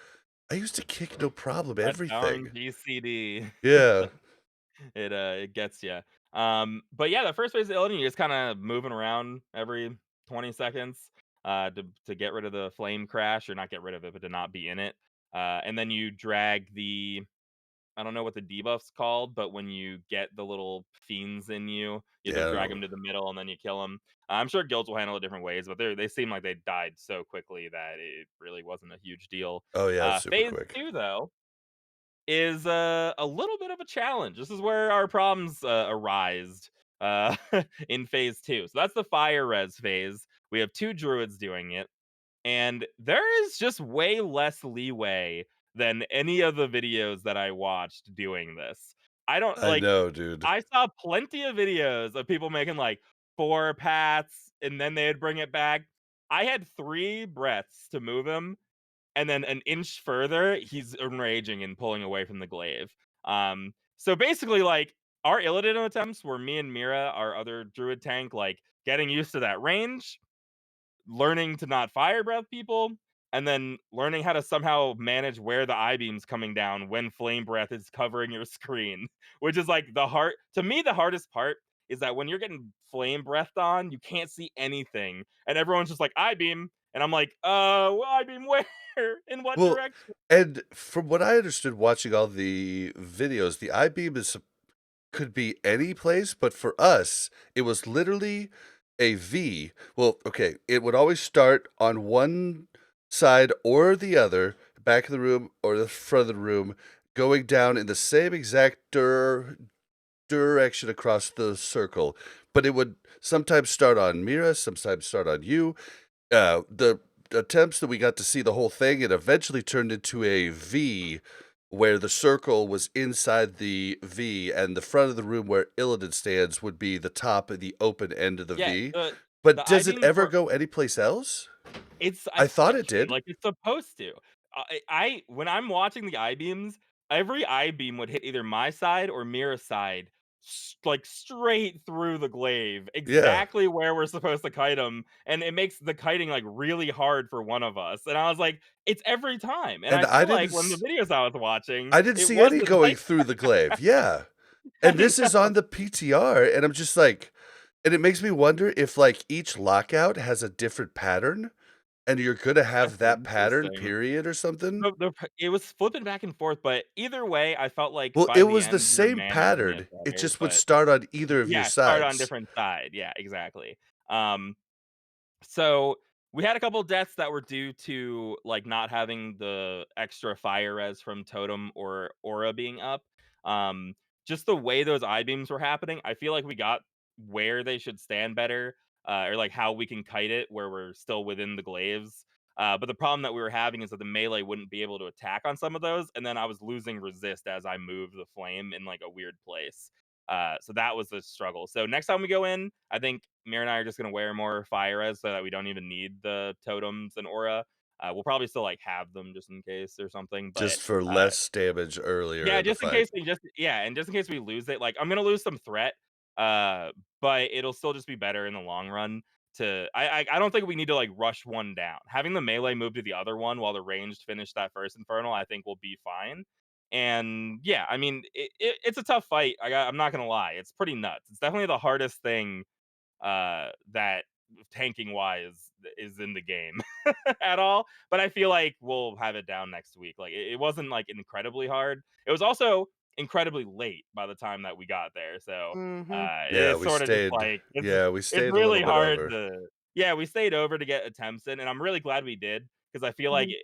I used to kick no problem that darn everything. GCD. Yeah. It gets you. But yeah, the first phase of Illidan, you're just kind of moving around every 20 seconds to get rid of the flame crash, or not get rid of it, but to not be in it. And then you drag the I don't know what the debuff's called, but when you get the little fiends in you, you have Yeah, to I don't drag know. them to the middle and then you kill them. I'm sure guilds will handle it different ways, but they seem like they died so quickly that it really wasn't a huge deal. Oh yeah, it's super Phase quick. 2, though, is a little bit of a challenge. This is where our problems arise uh, in phase 2. So that's the fire res phase. We have 2 druids doing it, and there is just way less leeway than any of the videos that I watched doing this. I don't I like know, dude. I saw plenty of videos of people making like 4 pats and then they'd bring it back. I had 3 breaths to move him, and then an inch further, he's enraging and pulling away from the glaive. So basically, like our Illidan attempts were me and Mira, our other druid tank, like getting used to that range. learning to not fire breath people, and then learning how to somehow manage where the I-beam's coming down when flame breath is covering your screen, which is like to me, the hardest part is that when you're getting flame breathed on, you can't see anything, and everyone's just like, "I-beam," and I'm like, well, I-beam where? In what Well, direction?" and from what I understood watching all the videos, the I-beam could be any place, but for us, it was literally a V. Well, okay, it would always start on one side or the other, back of the room or the front of the room, going down in the same exact direction across the circle. But it would sometimes start on Mira, sometimes start on you. The attempts that we got to see the whole thing, it eventually turned into a V where the circle was inside the V and the front of the room where Illidan stands would be the top of the open end of the Yeah, V. the But does it I-beams ever were go anyplace else? It's I thought it essentially did. like it's supposed to. I when I'm watching the I-beams, every I-beam would hit either my side or Mira's side, like straight through the glaive, Yeah. exactly where we're supposed to kite them, and it makes the kiting like really hard for one of us. And I was like, it's every time. And And I feel like when the videos I was watching, I didn't it see any wasn't going like through the glaive. Yeah. I And this is know. on the PTR, and I'm just like, and it makes me wonder if like each lockout has a different pattern and you're gonna That's have that pattern interesting. period or something. It was flipping back and forth, but either way, I felt like Well, by it the was the end we were same managing it pattern. It better, just would but start on either of your yeah, start on sides. different side. Yeah, exactly. Um, so we had a couple deaths that were due to like not having the extra fire res from totem or aura being up. Um, just the way those I beams were happening, I feel like we got where they should stand better, or like how we can kite it where we're still within the glaives. But the problem that we were having is that the melee wouldn't be able to attack on some of those, and then I was losing resist as I moved the flame in like a weird place. So that was the struggle. So next time we go in, I think Mir and I are just gonna wear more fire res so that we don't even need the totems and aura. We'll probably still like have them just in case or something, but Just for less damage earlier yeah, in the just in fight. case we just yeah, and just in case we lose it, like I'm gonna lose some threat, but it'll still just be better in the long run. I don't think we need to like rush one down. Having the melee move to the other one while the ranged finish that first infernal, I think will be fine. And yeah, I mean it's a tough fight. I'm not gonna lie, it's pretty nuts. It's definitely the hardest thing that tanking wise is in the game at all. But I feel like we'll have it down next week. Like it wasn't like incredibly hard. It was also incredibly late by the time that we got there. So Mhm. Yeah, it's we sort of just stayed like yeah, we it's stayed a little really bit hard over. to yeah, we stayed over to get attempts in, and I'm really glad we did because I feel like Mhm.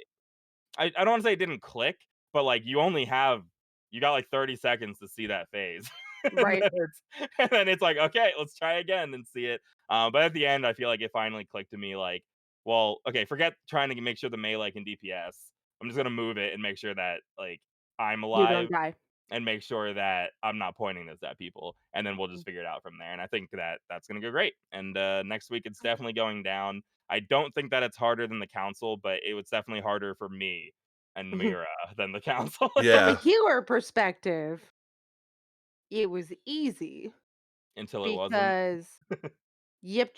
I don't wanna say it didn't click, but, like, you got, like, 30 seconds to see that phase. And Right. then it's and then it's like, "Okay, let's try again and see it." But at the end, I feel like it finally clicked to me, like, well, okay, forget trying to make sure the melee can DPS. I'm just gonna move it and make sure that, like, I'm You don't alive die. and make sure that I'm not pointing this at people, and then we'll just figure it out from there. And I think that that's gonna go great. And next week it's definitely going down. I don't think that it's harder than the council, but it was definitely harder for me and Mira than the council From a Yeah. healer perspective, it was easy until it wasn't. because Yip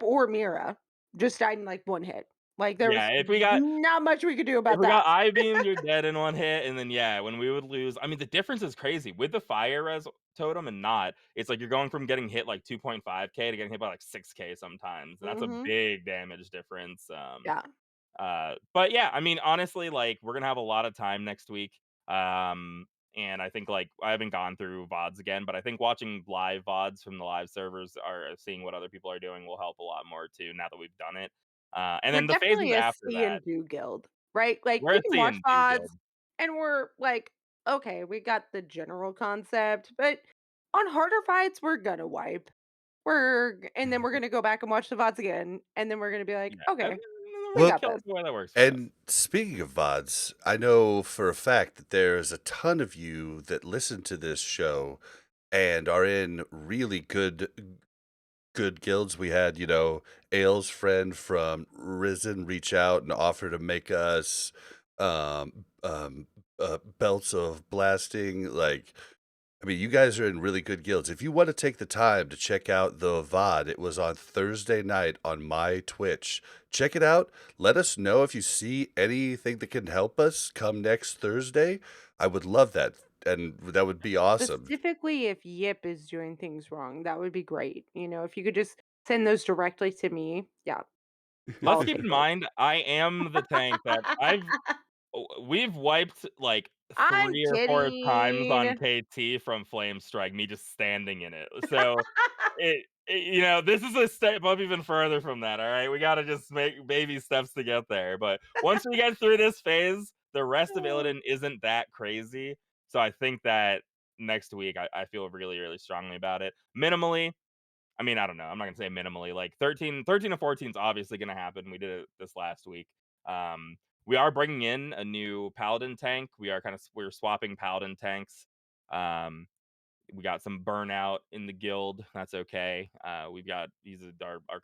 or Mira just died in, like, 1 hit. Like, there Yeah, was if we got not much we could do if about we got that. I beam, you're dead in one hit, and then yeah, when we would lose, I mean, the difference is crazy with the fire res totem and not. It's like you're going from getting hit like 2.5k to getting hit by like 6k sometimes, and that's a Mhm. big damage difference. Yeah. But yeah, I mean, honestly, like we're gonna have a lot of time next week. And I think like I haven't gone through VODs again, but I think watching live VODs from the live servers or seeing what other people are doing will help a lot more too now that we've done it. And We're then the phases definitely a after see that, and do guild, right? Like, we're we a can C watch and do VODs, guild. and we're like, "Okay, we got the general concept," but on harder fights, we're gonna wipe. And then we're gonna go back and watch the VODs again, and then we're gonna be like, Yeah, and "Okay, then we're we gonna Well, got kill this." it the way that works for us. and speaking of VODs, I know for a fact that there's a ton of you that listen to this show and are in really good guilds. We had, Ale's friend from Risen reach out and offer to make us belts of blasting. Like I mean, you guys are in really good guilds. If you want to take the time to check out the VOD, it was on Thursday night on my Twitch. Check it out. Let us know if you see anything that can help us come next Thursday. I would love that. And that would be awesome. Specifically, if Yip is doing things wrong, that would be great. If you could just send those directly to me. Yeah, Let's all keep in thankful. mind, I am the tank that we've wiped, like, I'm 3 or 4 times on kidding. KT from Flame Strike, me just standing in it. So, this is a step up even further from that, alright? We gotta just make baby steps to get there, but once we get through this phase, the rest of Illidan isn't that crazy, so I think that next week, I feel really, really strongly about it. Minimally, I mean, I don't know. I'm not gonna say minimally. Like 13 to 14 is obviously gonna happen. We did it this last week. We are bringing in a new paladin tank. We're swapping paladin tanks. Um, we got some burnout in the guild. That's okay. Our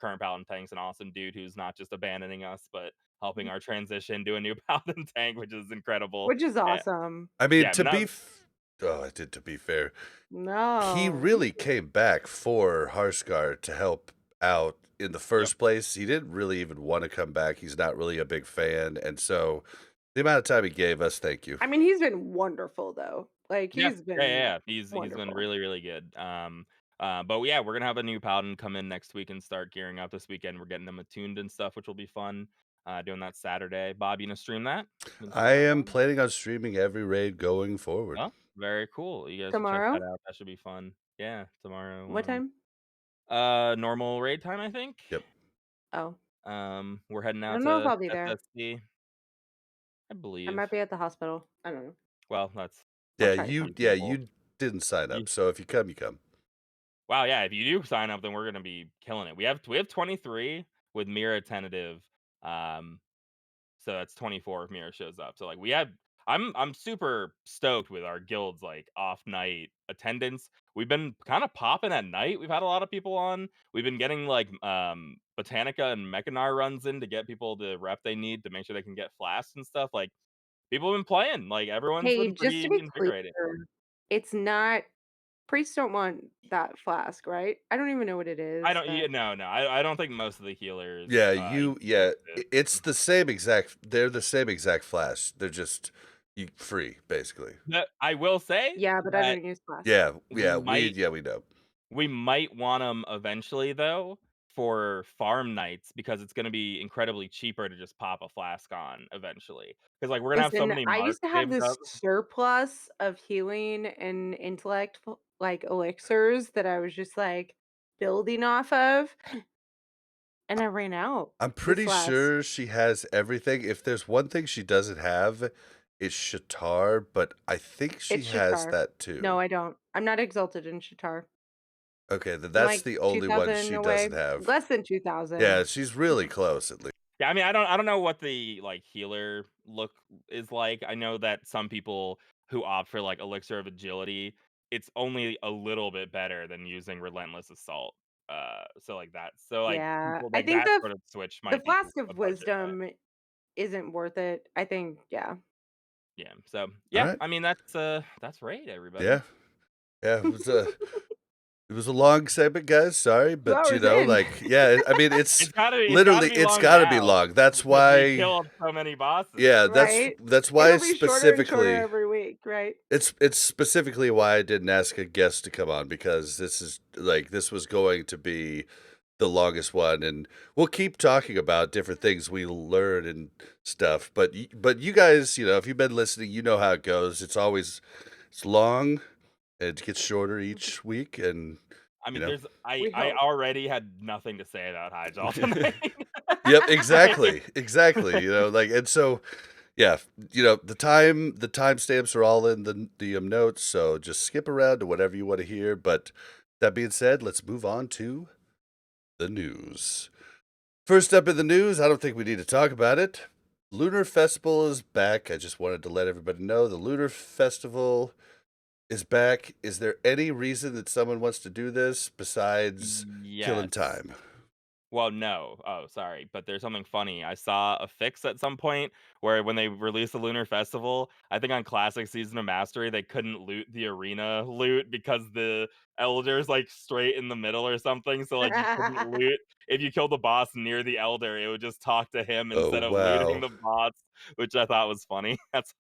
current paladin tank's an awesome dude who's not just abandoning us, but helping our transition to a new paladin tank, which is incredible. Which is awesome. I mean, Yeah, not I did to be fair. He No. really came back for Harsgard to help out in the Yep. first place. He didn't really even want to come back. He's not really a big fan. And so the amount of time he gave us, thank you. I mean, he's been wonderful though. Like Yeah, he's yeah, yeah, been yeah. He's been wonderful. really, really good. But yeah, we're gonna have a new paladin come in next week and start gearing up this weekend. We're getting them attuned and stuff, which will be fun. Doing that Saturday. Bob, you gonna stream that? You gonna check I that out, am Bob? planning on streaming every raid going forward. Oh, very cool. You guys should check that Tomorrow? out. That should be fun. Yeah, What tomorrow. time? Normal raid time, I think. Yep. Oh. We're heading I out don't know if to I'll be there. SSC, I I believe. might be at the hospital. I don't know. Well, that's I'll Yeah, try to you come. yeah, reasonable. you didn't sign You, up. So if you come, you come. Wow, yeah, if you do sign up, then we're gonna be killing it. We have 23 with Mira tentative. Um, so that's 24 if Mira shows up. So like I'm super stoked with our guild's like off night attendance. We've been kind of popping at night. We've had a lot of people on. We've been getting like Botanica and Mechanar runs in to get people the rep they need to make sure they can get flasks and stuff. Like people have been playing. Like everyone's Hey, been just to pretty be clear, invigorated. it's not priests don't want that flask, right? I don't even know what it I is, don't. Yeah, but no. I don't think most of the healers. Yeah, Use it. it's the same exact, they're the same exact flash. They're just free, basically. But I will say yeah, but I that don't use flask. we might Yeah, we know. we might want them eventually though for farm nights because it's going to be incredibly cheaper to just pop a flask on eventually. Because like we're gonna have so Listen, many I marks used to have saved up. this surplus of healing and intellect like elixirs that I was just like building off of, and I ran out I'm this pretty last. sure she has everything. If there's one thing she doesn't have, it's Shatar, but I think she It's has Shatar. that No, too. I don't. I'm not exalted in Shatar. Okay, then I'm that's like the only one 2,000 she doesn't away, have. less than 2,000. Yeah, she's really close at least. Yeah, I mean I don't know what the like healer look is like. I know that some people who opt for like elixir of agility, it's only a little bit better than using relentless assault. So like that. So like Yeah, people I like think that sort of switch the might be flask a of budget buy. wisdom isn't worth it. I think, yeah. Yeah. So All yeah, right. I mean that's right, everybody. Yeah. Yeah, it was a long segment, guys. Sorry, Two but hours in. yeah, I mean, it's It's gotta be it's long got to be now long. That's because we why, killed so many bosses. yeah, Right? that's why It'll be shorter and shorter specifically, every week, right? it's specifically why I didn't ask a guest to come on, because this was going to be the longest one, and we'll keep talking about different things we learn and stuff. But you guys, if you've been listening, you know how it goes. It's long, and it gets shorter each week, and I you mean, know. there's I We I hope. already had nothing to say about Hyjal tonight. Yep, Like, exactly. Like, and so, yeah, the timestamps are all in the notes, so just skip around to whatever you want to hear. But that being said, let's move on to the news. First up in the news, I don't think we need to talk about it. Lunar Festival is back. I just wanted to let everybody know the Lunar Festival is back. Is there any reason that someone wants to do this besides killing yes. time? Well, no. Oh, sorry, but there's something funny. I saw a fix at some point where when they released the Lunar Festival, I think on Classic Season of Mastery, they couldn't loot the arena loot because the Elder's, like, straight in the middle or something, so, like, you couldn't loot if you killed the boss near the Elder, it would just talk to him Oh, instead of looting wow. the boss, which I thought was funny. That's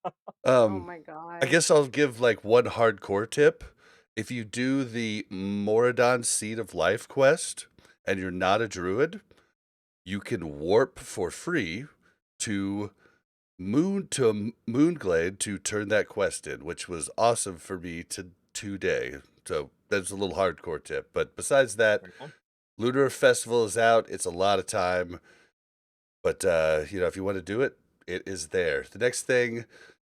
Oh Um, my I guess gosh. I'll give, like, one hardcore tip. If you do the Moradon Seed of Life quest, and you're not a druid, you can warp for free to Moonglade to turn that quest in, which was awesome for me today. So that's a little hardcore tip. But besides that, pretty cool. Lunar Festival is out. It's a lot of time, but if you want to do it, it is there. The next thing,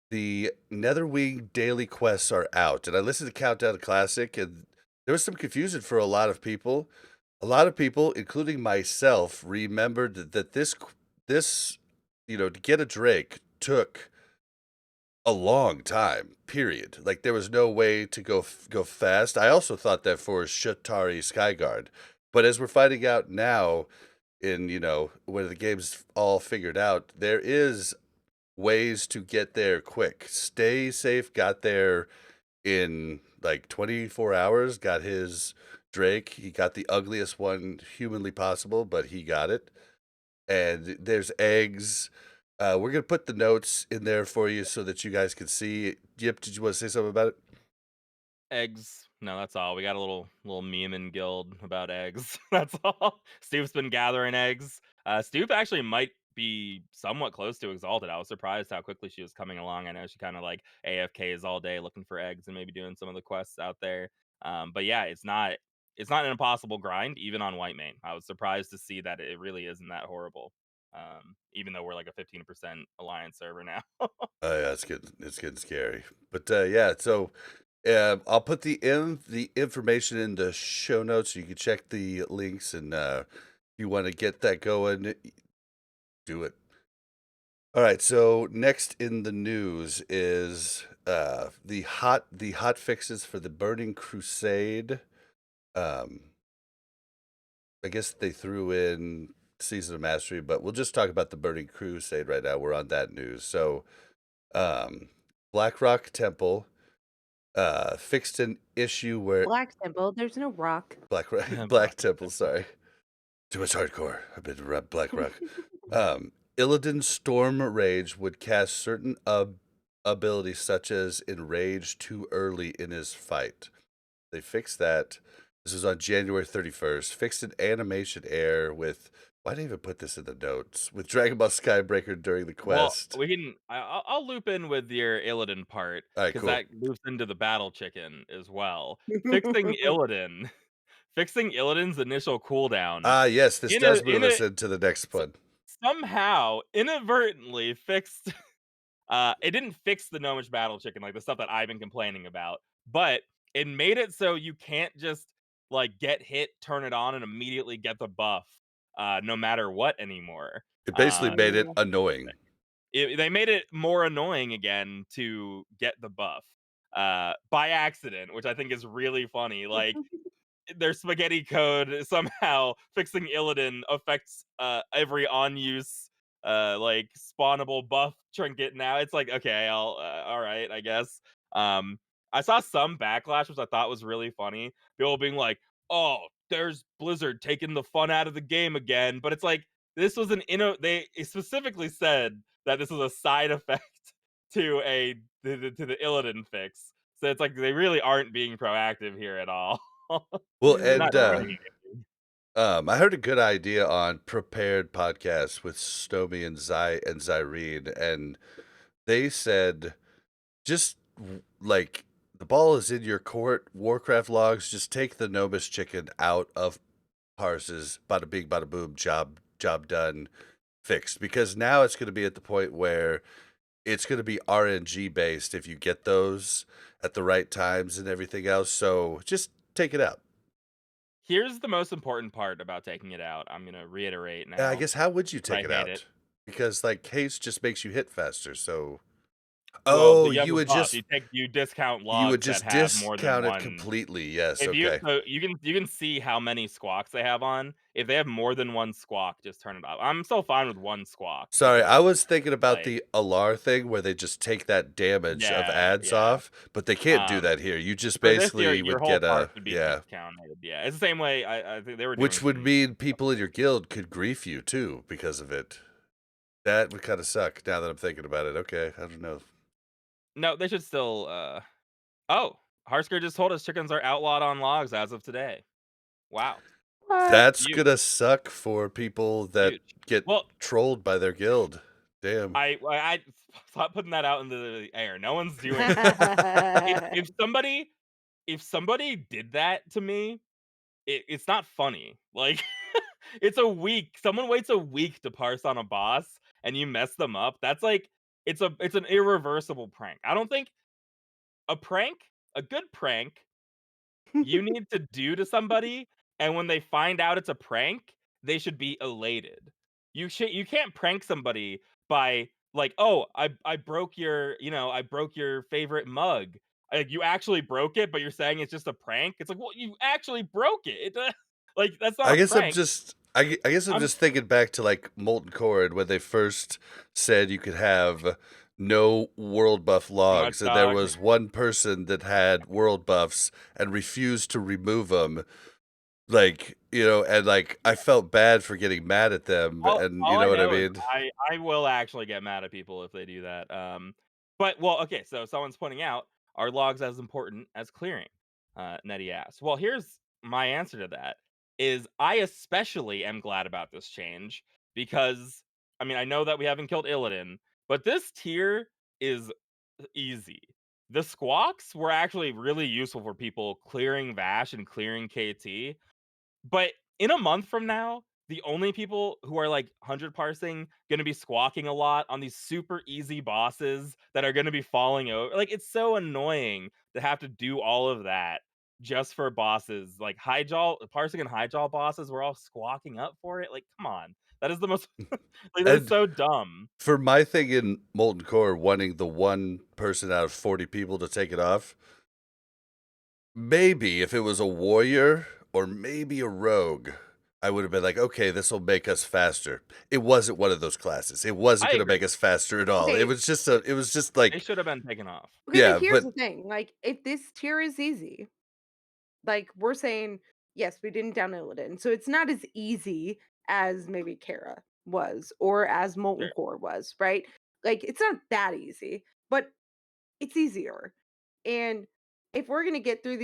the Netherwing daily quests are out, and I listened to Countdown Classic, and there was some confusion for a lot of people. A lot of people, including myself, remembered that this to get a Drake took a long time, period. Like, there was no way to go fast. I also thought that for Shatari Skyguard. But as we're finding out now in, when the game's all figured out, there is ways to get there quick. Stay Safe got there in like 24 hours, got his Drake. He got the ugliest one humanly possible, but he got it. And there's eggs. We're gonna put the notes in there for you so that you guys can see. Yep, did you want to say something about it? Eggs. No, that's all. We got a little meme in guild about eggs. That's all. Steve's been gathering eggs. Steve actually might be somewhat close to exalted. I was surprised how quickly she was coming along. I know she kind of like AFKs all day looking for eggs and maybe doing some of the quests out there. But yeah, it's not an impossible grind even on white main. I was surprised to see that it really isn't that horrible. Even though we're like a 15% alliance server now. Oh yeah, it's getting scary. But yeah, so I'll put the information in the show notes so you can check the links and if you want to get that going, do it. All right, so next in the news is the hot fixes for the Burning Crusade. Um, I guess they threw in Season of Mastery, but we'll just talk about the Burning Crusade right now. We're on that news. So, um, Blackrock Temple fixed an issue where Black Temple, there's no rock. Black Temple, sorry. Too much hardcore. I've been Blackrock. Illidan's Storm Rage would cast certain abilities such as Enrage too early in his fight. They fixed that. This was on January 31st. Fixed an animation error with, why did I even put this in the notes? With Dragon Ball Skybreaker during the Well, quest. we can I'll loop in with your Illidan part, All right, because cool. that loops into the battle chicken as well. Fixing Illidan fixing Illidan's initial cooldown Ah, yes, this in a does move us into the next s one. somehow inadvertently fixed it didn't fix the Gnomish battle chicken, like the stuff that I've been complaining about, but it made it so you can't just, like, get hit, turn it on, and immediately get the buff, no matter what anymore. It basically Uh made it Mm. annoying. they made it more annoying again to get the buff by accident, which I think is really funny. Like, their spaghetti code somehow fixing Illidan affects every on use like spawnable buff trinket now. It's like, okay, I'll all right, I guess. Um I saw some backlash which I thought was really funny. People being like, "Oh, there's Blizzard taking the fun out of the game again." But it's like, this was they specifically said that this was a side effect to the Illidan fix. So it's like they really aren't being proactive here at all. Well, They're not and doing No. anything. I heard a good idea on Prepared Podcast with Stomy and Zyrene, and they said just like the ball is in your court, Warcraft logs, just take the Gnomish chicken out of parses, bada bing, bada boom, job done, fixed. Because now it's going to be at the point where it's going to be RNG based if you get those at the right times and everything else. So just take it out. Here's the most important part about taking it out. I'm gonna reiterate I now, guess how would you 'cause take I it hate it. out? Because like haste just makes you hit faster. So Well, Oh, you have a buff. You discount you would logs that just have more than discount it one. completely. Yes, If you okay. so you can see how many squawks they have on. If they have more than one squawk, just turn it off. I'm so fine with one squawk Sorry, I because was thinking about like the Alar thing where they just take that damage of yeah, ads yeah. off, but they can't do that here. You just For this, basically your would whole get park a would be yeah, discounted. Yeah, it's the same way I think they were doing which would some. mean people in your guild could grief you too because of it. That would kind of suck now that I'm thinking about it. Okay, I don't know. No, they should still. Oh, Harsker just told us chickens are outlawed on logs as of today. Wow, What? That's huge, gonna suck for people that huge. get Well, trolled by their guild. Damn. I stop putting that out into the air. No one's doing that. If somebody did that to me, it's not funny. Like it's a week. Someone waits a week to parse on a boss and you mess them up. That's like it's an irreversible prank. I don't think a prank, a good prank, you need to do to somebody, and when they find out it's a prank, they should be elated. You can't prank somebody by like, "Oh, I broke your, I broke your favorite mug." Like, you actually broke it, but you're saying it's just a prank? It's like, "Well, you actually broke it." Like, that's not I a guess I'm prank. just I guess I'm I'm just thinking back to like Molten Core when they first said you could have no world buff Much logs, and there dog. was one person that had world buffs and refused to remove them. Like, and like I felt bad for getting mad at them, and you All know I what I know is mean? I will actually get mad at people if they do that, but well, okay, so someone's pointing out, "Are logs as important as clearing?" Nettie asks. Well, here's my answer to that, is I especially am glad about this change because, I mean, I know that we haven't killed Illidan, but this tier is easy. The squawks were actually really useful for people clearing Vash and clearing KT, but in a month from now, the only people who are like 100 parsing gonna be squawking a lot on these super easy bosses that are gonna be falling over. Like, it's so annoying to have to do all of that just for bosses. Like Hyjal, parsing and Hyjal bosses, we're all squawking up for it. Like, come on. That is the most like that is And so dumb. for my thing in Molten Core, wanting the one person out of 40 people to take it off, maybe if it was a warrior or maybe a rogue, I would have been like, okay, this will make us faster. It wasn't one of those classes. It wasn't I going to agree. make us faster at all. Okay, It was just They like, should have been taken off. okay, but yeah, here's but the thing, like, if this tier is easy, like, we're saying, yes, we didn't download it, and so it's not as easy as maybe Kara was or as Molten Sure. Core was, right? Like, it's not that easy, but it's easier. And if we're gonna get through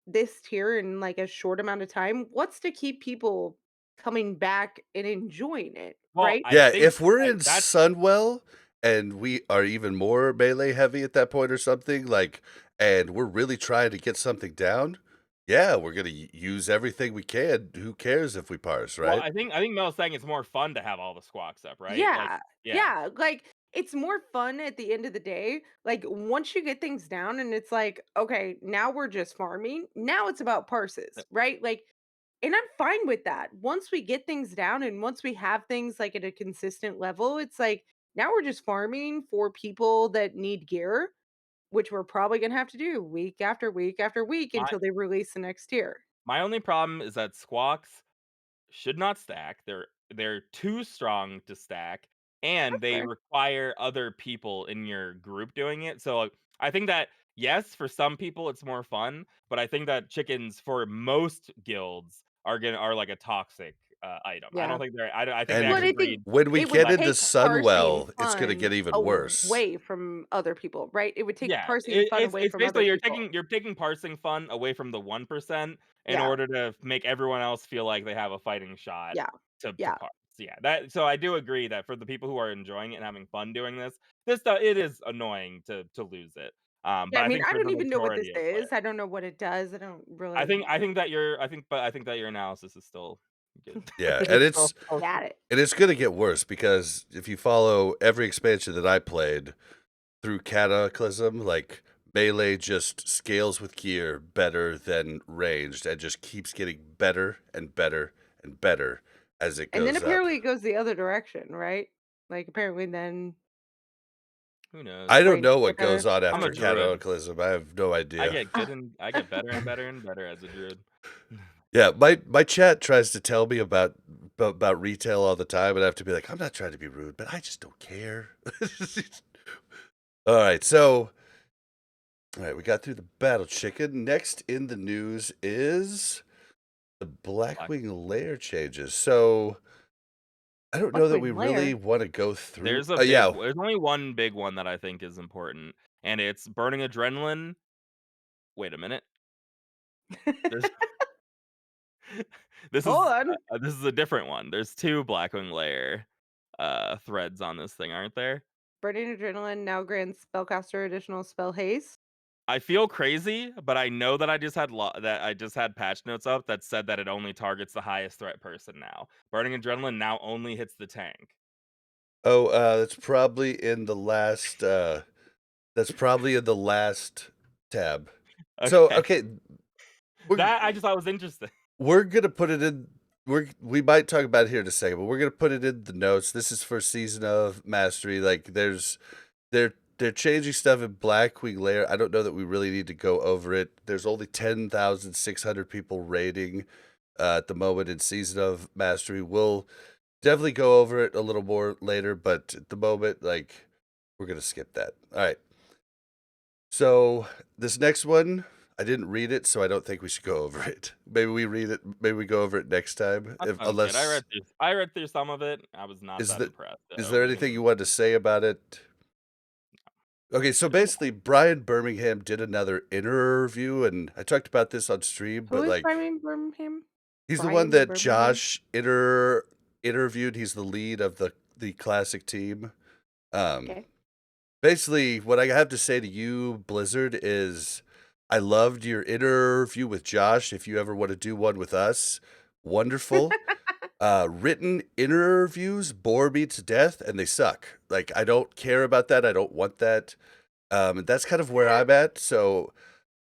this tier in like a short amount of time, what's to keep people coming back and enjoying it, Well, right? I yeah, think if we're I in that's Sunwell and we are even more melee heavy at that point or something, like, and we're really trying to get something down, yeah, we're going to use everything we can. Who cares if we parse, well, right? I think Mel's saying it's more fun to have all the squawks up, right? Like, Yeah. yeah. Yeah, like, it's more fun at the end of the day, like, once you get things down and it's like, "Okay, now we're just farming, now it's about parses," right? Like, and I'm fine with that. Once we get things down and once we have things, like, at a consistent level, it's like, now we're just farming for people that need gear, which we're probably gonna have to do week after week after week My until they release the next tier. my only problem is that squawks should not stack. They're too strong to stack, and That's they fair. require other people in your group doing it. So like, I think that yes, for some people it's more fun, but I think that chickens for most guilds are like a toxic item. I don't Yeah. think they're. I think they Well, and And actually I think breed. when we it would get Less. into take parsing Sunwell, it's going to get fun even worse. away from other people, right? It would take Yeah, parsing fun away it's from other basically people. you're taking parsing fun away from the 1% in Yeah, order to make everyone else feel like they have a fighting shot yeah, to yeah. parse. Yeah, that so I do agree that for the people who are enjoying it and having fun doing this stuff it is annoying to lose it. Yeah, But I I mean, think I for don't the even know what this majority of is. I players, don't know what it does. I don't really I think that your analysis is still good. Yeah, and It's still, it's still got it. and it's going to get worse because if you follow every expansion that I played through Cataclysm, like melee just scales with gear better than ranged and just keeps getting better and better and better as it And then goes up. apparently it goes the other direction, right? Like apparently then Who knows? I don't Brain know what picker. goes on I I'm a after don't know. druid. Cataclysm. I have no idea. I get better and better and better as a druid. Yeah, my chat tries to tell me about retail all the time, and I have to be like, I'm not trying to be rude, but I just don't care. All right, so we got through the battle chicken. Next in the news is the Blackwing layer changes. So I don't know that we Blackwing really Lair. want to go through. There's Yeah. only one big one that I think is important, and it's burning adrenaline. Wait a minute. There's Hold on. this is a different one. There's 2 Blackwing layer threads on this thing, aren't there? Burning Adrenaline now grants spellcaster additional spell haste. I feel crazy, but I know that I just had patch notes up that said that it only targets the highest threat person now. Burning adrenaline now only hits the tank. Oh, that's probably in the last. That's probably in the last tab. So Okay. okay, we're That I just thought was interesting. we're gonna put it in. We might talk about it here in a second, but we're gonna put it in the notes. This is for Season of Mastery. Like, they're changing stuff in Blackwing Lair. I don't know that we really need to go over it. There's only 10,600 people rating at the moment in Season of Mastery. We'll definitely go over it a little more later, but at the moment, like, we're gonna skip that. All right. So this next one, I didn't read it, so I don't think we should go over it. Maybe we read it. Maybe we go over it next time. That sounds good. I read through some of it. I was not Is that that impressed is though. there We anything can you wanted to say about it? Okay, so just basically, Brian Birmingham did another interview, and I talked about this on stream, Who but is like, Brian Birmingham? he's the one Brian that Birmingham? Josh interviewed. He's the lead of the classic team. Um, Okay. Basically, what I have to say to you, Blizzard, is I loved your interview with Josh. If you ever want to do one with us, wonderful. Written interviews bore me to death, and they suck. Like, I don't care about that. I don't want that. And that's kind of where I'm at. So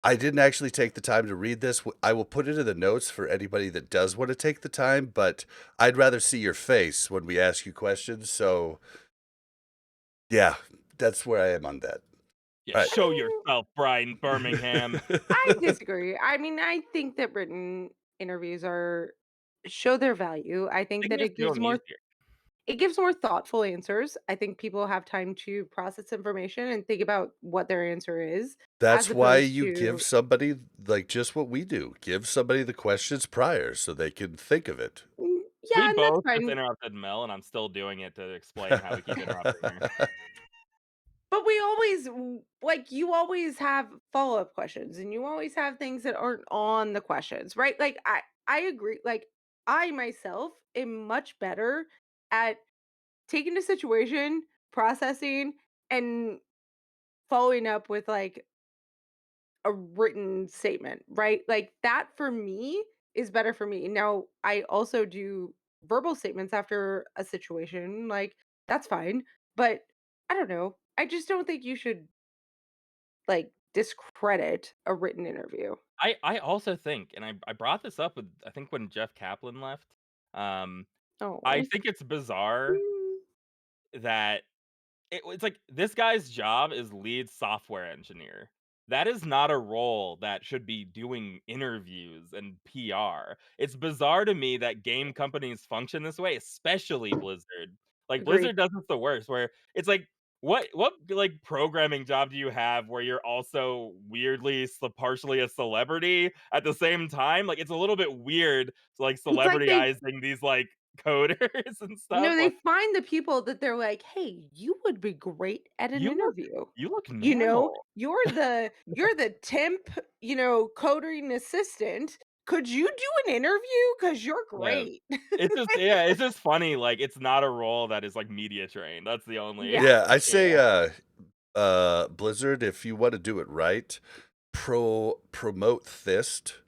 I didn't actually take the time to read this. I will put it in the notes for anybody that does want to take the time, but I'd rather see your face when we ask you questions. So yeah, that's where I am on that. yeah, Right. show yourself, Brian Birmingham. I disagree. I mean, I think that written interviews show their value. I think They that can just do them easier. it gives more thoughtful answers. I think people have time to process information and think about what their answer is, as That's why opposed you give to somebody, like, just what we do. Give somebody the questions prior so they can think of it. yeah, We and that's both just fine. interrupted Mel, and I'm still doing it to explain how we keep interrupting her. But we always like you always have follow-up questions and you always have things that aren't on the questions, right? Like I agree. Like I myself am much better at taking a situation, processing, and following up with like a written statement, right? Like that for me is better for me. Now, I also do verbal statements after a situation, like that's fine, but I don't know. I just don't think you should like discredit a written interview. I also think, and I brought this up with I think when Jeff Kaplan left. Um, I Oh. think it's bizarre Mm, that it's like this guy's job is lead software engineer. That is not a role that should be doing interviews and PR. It's bizarre to me that game companies function this way, especially Blizzard. Like agreed. Blizzard does this the worst, where it's like, what like programming job do you have where you're also weirdly partially a celebrity at the same time? Like it's a little bit weird to like It's like celebrityizing these like coders and stuff. they Like find the people that they're like, "Hey, you would be great at an you look interview." you look You know, normal. you're the temp, coding assistant. Could you do an interview? Because you're Yeah. great. It's just funny, like, it's not a role that is, like, media trained, that's the only Yeah. Yeah, I say, yeah. Blizzard, if you want to do it right, promote Thist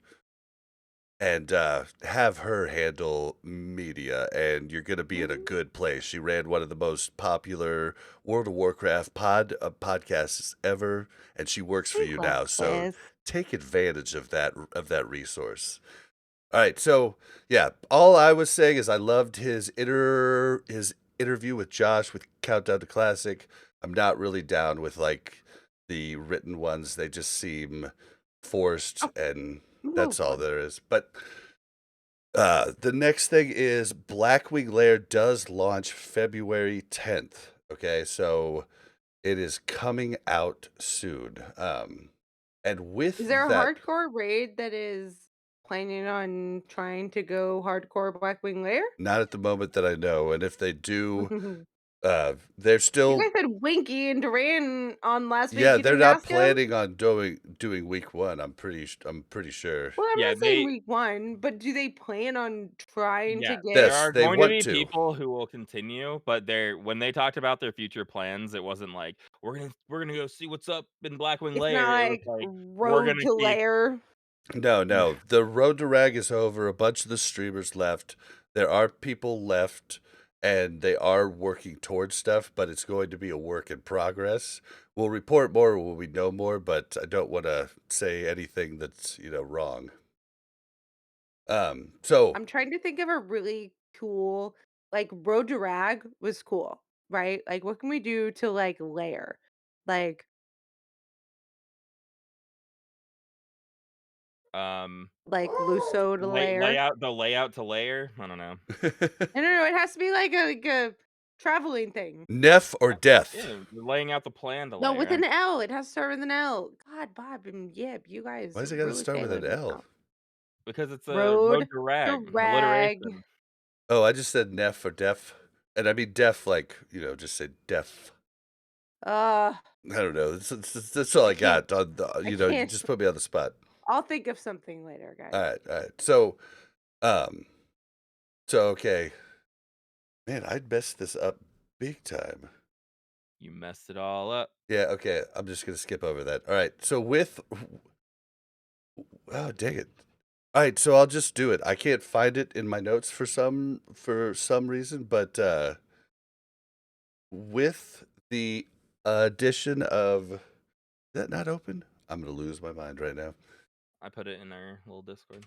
and have her handle media, and you're gonna be in a Mhm. good place. She ran one of the most popular World of Warcraft podcasts ever, and she works for Thanks, you now. So Alexis. take advantage of that resource. All right, so yeah, all I was saying is I loved his interview with Josh with Countdown to Classic. I'm not really down with like the written ones. They just seem forced, Oh, and move that's all on. there is. But the next thing is Blackwing Lair does launch February 10th. Okay, so it is coming out soon. And Is with there a that, hardcore raid that is planning on trying to go hardcore Blackwing Lair? not at the moment that I know. And if they do, You they're still, guys had Winky and Duran on last week yeah, they're eating not Nasco? planning on doing week one. I'm pretty sure. Well, I'm Yeah, not saying they week 1, but do they plan on trying to yeah, get there Yes, are they going to want be to. people who will continue, but they're when they talked about their future plans, it wasn't like we're gonna go see what's up in Blackwing it's not Lair. It was like like we're road gonna to keep lair. No, no. The road to rag is over. A bunch of the streamers left. There are people left, and they are working towards stuff, but it's going to be a work in progress. We'll report more when we know more, but I don't want to say anything that's, wrong. So I'm trying to think of a really cool, like, road to rag was cool, right? Like, what can we do to, like, layer? Like um like Luso to layer? layout to layer. I don't know. No, no, no, it has to be like a traveling thing. Neff or death? Yeah, laying out the plan to No, with layer. an L. It has to start with an L. God, Bob and Yip, you Why guys are does it got to really start with an failing me L? now. Because it's a road Road to to rag, rag. alliteration. Oh, I just said Neff or deaf. And I mean deaf like, just say deaf. Uh, I don't know. That's all I I can't. got. On the, I you can't. just put me on the spot. I'll think of something later, All guys. right, all right. Um, so okay, man, I'd messed this up big time. You messed it all up. Yeah, okay. I'm just gonna skip over that. All right. So with, oh dang it. All right, so I'll just do it. I can't find it in my notes for some reason, but with the addition of, is that not open? I'm gonna lose my mind right now. I put it in our little Discord.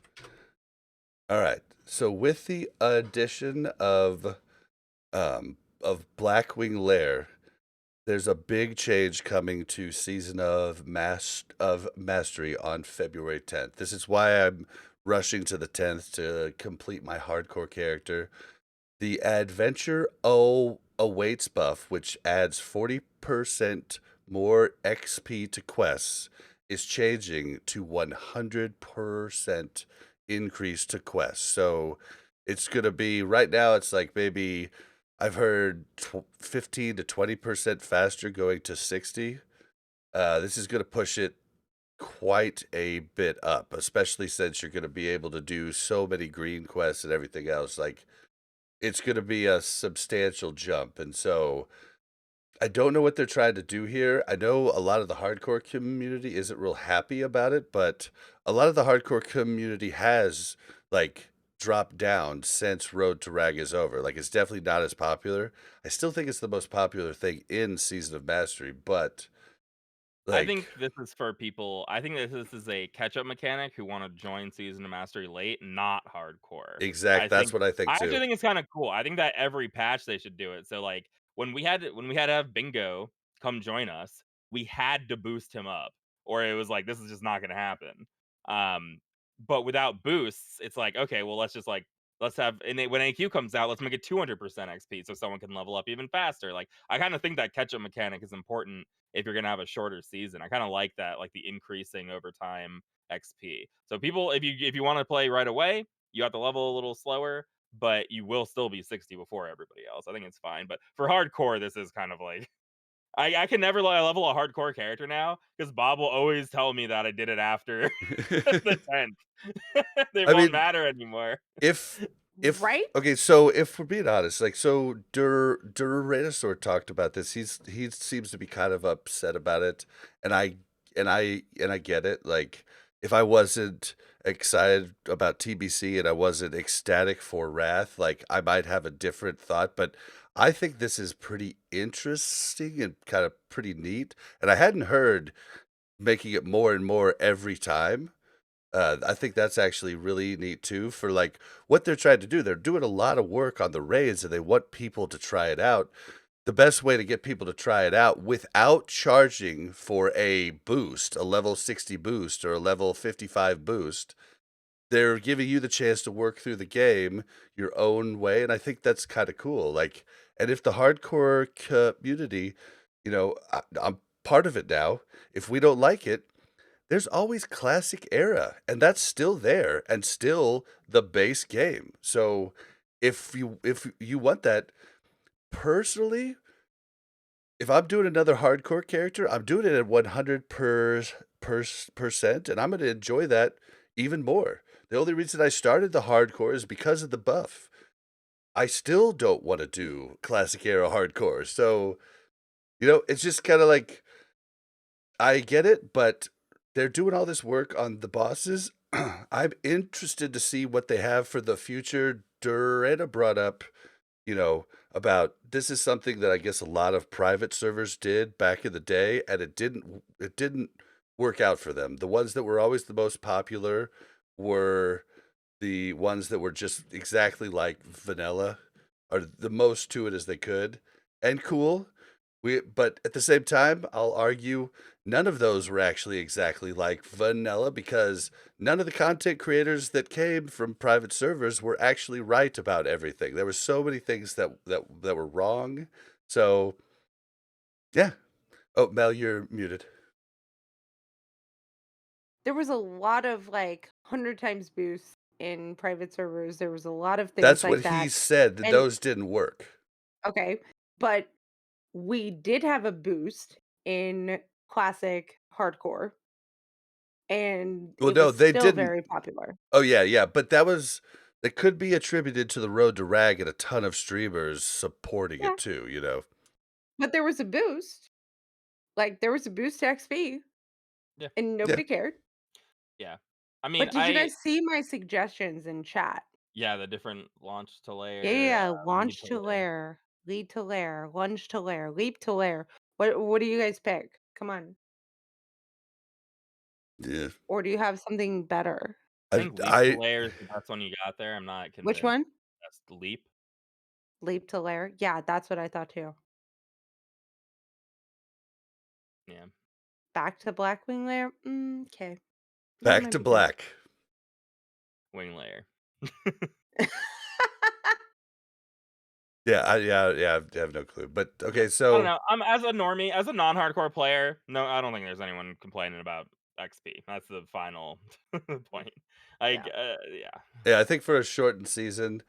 All right. So with the addition of Blackwing Lair, there's a big change coming to Season of Mastery on February 10th. This is why I'm rushing to the 10th to complete my hardcore character. The Adventure O awaits buff, which adds 40% more XP to quests, is changing to 100% increase to quests. So it's going to be right now, it's like maybe I've heard 15 to 20% faster going to 60. This is going to push it quite a bit up, especially since you're going to be able to do so many green quests and everything else. Like, it's going to be a substantial jump. And so I don't know what they're trying to do here. I know a lot of the hardcore community isn't real happy about it, but a lot of the hardcore community has like dropped down since Road to Rag is over. Like, it's definitely not as popular. I still think it's the most popular thing in Season of Mastery, but I like, think this is for people. I think this is a catch-up mechanic who want to join Season of Mastery late, not hardcore. exact, that's what I think I actually too. think it's kind of cool. I think that every patch they should do it. So like when we had to have Bingo come join us, we had to boost him up, or it was like this is just not going to happen. Um, but without boosts, it's like okay, well let's have when AQ comes out, let's make it 200% XP so someone can level up even faster. Like I kind of think that catch-up mechanic is important if you're gonna have a shorter season. I kind of like that, like the increasing over time XP. So people, if you want to play right away, you have to level a little slower, but you will still be 60 before everybody else. I think it's fine. But for hardcore, this is kind of like I can never level a hardcore character now because Bob will always tell me that I did it after the 10th. They I won't mean, matter anymore. if Right? okay, so if we're being honest, like so Duranosaur talked about this. He seems to be kind of upset about it, and I get it. Like if I wasn't excited about TBC and I wasn't ecstatic for Wrath, like I might have a different thought, but I think this is pretty interesting and kind of pretty neat. And I hadn't heard making it more and more every time. I think that's actually really neat too for like what they're trying to do. They're doing a lot of work on the raids and they want people to try it out. the best way to get people to try it out without charging for a boost, a level 60 boost or a level 55 boost, they're giving you the chance to work through the game your own way, and I think that's kinda cool, like and if the hardcore community, I'm part of it now. If we don't like it, there's always classic era, and that's still there and still the base game. So, if you want that personally, if I'm doing another hardcore character, I'm doing it at 100 percent, and I'm gonna enjoy that even more. The only reason I started the hardcore is because of the buff. I still don't wanna do classic era hardcore, so, it's just kinda like, I get it, but they're doing all this work on the bosses. I'm interested to see what they have for the future. Durena brought up, about this is something that I guess a lot of private servers did back in the day, and it didn't work out for them. The ones that were always the most popular were the ones that were just exactly like vanilla, or the most to it as they could, and cool. But at the same time, I'll argue none of those were actually exactly like vanilla because none of the content creators that came from private servers were actually right about everything. There were so many things that were wrong. So, yeah. Oh, Mel, you're muted. There was a lot of, like, 100 times boost in private servers, there was a lot of things That's what like he that, said, that and those didn't work. okay, but we did have a boost in classic hardcore, and Well, it no, was they still didn't. very popular. Oh, yeah, yeah, but that could be attributed to the road to rag and a ton of streamers supporting Yeah, it too, you know? but there was a boost, like, there was a boost to XP, Yeah. and Yeah. nobody cared. Yeah. I mean, But did you guys see my suggestions in chat? yeah, the different launch to Yeah, layer, yeah, lead launch to to layer. lair, lead to lair, lunge to lair, leap to lair. What do you guys pick? Come on. Yeah. Or do you have something better? I I think leap to I layer is the best one you got there. I'm not Which convinced one? that's the leap. Leap to lair? Yeah, that's what I thought too. Yeah. Back to Blackwing lair? Okay. That back might to be good. black. Wing layer. I have no clue. But okay, I don't so know. I'm as a normie, as a non-hardcore player, no, I don't think there's anyone complaining about XP. That's the final point. Like, Yeah. yeah. yeah, I think for a shortened season,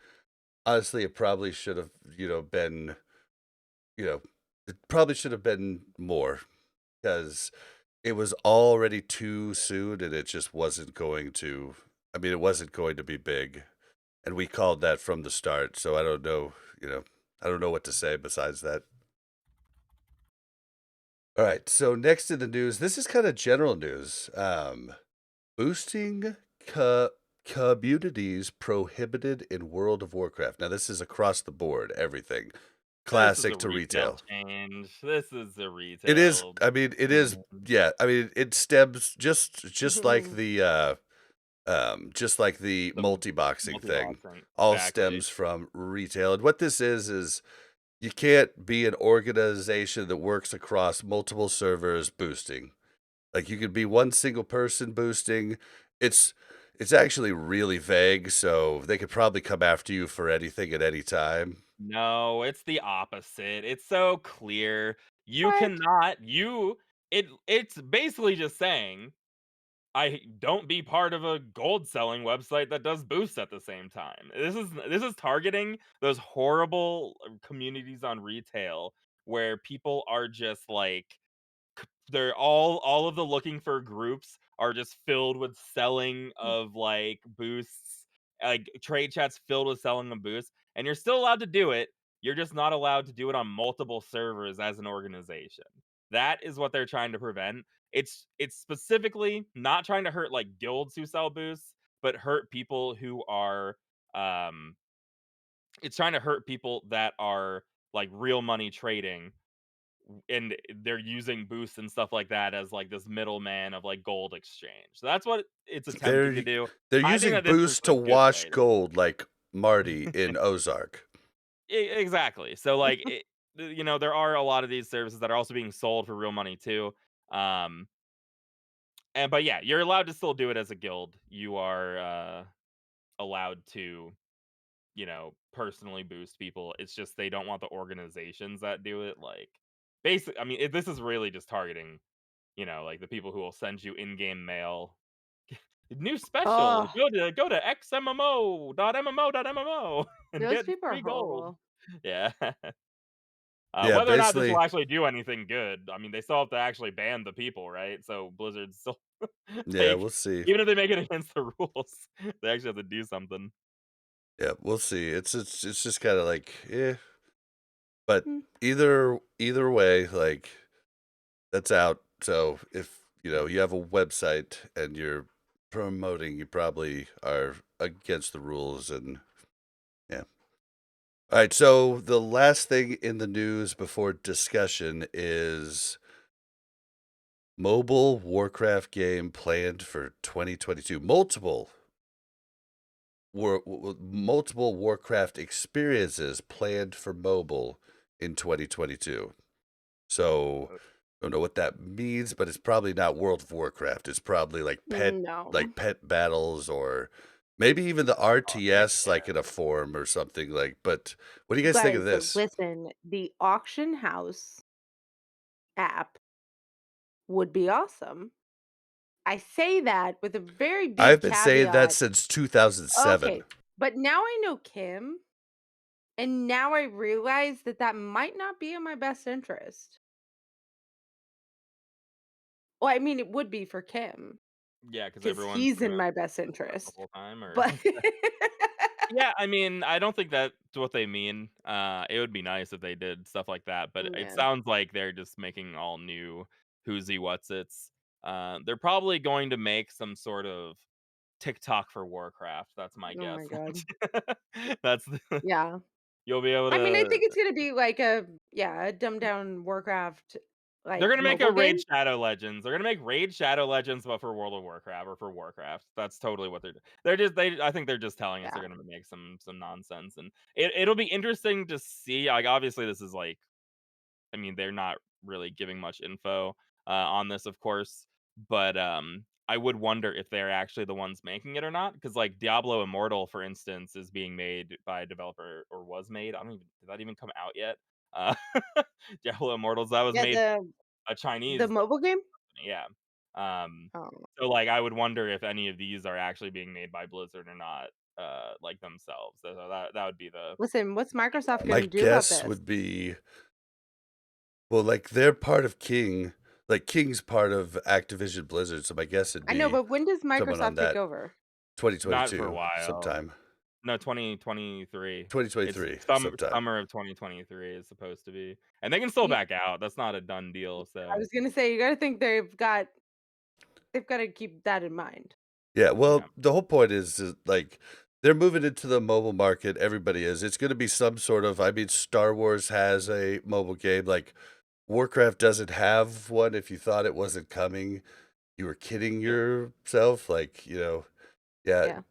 honestly, it probably should have, been, you know, it probably should have been more because it was already too soon and it just wasn't going to, I mean, it wasn't going to be big. And we called that from the start. So I don't know what to say besides that. All right. So next in the news, this is kind of general news. Boosting co- communities prohibited in World of Warcraft. Now, this is across the board, everything, This is classic a to retail retail. change. This is a It is. retail I mean, it is. change. Yeah. I mean, it stems just like the The multi-boxing thing, multi-boxing. all Exactly. stems from retail. And what this is you can't be an organization that works across multiple servers boosting. Like you could be one single person boosting. It's it's actually really vague, so they could probably come after you for anything at any time. No, it's the opposite. It's so clear. You What? cannot you it's basically just saying I don't be part of a gold selling website that does boosts at the same time. This is targeting those horrible communities on retail where people are just like they're all of the looking for groups are just filled with selling of like boosts, like trade chats filled with selling of boosts, and you're still allowed to do it. You're just not allowed to do it on multiple servers as an organization. That is what they're trying to prevent. It's specifically not trying to hurt like guilds who sell boosts, but hurt people who are um it's trying to hurt people that are like real money trading and they're using boosts and stuff like that as like this middleman of like gold exchange. So that's what it's attempting to They're do. they're I think using that this is boost a to good wash way to gold like Marty in Ozark. exactly. So like you know, there are a lot of these services that are also being sold for real money too. Um, but yeah, you're allowed to still do it as a guild. You are allowed to, you know, personally boost people. It's just they don't want the organizations that do it. Like, basically, I mean, this is really just targeting, you know, like the people who will send you in-game mail. New special. Oh, Go to xmmo.mmo.mmo and those get people are free gold. horrible. Yeah. Yeah, Whether or not this will basically, actually do anything good, I mean, they still have to actually ban the people, right? So Blizzard still yeah, like, we'll see. even if they make it against the rules, they actually have to do something. Yeah, we'll see. It's just kind of like, but Hmm. either way, like that's out. So if you have a website and you're promoting, you probably are against the rules, and yeah. All right, so the last thing in the news before discussion is mobile Warcraft game planned for 2022. Multiple Warcraft experiences planned for mobile in 2022. So I don't know what that means, but it's probably not World of Warcraft. It's probably No. pet battles, or maybe even the Oh, heck RTS yeah. like in a form or something like. But what do you You guys think of guys, this? listen, the auction house app would be awesome. I say that with a very I've big been saying that caveat. since 2007. Okay, but now I know Kim, and now I realize that that might not be in my best interest. Well, I mean, it would be for Kim Yeah, because because everyone's he's pretty in much my best that the interest. whole time, or But yeah, I mean, I don't think that's what they mean. It would be nice if they did stuff like that, but it yeah, sounds like they're just making all new who's what's its. They're probably going to make some sort of TikTok for Warcraft. That's my oh guess. my god, That's the, yeah. you'll be able I mean, I to. think it's gonna be like a dumbed down Warcraft They're like gonna make a mobile Raid game. Shadow Legends. They're gonna make Raid Shadow Legends, but for World of Warcraft or for Warcraft. That's totally what they're. They're just. They. I think they're just telling us they're Yeah, gonna make some nonsense, and it'll be interesting to see. Like, obviously, this is like, I mean, they're not really giving much info on this, of course, but I would wonder if they're actually the ones making it or not, because like Diablo Immortal, for instance, is being made by a developer, or was made. I don't even, did that even come out yet? Uh, Diablo Immortals, that was yeah. made a The Chinese mobile game. company, yeah. Um, Oh, so like I would wonder if any of these are actually being made by Blizzard or not, like themselves. So that would be the listen, what's Microsoft My gonna do about guess this? would be, well, like they're part of King, like King's part of Activision Blizzard, so my guess would I know, be but when does someone on Microsoft take that over? not for a 2022 while. sometime. No, 2023. It's 2023 sometime. summer of 2023 is supposed to be, and they can still You, back out. That's not a done deal. I So was gonna say you gotta think they've got to keep that in mind. Yeah, yeah, well, the whole point is like they're moving into the mobile market. Everybody is. It's going to be some sort of. I mean, Star Wars has a mobile game. Like Warcraft doesn't have one. If you thought it wasn't coming, you were kidding yeah, yourself. Like yeah. Yeah,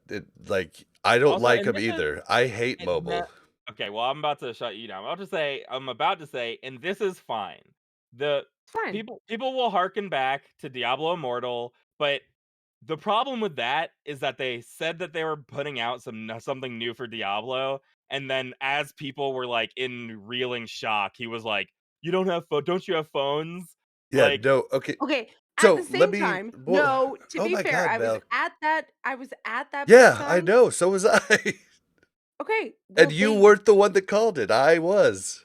Like I don't also, like and them this is either. I hate and mobile. that, okay. Well, I'm about to shut you down. I'm about to say, and this is fine. The it's fine. people will harken back to Diablo Immortal, but the problem with that is that they said that they were putting out something new for Diablo, and then as people were like in reeling shock, he was like, "You don't have phone? Don't you have phones?" Yeah, Like, no. Okay, Okay. At the so let same me. time, Well, no. To oh be my fair, God, Val. I was at that Yeah, I BlizzCon. know. So was I. Okay. And Well, you weren't the one that called it. I was.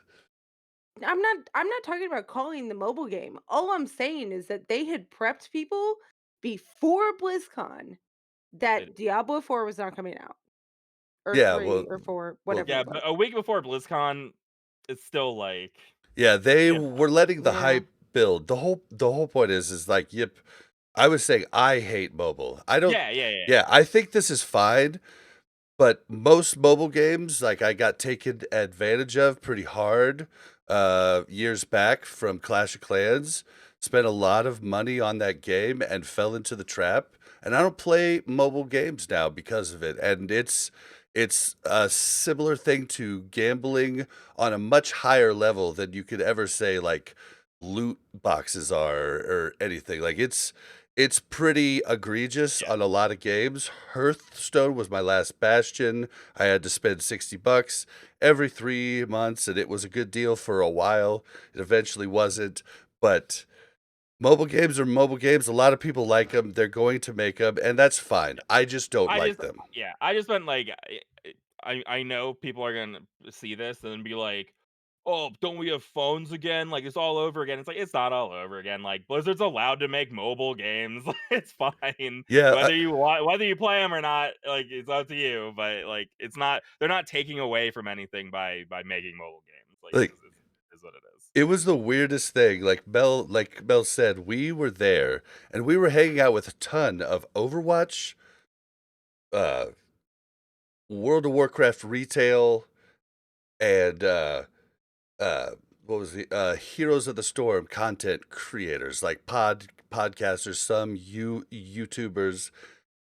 I'm not talking about calling the mobile game. All I'm saying is that they had prepped people before BlizzCon it, that Diablo 4 was not coming out. Or Yeah, 3 well, or 4, well, whatever yeah, it but was. a week before BlizzCon, it's still like, yeah. They you know, were letting the Yeah. hype build. The whole point is like, yep. I was saying I hate mobile. I don't. yeah, yeah, yeah, Yeah, I think this is fine. But most mobile games, like I got taken advantage of pretty hard years back from Clash of Clans. Spent a lot of money on that game and fell into the trap. And I don't play mobile games now because of it. And It's a similar thing to gambling on a much higher level than you could ever say, like, loot boxes are or anything. Like, it's pretty egregious Yeah. on a lot of games. Hearthstone was my last bastion. I had to spend $60 every 3 months, and it was a good deal for a while. It eventually wasn't, but mobile games are mobile games. A lot of people like them. 'Em. They're going to make them, and that's fine. I just don't I like just them. yeah, I just meant like I know people are gonna see this and be like, "Oh, don't we have phones again? Like it's all over again." It's like it's not all over again. Like Blizzard's allowed to make mobile games. It's fine Yeah, whether you play them or not. Like it's up to you. But like it's not they're not taking away from anything by making mobile games. Like like, is what it is. it was the weirdest thing. Like Mel said, we were there, and we were hanging out with a ton of Overwatch, uh, World of Warcraft retail, and, uh, what was the Heroes of the Storm content creators, like podcasters, some YouTubers.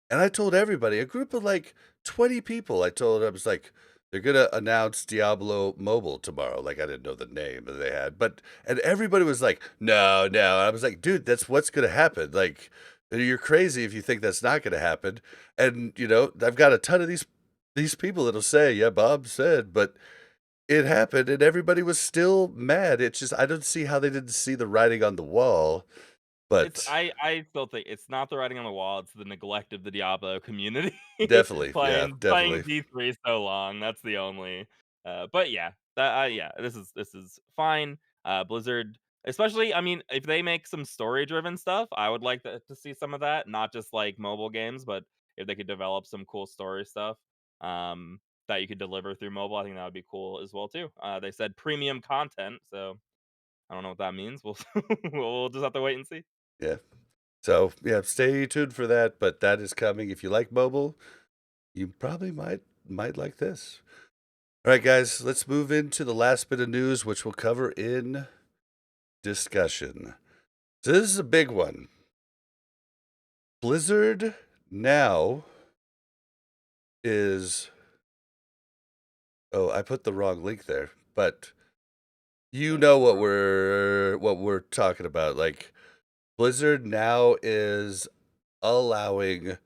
And I told everybody, a group of like 20 people, I told I was like, they're gonna announce Diablo Mobile tomorrow. Like I didn't know the name that they had, but and everybody was like, no, no. I was like, dude, that's what's gonna happen. Like, you're crazy if you think that's not gonna happen. And I've got a ton of these people that'll say, yeah, Bob said, but it happened, and everybody was still mad. It's just I don't see how they didn't see the writing on the wall. It's But I still think it's not the writing on the wall, it's the neglect of the Diablo community definitely, yeah, playing definitely, D3 so long, that's the only but yeah, that yeah, this is fine. Blizzard especially, I mean, if they make some story-driven stuff, I would like to see some of that, not just like mobile games, but if they could develop some cool story stuff, that you could deliver through mobile, I think that would be cool as well too. They said premium content, so I don't know what that means. We'll we'll just have to wait and see. yeah. So, yeah, stay tuned for that, but that is coming. If you like mobile, you probably might like this. All right, guys, let's move into the last bit of news, which we'll cover in discussion. So this is a big one. Blizzard now is oh, I put the wrong link there, but you Yeah, know no problem. what we're talking about. Like Blizzard now is allowing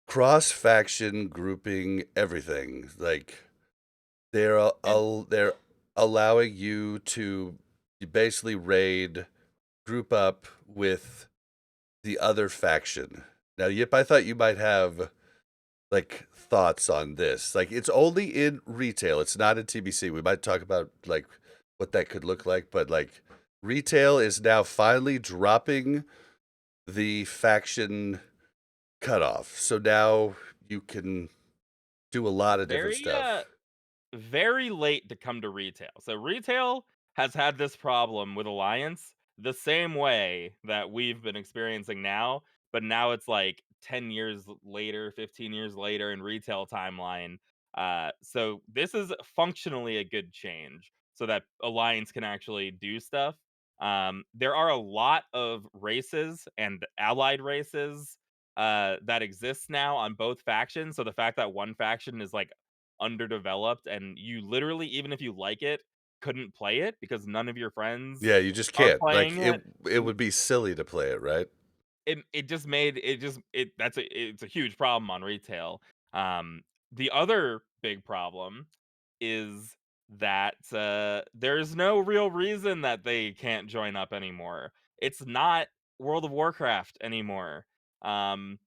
cross faction grouping everything. Like And they're allowing you to basically raid, group up with the other faction. Now, Yip, I thought you might have like thoughts on this. Like it's only in retail. It's not in TBC. We might talk about like what that could look like, but like retail is now finally dropping the faction cutoff. So now you can do a lot of different very, stuff. very late to come to retail. So retail has had this problem with Alliance the same way that we've been experiencing now, but now it's like 10 years later, 15 years later in retail timeline. So this is functionally a good change so that Alliance can actually do stuff. There are a lot of races and allied races that exists now on both factions. So the fact that one faction is like underdeveloped and you literally, even if you like it, couldn't play it because none of your friends Yeah, you just are can't. Like playing it. it would be silly to play it, right? It just made it just it that's a it's a huge problem on retail. The other big problem is that there's no real reason that they can't join up anymore. It's not World of Warcraft anymore. Um,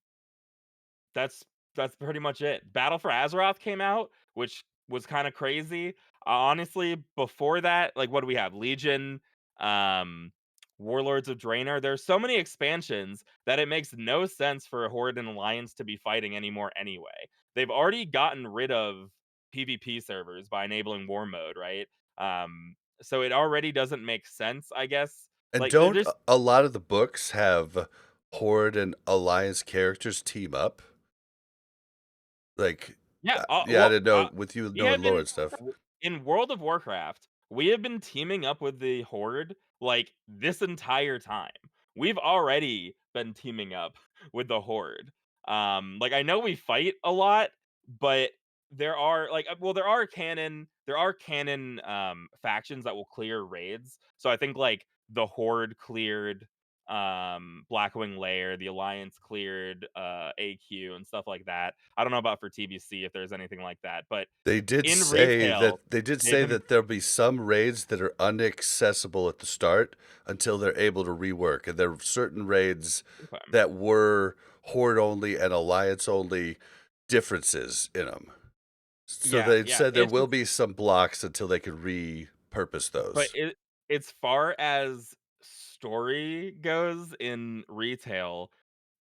that's that's pretty much it. Battle for Azeroth came out, which was kinda crazy. Honestly, before that, like, what do we have? Legion, um, Warlords of Draenor. There's so many expansions that it makes no sense for Horde and Alliance to be fighting anymore anyway. They've already gotten rid of PvP servers by enabling war mode, right? So it already doesn't make sense, I guess. And Like, don't there's a lot of the books have Horde and Alliance characters team up? Like, yeah, yeah, I didn't know with you we knowing have lore been and stuff. in World of Warcraft, we have been teaming up with the Horde like this entire time. We've already been teaming up with the Horde. Like I know we fight a lot, but there are like well there are canon factions that will clear raids. So I think like the Horde cleared Blackwing Lair, the Alliance cleared AQ and stuff like that. I don't know about for TBC if there's anything like that, but They did in say retail that they've been there'll be some raids that are inaccessible at the start until they're able to rework, and there are certain raids okay. that were Horde only and Alliance only differences in them. So Yeah, they yeah. said there It's will just be some blocks until they can repurpose but those. as far as story goes in retail,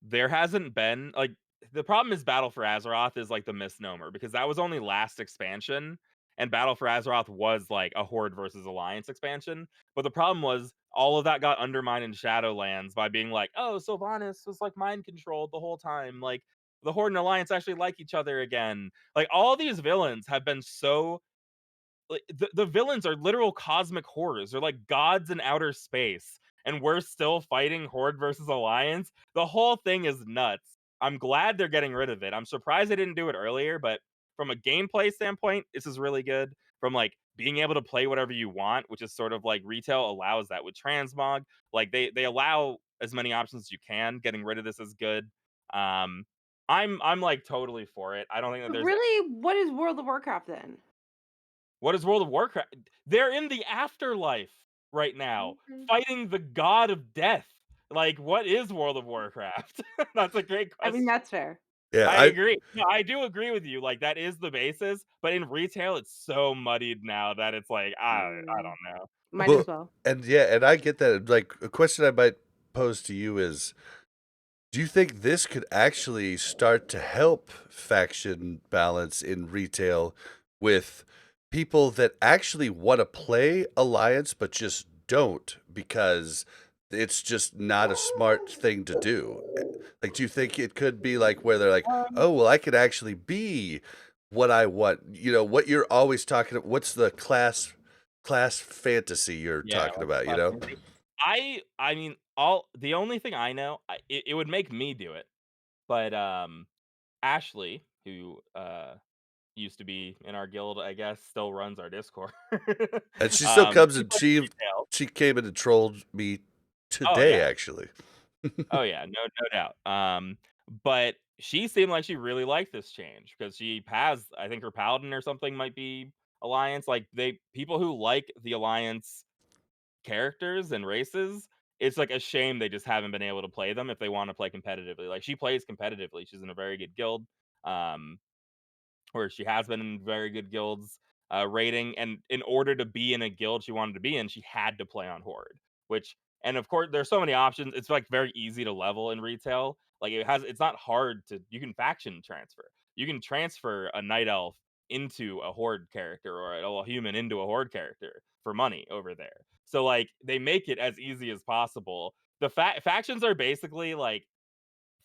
there hasn't been like the problem is Battle for Azeroth is like the misnomer because that was only last expansion and Battle for Azeroth was like a Horde versus Alliance expansion. But the problem was all of that got undermined in Shadowlands by being like, oh, Sylvanas was like mind controlled the whole time. Like the Horde and Alliance actually like each other again. Like all these villains have been so like the villains are literal cosmic horrors. They're like gods in outer space, and we're still fighting Horde versus Alliance. The whole thing is nuts. I'm glad they're getting rid of it. I'm surprised they didn't do it earlier, but from a gameplay standpoint, this is really good. From like being able to play whatever you want, which is sort of like retail allows that with transmog. Like they allow as many options as you can. Getting rid of this is good. Um, I'm like totally for it. I don't think that But there's really, what is World of Warcraft then? what is World of Warcraft? They're in the afterlife right now, Okay. fighting the god of death. Like, what is World of Warcraft? That's a great I mean, question. that's fair. Yeah, I I agree. No, I do agree with you. Like, that is the basis, but in retail, it's so muddied now that it's like, I Mm, don't know. might well, as well. and yeah, and I get that. Like a question I might pose to you is, do you think this could actually start to help faction balance in retail with people that actually want to play Alliance but just don't because it's just not a smart thing to do? Like, do you think it could be like where they're like, Um, oh, well, I could actually be what I want? You know, what you're always talking about. What's the class fantasy you're yeah, talking like about, you Clash know? Fantasy. I mean, all the only thing I know, it would make me do it, but Ashley, who used to be in our guild, I guess, still runs our Discord. And she still comes She and plays retail. she came in and trolled me Oh, today, yeah. actually. Oh, yeah, no doubt. But she seemed like she really liked this change because she has I think her paladin or something might be Alliance, like, they people who like the Alliance characters and races, it's, like, a shame they just haven't been able to play them if they wanna play competitively. Like, she plays competitively, she's in a very good guild, um or she has been in very good guilds, rating, and in order to be in a guild she wanted to be in, she had to play on Horde, which and of course, there's so many options, it's, like, very easy to level in retail, like, it's not hard to you can faction transfer. You can transfer a night elf into a Horde character or a human into a Horde character for money over there. So, like, they make it as easy as possible. The factions are basically, like,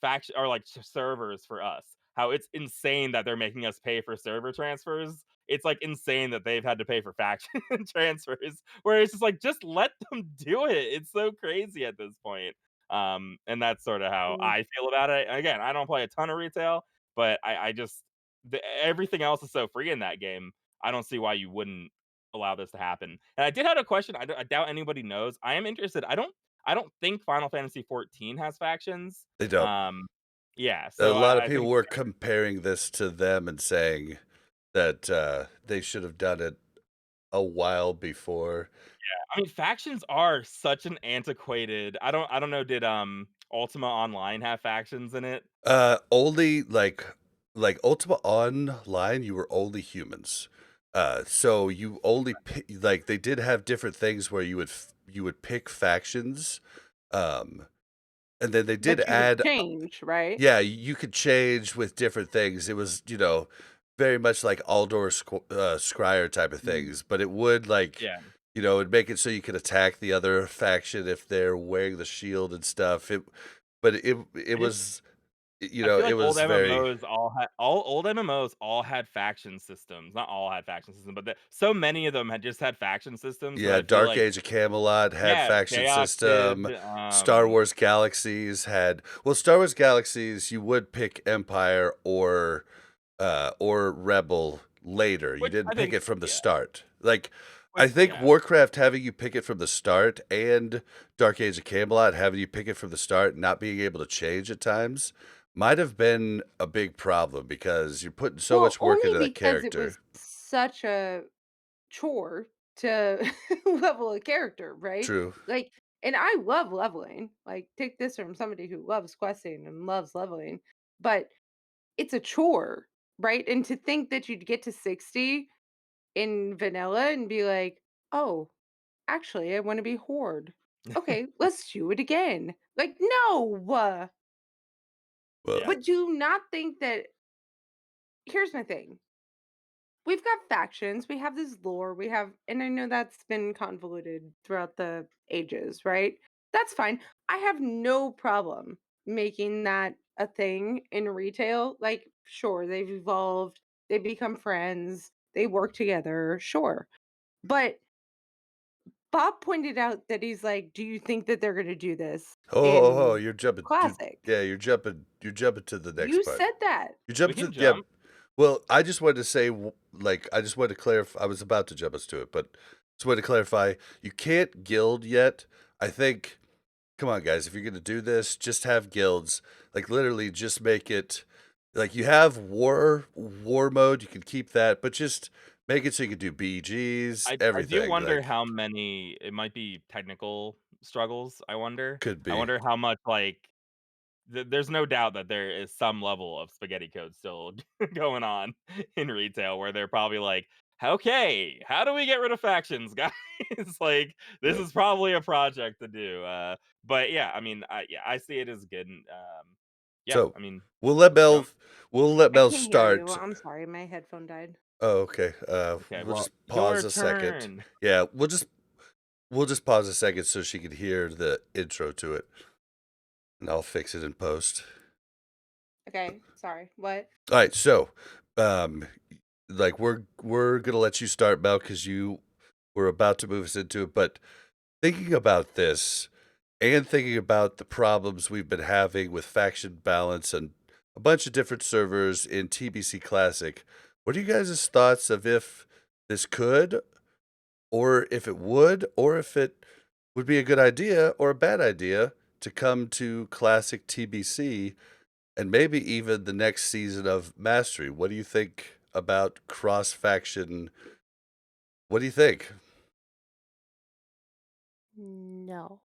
faction or like servers for us. How it's insane that they're making us pay for server transfers. It's like insane that they've had to pay for faction transfers. Where it's just like, just let them do it. It's so crazy at this point. And that's sort of how Mm. I feel about it. Again, I don't play a ton of retail, but I just everything else is so free in that game. I don't see why you wouldn't allow this to happen. And I did have a question. I doubt anybody knows. I am interested. I don't think Final Fantasy 14 has factions. They don't. Um, yeah, A so lot of I people think were comparing this to them and saying that they should have done it a while before. I mean factions are such an antiquated. I don't know. Did Ultima Online have factions in it? Only like Ultima Online, you were only humans. So you only like they did have different things where you would pick factions. Um, and then they did But you could add change, right? yeah, you could change with different things. It was, you know, very much like Aldor Scryer type of Mhm. things, but it would like, Yeah, you know, it'd make it so you could attack the other faction if they're wearing the shield and stuff. But it I just was, you I know, feel it like old was very MMOs all old MMOs all had faction systems. Not all had faction systems, but so many of them had just had faction systems that yeah. I feel Dark like Age of Camelot had yeah, faction Chaos system. did. Star Wars Galaxies had well, Star Wars Galaxies. You would pick Empire or or rebel later. You Which didn't I pick think, it from the yeah, start. Like, I which think yeah. Warcraft having you pick it from the start and Dark Age of Camelot having you pick it from the start and not being able to change at times might have been a big problem because you're putting so Well, much work only into that because it was character. such a chore to level a character, right? True. Like, and I love leveling. Like, take this from somebody who loves questing and loves leveling, but it's a chore, right? And to think that you'd get to 60 in vanilla and be like, oh, actually, I want to be horde. Okay, let's do it again. Like, no. Well, Yeah. But do not think that. Here's my thing. We've got factions, we have this lore, we have, and I know that's been convoluted throughout the ages, right? That's fine. I have no problem making that a thing in retail. Like, sure, they've evolved, they become friends, they work together, sure. But Bob pointed out that he's like, "Do you think that they're gonna do this oh, in you're jumping. Classic?" Yeah, you're jumping to the next You part. said that. You're We jumping can to, yeah. jump. Well, I just wanted to say, I just wanted to clarify. I was about to jump us to it, but just wanted to clarify. You can't guild yet. I think. Come on, guys. If you're gonna do this, just have guilds. Like literally, just make it. Like you have war mode. You can keep that, but just make it so you can do BGs, I do everything. wonder Like how many it might be technical struggles, I wonder. could I be. wonder how much, like there's no doubt that there is some level of spaghetti code still going on in retail where they're probably like, "Okay, how do we get rid of factions, guys?" Like, this Yep. is probably a project to do, but yeah, I mean, I see it as good, and, yeah, So I mean, we'll let jump. Mel. We'll let I Mel can't hear you. start. I'm sorry, my headphone died. Oh, okay. Okay, We'll well, just pause your a second. turn. Yeah, we'll just pause a second so she can hear the intro to it, and I'll fix it in post. Okay, sorry. What? All right, so, um, like we're gonna let you start, Mel, because you were about to move us into it. But thinking about this and thinking about the problems we've been having with faction balance and a bunch of different servers in TBC Classic, what are you guys' thoughts of if this could, or if it would, or if it would be a good idea or a bad idea to come to Classic TBC and maybe even the next season of Mastery? What do you think about cross faction? What do you think? No.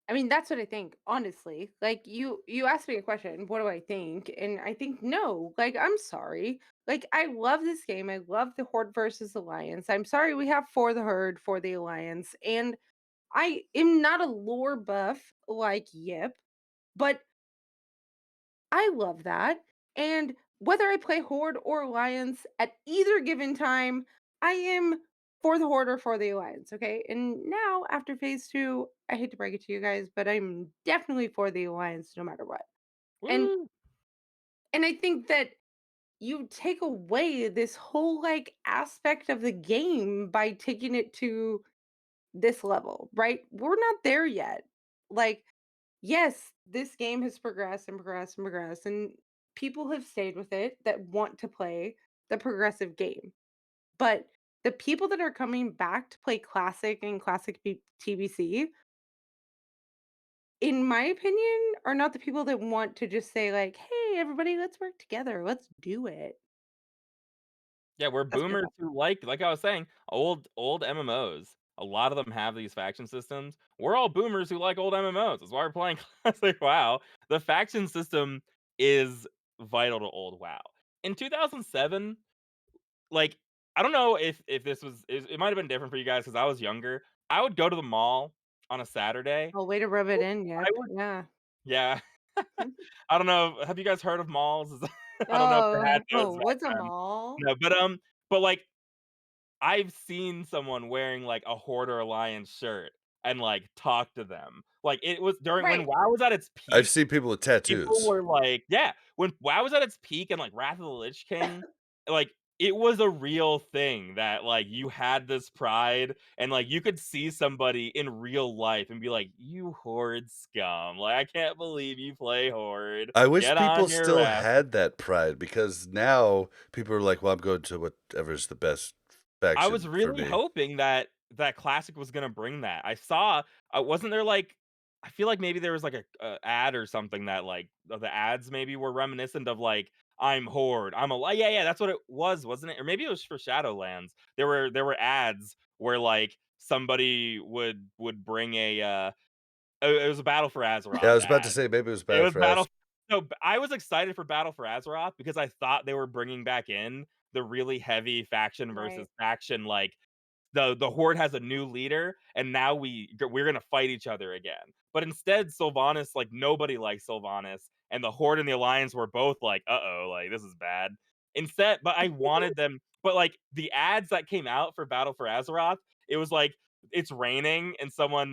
I mean, that's what I think, honestly. Like, you asked me a question, what do I think? And I think no. Like, I'm sorry. Like, I love this game. I love the Horde versus Alliance. I'm sorry we have for the Horde, for the Alliance. And I am not a lore buff like Yip, but I love that. And whether I play Horde or Alliance at either given time, I am for the Horde or for the Alliance. Okay. And now after phase two, I hate to break it to you guys, but I'm definitely for the Alliance no matter what. And Woo! and I think that you take away this whole like aspect of the game by taking it to this level, right? We're not there yet. Like, yes, this game has progressed and progressed and progressed, and people have stayed with it that want to play the progressive game. But the people that are coming back to play classic and classic TBC, in my opinion, are not the people that want to just say, like, hey, everybody, let's work together. Let's do it. Yeah, we're That's my boomers thought. who like I was saying, old MMOs. A lot of them have these faction systems. We're all boomers who like old MMOs. That's why we're playing classic WoW. The faction system is vital to old WoW. In 2007, like I don't know if this was it might have been different for you guys because I was younger. I would go to the mall on a Saturday. Oh, way to rub it in. I Yep. would Yeah. yeah. I don't know. Have you guys heard of malls? I don't know if you had Oh, those oh, back what's a then. mall? No, but like I've seen someone wearing, like, a Horde or Alliance shirt and, like, talk to them. Like, it was during when Right. WoW was at its I've peak, seen people with people tattoos. were like yeah, when WoW was at its peak and, like, Wrath of the Lich King, like, it was a real thing that, like, you had this pride and, like, you could see somebody in real life and be like, "You Horde scum. Like, I can't believe you play Horde. I wish Get on people your still raft." had that pride because now people are like, "Well, I'm going to whatever's the best I was faction for really me." hoping that that Classic was gonna bring that. I saw wasn't there, like I feel like maybe there was, like, a ad or something that, like the ads maybe were reminiscent of, like, "I'm Horde, I'm a" yeah, yeah, that's what it was, wasn't it? Or maybe it was for Shadowlands. There were ads where, like, somebody would bring it was a Battle for Yeah, I Azeroth was about to ad. say maybe it was It Battle was for Az. Battle so, I was excited for Battle for Azeroth because I thought they were bringing back in the really heavy faction versus Right. faction, like, the horde has a new leader and now we're gonna fight each other again. But instead, Sylvanas, like, nobody likes Sylvanas, and the horde and the alliance were both like, uh-oh, like, this is bad. Instead, but I wanted them, but like the ads that came out for Battle for Azeroth, it was like it's raining and someone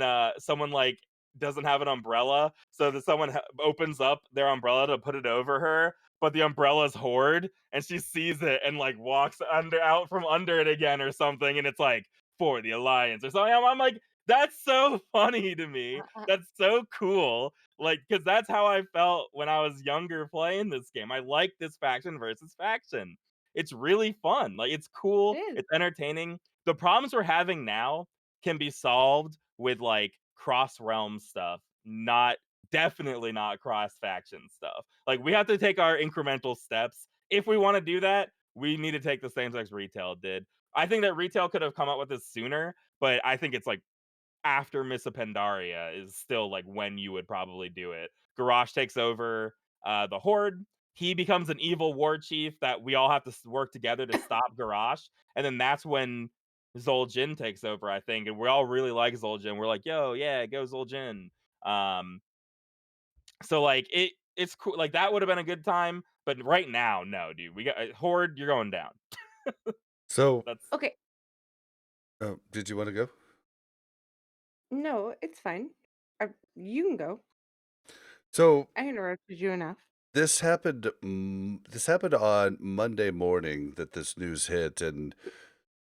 like doesn't have an umbrella, so that someone opens up their umbrella to put it over her, but the umbrella's horde, and she sees it and like walks out from under it again or something, and it's like for the alliance or something. I'm like, that's so funny to me. That's so cool. Like, because that's how I felt when I was younger playing this game. I like this faction versus faction. It's really fun. Like, it's It cool. is. It's entertaining. The problems we're having now can be solved with like cross realm stuff, not definitely not cross faction stuff. Like, we have to take our incremental steps. If we want to do that, we need to take the same steps retail did. I think that retail could have come up with this sooner, but I think it's like after Miss Pandaria is still like when you would probably do it. Garrosh takes over the Horde. He becomes an evil war chief that we all have to work together to stop Garrosh. And then that's when Zul'jin takes over, I think. And we all really like Zul'jin. We're like, yo, yeah, go Zul'jin. Um, so like it's cool. Like that would have been a good time. But right now, no, dude. We got Horde, you're going down. So, That's Okay. did you want to go? No, it's fine. You can go. So I interrupted you enough. this happened. This happened on Monday morning that this news hit, and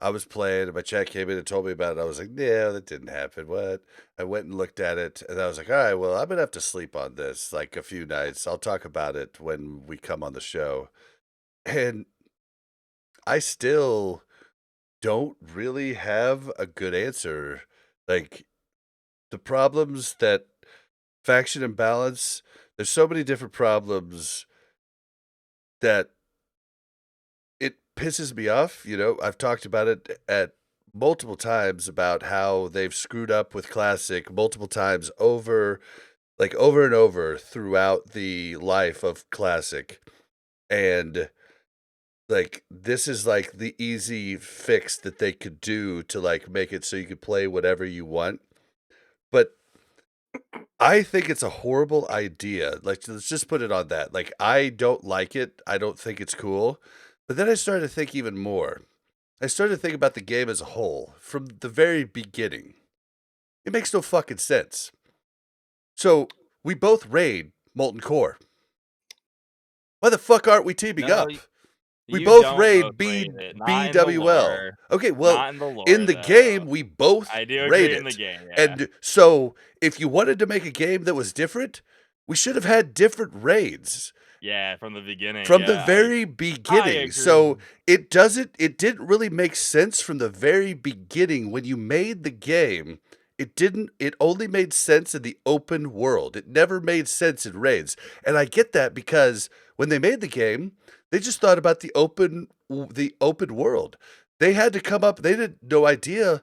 I was playing, and my chat came in and told me about it. I was like, "No, that didn't happen." What? I went and looked at it, and I was like, "All right, well, I'm gonna have to sleep on this like a few nights. I'll talk about it when we come on the show." And I still don't really have a good answer. Like the problems that faction imbalance, there's so many different problems that it pisses me off. I've talked about it at multiple times about how they've screwed up with Classic multiple times over and over throughout the life of Classic. And like this is like the easy fix that they could do to like make it so you could play whatever you want. But I think it's a horrible idea. Like, let's just put it on that. Like, I don't like it. I don't think it's cool. But then I started to think even more. I started to think about the game as a whole from the very beginning. It makes no fucking sense. So, we both raid Molten Core. Why the fuck aren't we teaming no, up? We you both don't both raid rate it. Not in the BWL. lore. Okay, well, Not in the in lore, the though. game, we both I do raid agree in the it. game, yeah. And so, if you wanted to make a game that was different, we should have had different raids Yeah, from the beginning, from the yeah, very I beginning. So agree. it didn't really make sense from the very beginning when you made the game. It only made sense in the open world. It never made sense in raids. And I get that because when they made the game, they just thought about the open world. They had to come up, they had no idea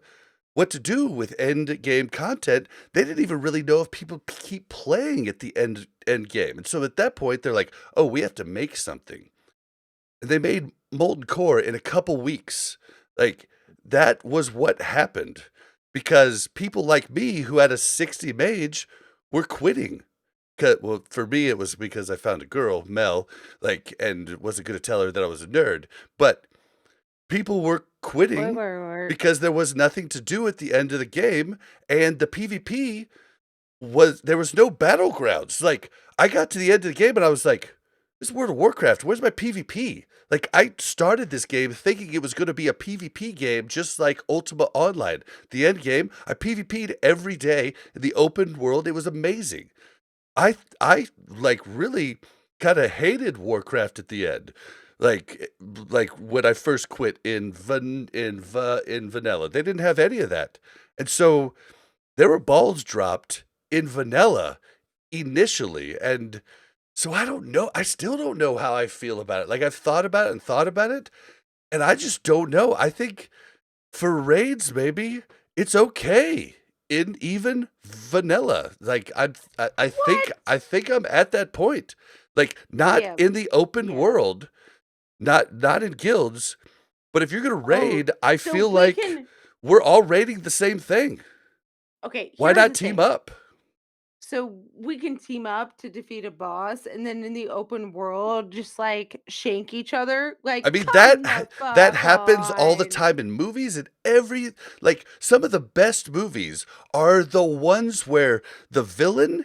what to do with end game content. They didn't even really know if people keep playing at the end game. And so at that point, they're like, "Oh, we have to make something." And they made Molten Core in a couple weeks. Like that was what happened because people like me who had a 60 mage were quitting. Well, for me, it was because I found a girl, Mel, like, and wasn't going to tell her that I was a nerd. But people were quitting Spoiler alert. because there was nothing to do at the end of the game, and the PvP there was no battlegrounds. Like I got to the end of the game and I was like, This is World of Warcraft. Where's my PvP? Like, I started this game thinking it was going to be a PvP game, just like Ultima Online. The end game, I PvP'd every day in the open world. It was amazing. I like really kind of hated Warcraft at the end. Like when I first quit in vanilla. They didn't have any of that. And so there were balls dropped in vanilla initially, and so I don't know. I still don't know how I feel about it. Like, I've thought about it and thought about it, and I just don't know. I think for raids, maybe it's okay in even vanilla. Like, What? I think I'm at that point. Like, not Yeah. in the open Yeah. world, not in guilds, but if you're gonna Oh, raid, I so feel we like can. we're all raiding the same thing. Okay, Why here's not the team thing. up? So we can team up to defeat a boss, and then in the open world, just like shank each other. I Like, mean, come the that fuck happens all the on. time in movies, and like, some of the best movies are the ones where the villain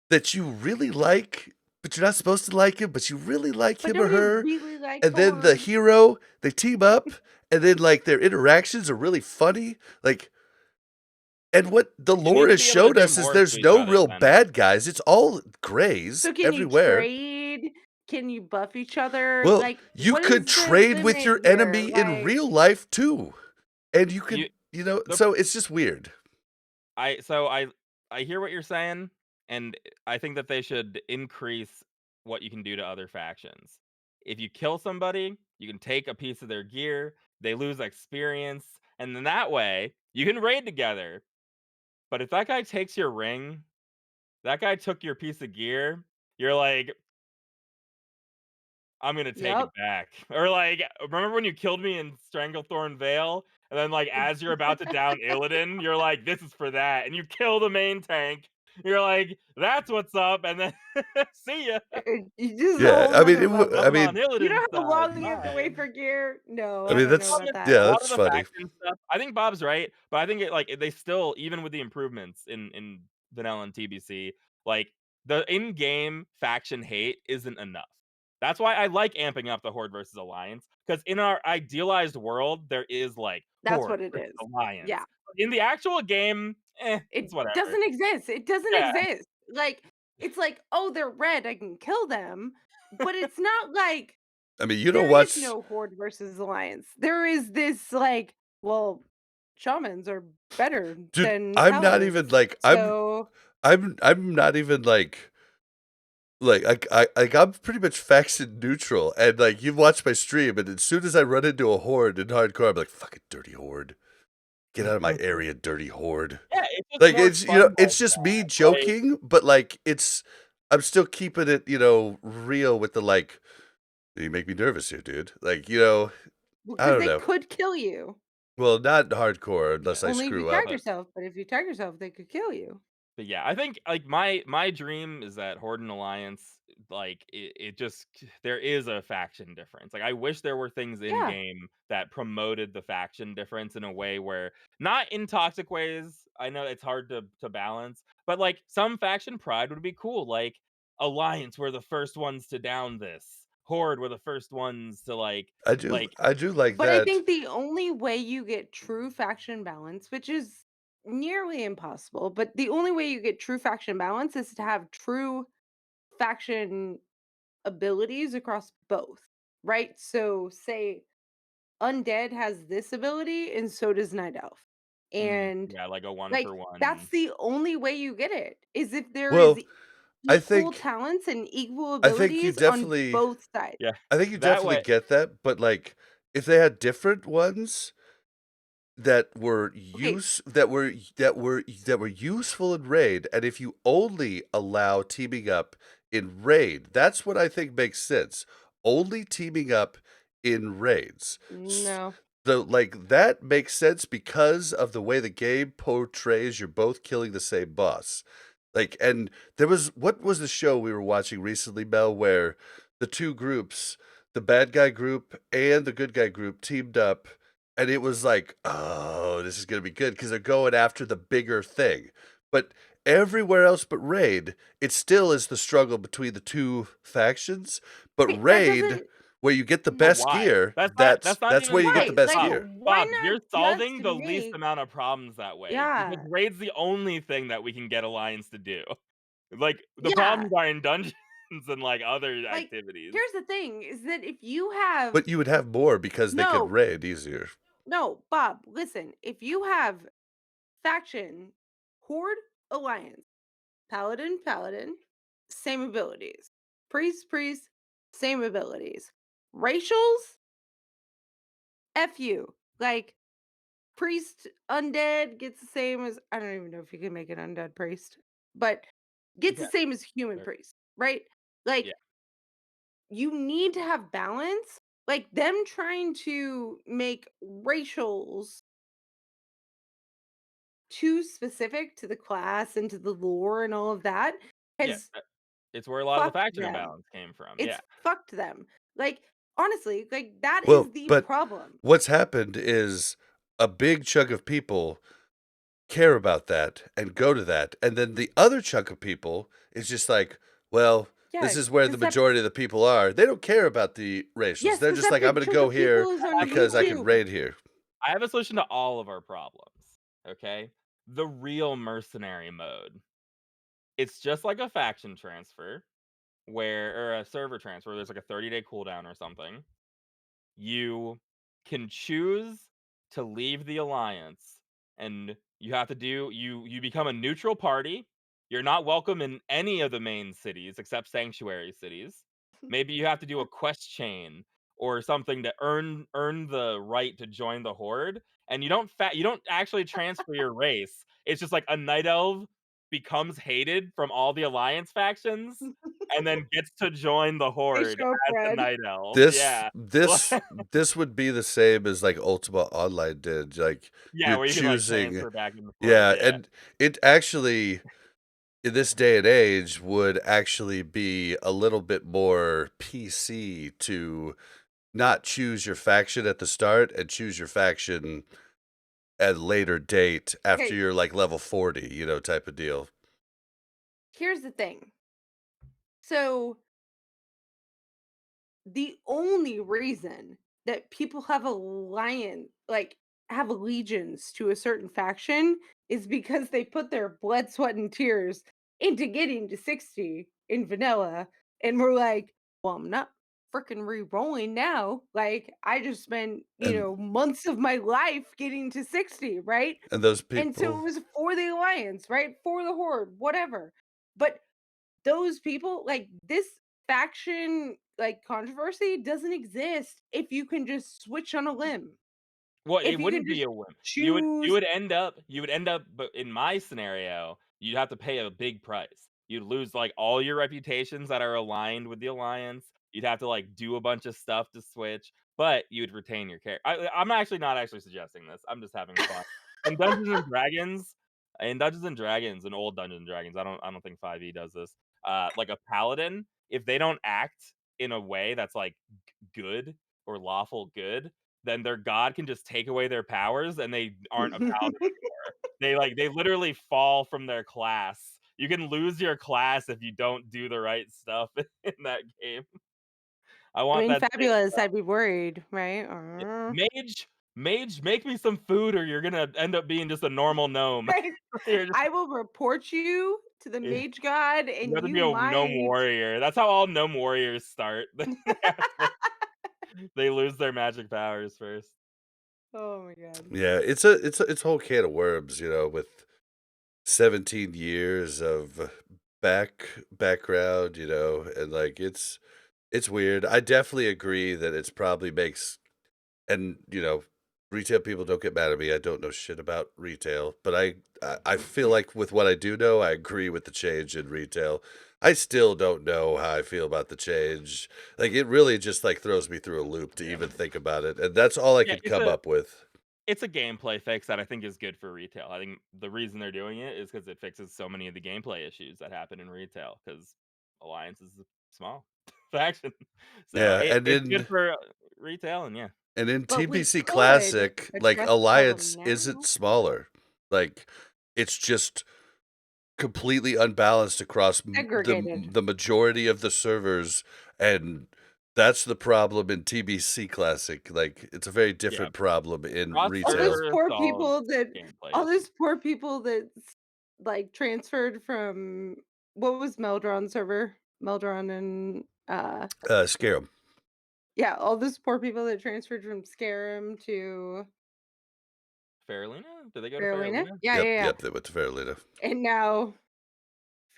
that you really like, but you're not supposed to like him, but you really like But him or nobody her, really likes and then the Horde. hero, they team up, and then, like, their interactions are really funny. Like, and what the You lore need to has be able to showed do us is more to there's each no other real than bad guys. It's all grays So can you everywhere. trade? Can you buff each other? Well, Like, you what could is the trade with limit your here? enemy in Like, real life too. And you you could, the so it's just weird. I so I hear what you're saying, and I think that they should increase what you can do to other factions. If you kill somebody, you can take a piece of their gear, they lose experience, and then that way you can raid together. But if that guy takes your ring, that guy took your piece of gear, you're like, I'm gonna take yep. it back. Or like, remember when you killed me in Stranglethorn Vale? And then like as you're about to down Illidan, you're like, this is for that. And you kill the main tank. You're like, that's what's up. And then see ya. This is a Yeah, whole I mean, nother I I'm level. on mean, You know Illidan's how side. long you have to wait Bye. for gear? No, I I mean, don't know that's about that. A yeah, lot that's of the funny. faction stuff, I think Bob's right, but I think it like they still, even with the improvements in vanilla and TBC, like the in-game faction hate isn't enough. That's why I like amping up the Horde versus Alliance, because in our idealized world, there is like That's Horde what it versus is. Alliance. Yeah. In the actual game, it's It whatever. doesn't exist. It doesn't Yeah. exist. Like, it's like, oh, they're red, I can kill them. But it's not like I mean, you don't there is watch, no Horde versus Alliance. There is this like, well, shamans are better dude. than I'm not even paladins. like So I'm not even like I'm pretty much faction neutral, and like you've watched my stream, and as soon as I run into a horde in hardcore, I'm like, fucking dirty horde, get out of my area, dirty horde. Yeah, it's just Like, more it's fun like it's just me that. Like, joking, but like I'm still keeping it, real with the like. You make me nervous here, dude. Like, I because don't they know. could kill you. Well, not hardcore unless I yeah. Only if you screw tag up. But yourself. But if you tag yourself, they could kill you. But yeah, I think like my dream is that Horde and Alliance, like it just there is a faction difference. Like I wish there were things in Yeah. game that promoted the faction difference in a way where not in toxic ways. I know it's hard to balance, but like some faction pride would be cool. Like Alliance were the first ones to down this. Horde were the first ones to like I do like But I that. think the only way you get true faction balance, which is nearly impossible, but the only way you get true faction balance is to have true faction abilities across both, right? So, say Undead has this ability and so does Night Elf. And yeah, like a one like for that's one. the only way you get it is if there is Well, I equal think talents and equal I think you abilities on definitely both sides. Yeah. I think you That definitely way get that, but like if they had different ones that were Okay, useful in raid, and if you only allow teaming up in raid, that's what I think makes sense. Only teaming up in raids. S- no. like that makes sense because of the way the game portrays you're both killing the same boss. Like, and there was what was the show we were watching recently, Mel, where the two groups, the bad guy group and the good guy group, teamed up, and it was like, oh, this is gonna be good because they're going after the bigger thing. But everywhere else but Raid, it still is the struggle between the two factions. But Wait, that Raid, doesn't where you get the But best why? gear, That's not that's where even you get the right, best like, Bob, gear. why Bob, you're not solving just the least make amount of problems that way, because Yeah. Raid's the only thing that we can get Alliance to do. Like, the Yeah. problems are in dungeons and, like, other Like, activities. here's the thing, is that if you have But you would have more because they could No. raid easier. No, Bob, listen, if you have faction, horde, alliance, paladin, paladin, same abilities. Priest, priest, same abilities. Racials, F you. Like, priest undead gets the same as I don't even know if you can make an undead priest, but gets the Yeah, same as human sure. priest, right? Yeah. Like, you need to have balance. Like, them trying to make racials too specific to the class and to the lore and all of that Yeah, has it's where a lot of the fucked faction them. imbalance came from, yeah. It's fucked them. Like, honestly, like, that is Well, the but problem. what's happened is a big chunk of people care about that and go to that, and then the other chunk of people is just like, well, Yeah, this is where the because that majority of the people are. They don't care about the racials. yes, They're because just that like, I'm big gonna chunk go of here people is I on have a because I can YouTube. raid here. I have a solution to all of our problems, okay? The real mercenary mode. It's just like a faction transfer or a server transfer, there's like a 30-day cooldown or something. You can choose to leave the alliance, and you have to do you become a neutral party. You're not welcome in any of the main cities except sanctuary cities. Maybe you have to do a quest chain or something to earn the right to join the horde, and you don't actually transfer your race. It's just like a night elf becomes hated from all the alliance factions and then gets to join the They horde show up as a red. night elf. This Yeah. this this would be the same as like Ultima Online did. Like Yeah, you're where you can, like, choosing, transfer back and forth, yeah, yeah. and it actually in this day and age would actually be a little bit more PC to not choose your faction at the start and choose your faction at a later date after Okay, you're like level 40, type of deal. here's the thing. So, the only reason that people have have allegiance to a certain faction is because they put their blood, sweat, and tears into getting to 60 in vanilla, and we're like, well, I'm not freaking re-rolling now. Like, I just spent, And months of my life getting to 60, right? and those And so people it was for the alliance, right? For the horde, whatever. But those people, like, this faction, like, controversy doesn't exist if you can just switch on a limb. Well, it If you can wouldn't be just a win. You choose. would end up but in my scenario, you'd have to pay a big price. You'd lose, like, all your reputations that are aligned with the alliance. You'd have to, like, do a bunch of stuff to switch, but you'd retain your character. I'm actually not actually suggesting this, I'm just having fun. In Dungeons& and Dragons and old Dungeons& and Dragons, I don't think 5e does this, like a paladin, if they don't act in a way that's, like, good or lawful good, then their god can just take away their powers and they aren't a paladin anymore. They literally fall from their class. You can lose your class if you don't do the right stuff in that game. I I want mean, that same fabulous, stuff. I'd be worried, right? Yeah. Mage, make me some food or you're gonna end up being just a normal gnome. Right. You're just I will report you to the yeah. mage god, You and have to be you a gnome might warrior. That's how all gnome warriors start. They lose their magic powers first. Oh my god. Yeah, it's a whole can of worms, with 17 years of background, and like it's weird. I definitely agree that it's probably makes and retail people don't get mad at me. I don't know shit about retail, but I feel like with what I do know, I agree with the change in retail. I still don't know how I feel about the change. Like it really just like throws me through a loop to Yeah. even think about it, and that's all I Yeah, could come up with. it's a gameplay fix that I think is good for retail. I think the reason they're doing it is because it fixes so many of the gameplay issues that happen in retail. Because Alliance is a small faction, so Yeah, it's good for retail, and yeah. and in But we TBC could Classic, like address the problem Alliance isn't now. smaller. Like it's just completely unbalanced across Segregated. the majority of the servers, and that's the problem in TBC Classic. Like, it's a very Yeah, different problem in cross All those retail. server poor solves people that gameplay all those issues. poor people that like transferred from what was Meldron server? Meldron and Scare 'em. yeah, all those poor people that transferred from Scarum to Faralina? Did they go to Farolina. Faralina? Yeah, Yep, yeah, yeah. yep, they went to Farolina. And now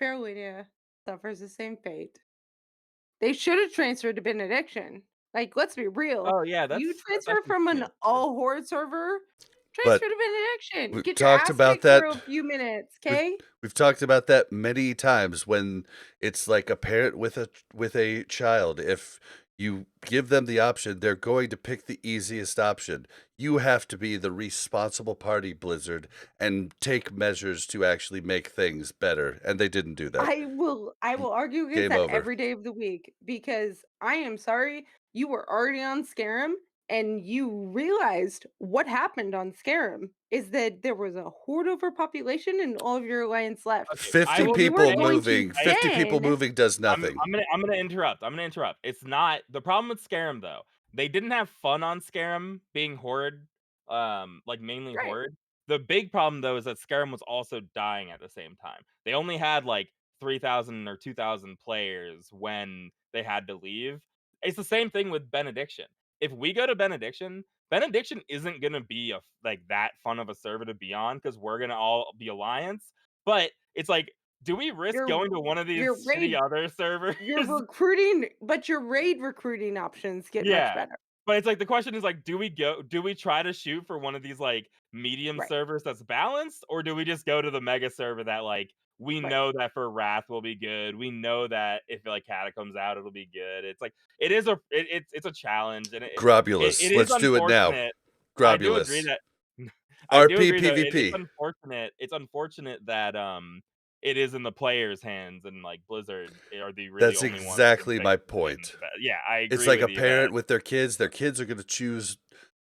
Farolina suffers the same fate. They should have transferred to Benediction. Like, let's be real. Oh, yeah, You that's transfer actually from an true. all horde server, transfer But to Benediction. we've Get your talked ass about kicked for that. a few minutes, We've okay? we've talked about that many times when it's like a parent with a child. If you give them the option, they're going to pick the easiest option. You have to be the responsible party, Blizzard, and take measures to actually make things better. And they didn't do that. I will argue against Game that over. every day of the week because I am sorry, you were already on Scarum and you realized what happened on Scarum is that there was a horde overpopulation and all of your alliance left. Okay, I 50 So will you were people say going to moving. 50 people then moving does I'm nothing. I'm gonna I'm gonna interrupt. I'm gonna interrupt. It's not the problem with Scarum though. They didn't have fun on Scarum being horde, like mainly right. horde. The big problem though is that Scarum was also dying at the same time. They only had like 3,000 or 2,000 players when they had to leave. It's the same thing with Benediction. If we go to Benediction, Benediction isn't gonna be like that fun of a server to be on because we're gonna all be alliance. But it's like, do we risk Your going to one of these your shitty raid other servers? your raid recruiting options get much Yeah. better. But it's like the question is like, do we try to shoot for one of these like medium Right. servers that's balanced, or do we just go to the mega server that like we Right. know that for Wrath will be good. We know that if like Catacombs out, it'll be good. It's like it is it's a challenge and it Grobulus. is Let's do it now. unfortunate. I do agree Grobulus. that I do RP agree though. It's PvP. unfortunate. It's unfortunate that it is in the players' hands and like Blizzard are the really That's only ones that can exactly fix my the game. point. Yeah, I It's agree like a with you that parent with their kids. Their kids are gonna choose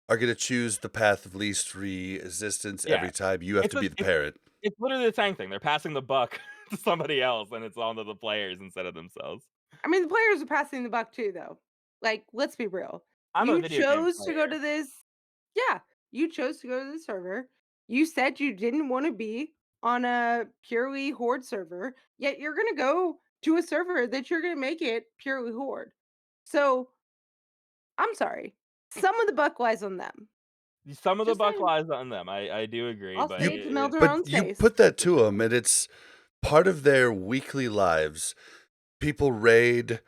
the path of least resistance yeah, every time. You have it's to a be the parent. it's literally the same thing. They're passing the buck to somebody else, and it's onto the players instead of themselves. I mean, the players are passing the buck too, though. Like, let's be real. I'm a You video game chose to go player. to this. Yeah, you chose to go to the server. You said you didn't want to be on a purely horde server, yet you're going to go to a server that you're going to make it purely horde. So, I'm sorry. Some of the buck lies on them. Some of the Just buck saying. lies on them. I do agree, I'll but say You it to it but Melderon's you face. put that to them, and it's part of their weekly lives. People raid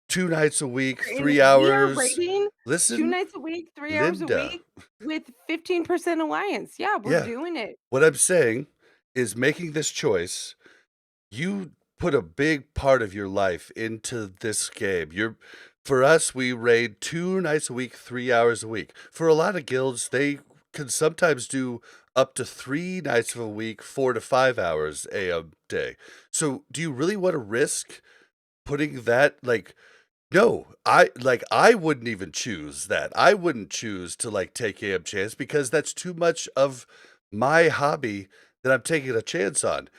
2 nights a week, And 3 we are hours. rating 2 Listen, nights a week, 3 hours a Linda. week with 15% alliance. Yeah, we're Yeah. doing it. What I'm saying is making this choice, you put a big part of your life into this game. For us, we raid 2 nights a week, 3 hours a week. For a lot of guilds, they can sometimes do up to 3 nights of a week, 4 to 5 hours a day. So, do you really wanna risk putting that like no, I wouldn't even choose that. I wouldn't choose to, like, take a chance because that's too much of my hobby that I'm taking a chance on.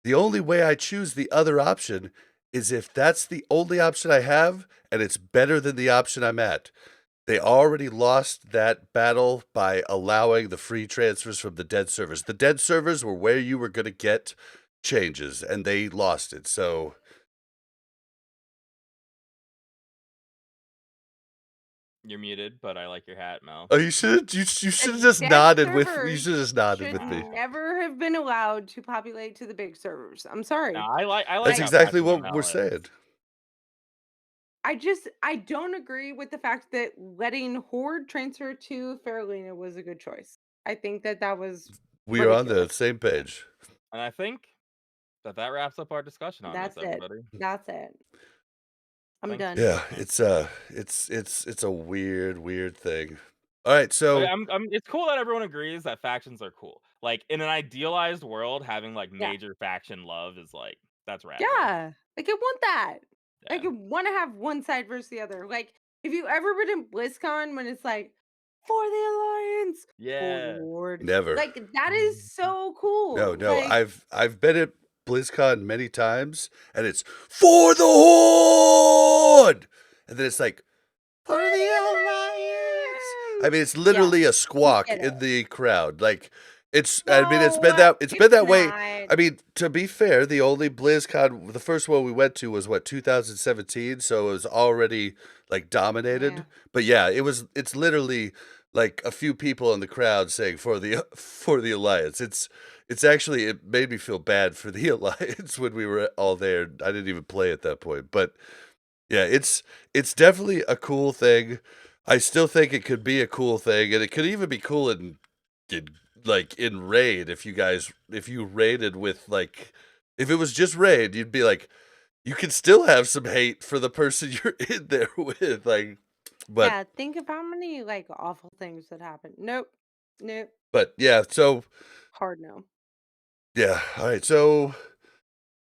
The only way I choose the other option is if that's the only option I have and it's better than the option I'm at. They already lost that battle by allowing the free transfers from the dead servers. The dead servers were where you were gonna get changes, and they lost it, so you're muted, but I like your hat, Mel. oh, you should The just dead nodded with you servers should just nodded should with me. never have been allowed to populate to the big servers. I'm No, sorry. I like That's how exactly passionate what we're Mel is. saying. I don't agree with the fact that letting Horde transfer to Farolina was a good choice. I think that that was We are on the ridiculous. same page. And I think that wraps up our discussion on this, That's it. everybody. That's it. I'm Thanks for done. Yeah, listening. it's a weird thing. All right, so It's cool that everyone agrees that factions are cool. Like in an idealized world, having like Yeah. major faction love is like that's rad to me. Yeah. Like I want that. Like Yeah. I want to have one side versus the other. Like if you ever been in BlizzCon when it's like for the Alliance, for the Yeah. Horde. never. Like that is so cool. No, Like I've been at BlizzCon many times, and it's for the Horde, and then it's like for the Alliance. I mean, it's Yeah, literally a we squawk get it. in the crowd. Like it's. I mean, it's been No, that it's way. not. I mean, to be fair, the only BlizzCon, the first one we went to was what 2017, so it was already like dominated. Yeah. But yeah, it's literally like a few people in the crowd saying for the Alliance. It's actually it made me feel bad for the Alliance when we were all there. I didn't even play at that point, but yeah, it's definitely a cool thing. I still think it could be a cool thing, and it could even be cool in like in raid if you raided with like if it was just raid, you'd be like you can still have some hate for the person you're in there with, like, but Yeah, think of how many like awful things that happen. Nope. Nope. yeah. So Hard no. yeah, all right. So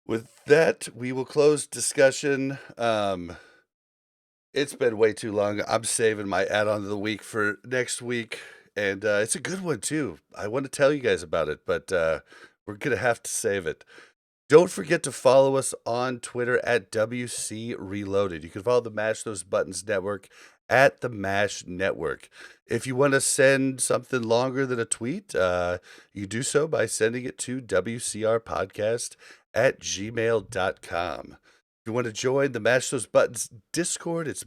with that, we will close discussion. It's been way too long. I'm saving my add-on of the week for next week, and it's a good one too. I want to tell you guys about it, but we're gonna have to save it. Don't forget to follow us on Twitter at WC Reloaded. You can follow the Mash Those Buttons Network at the Mash Network. If you want to send something longer than a tweet, you do so by sending it to WCRpodcast at gmail.com. If you want to join the Mash Those Buttons Discord, it's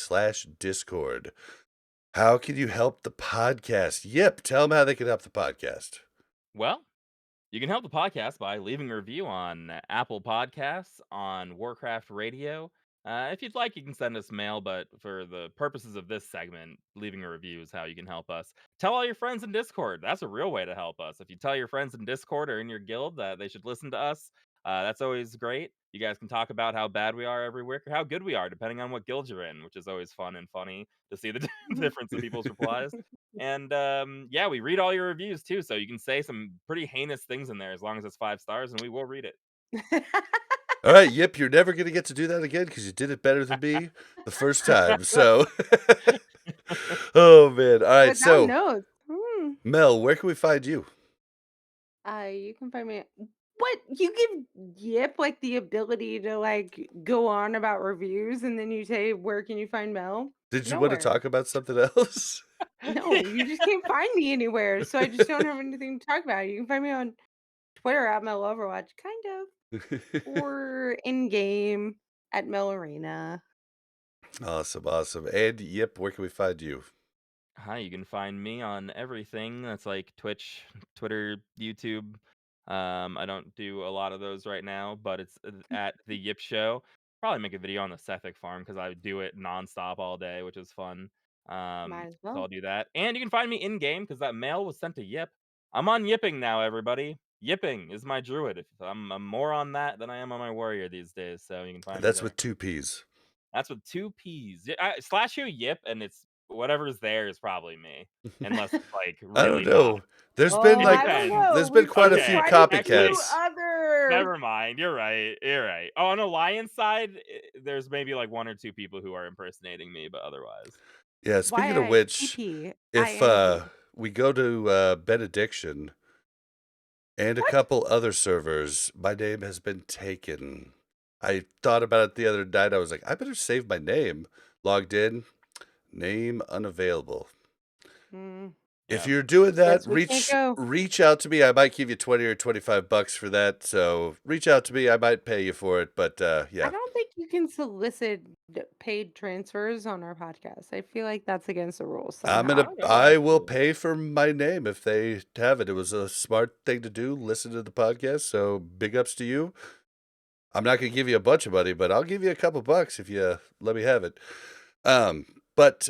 mash.gg/discord. How can you help the podcast? Yep, tell them how they can help the podcast. Well, you can help the podcast by leaving a review on Apple Podcasts, on Warcraft Radio. If you'd like, you can send us mail, but for the purposes of this segment, leaving a review is how you can help us. Tell all your friends in Discord. That's a real way to help us. If you tell your friends in Discord or in your guild that they should listen to us, that's always great. You guys can talk about how bad we are every week or how good we are, depending on what guild you're in, which is always fun and funny to see the difference in people's replies. And yeah, we read all your reviews too, so you can say some pretty heinous things in there as long as it's 5 stars, and we will read it. All right, yep, you're never going to get to do that again because you did it better than me the first time. So, oh man. All right, Without so notes. Mel, where can we find you? You can find me. What you give Yip like the ability to like go on about reviews, and then you say, "Where can you find Mel?" Did you want to Nowhere. talk about something else? No, you just can't find me anywhere. So I just don't have anything to talk about. You can find me on Twitter at Mel Overwatch, kind of, or in game at Mel Arena. Awesome, awesome. And yep, where can we find you? Hi, you can find me on everything that's like Twitch, Twitter, YouTube. I don't do a lot of those right now, but it's at the Yip Show. Probably make a video on the Sethic farm because I do it nonstop all day, which is fun. Might as So well. I'll do that. And you can find me in game because that mail was sent to Yip. I'm on Yipping now, everybody. Yipping is my druid. I'm more on that than I am on my warrior these days, so you can find me That's there. with two P's. That's with two P's. Slash who Yip, and it's whatever's there is probably me, unless it's like I don't really not. know. There's been Oh, It like I don't depends. know. there's been We've quite a seen few Okay, quite a few actually, copycats. others. never mind. You're right. You're right. Oh, on Alliance side, there's maybe like one or two people who are impersonating me, but otherwise, Yeah, speaking of which, YITP, if ING. we go to Benediction and a What? couple other servers, my name has been taken. I thought about it the other night. I was like, I better save my name. Logged in, name unavailable. Mm, If yeah. you're doing that, guess we can't go. reach out to me. I might give you 20 or $25 for that. So reach out to me. I might pay you for it. But I yeah, don't think you can solicit paid transfers on our podcast. I feel like that's against the rules I somehow. don't know I will actually. pay for my name if they have it. It was a smart thing to do. Listen to the podcast. So big ups to you. I'm not going to give you a bunch of money, but I'll give you a couple bucks if you let me have it. But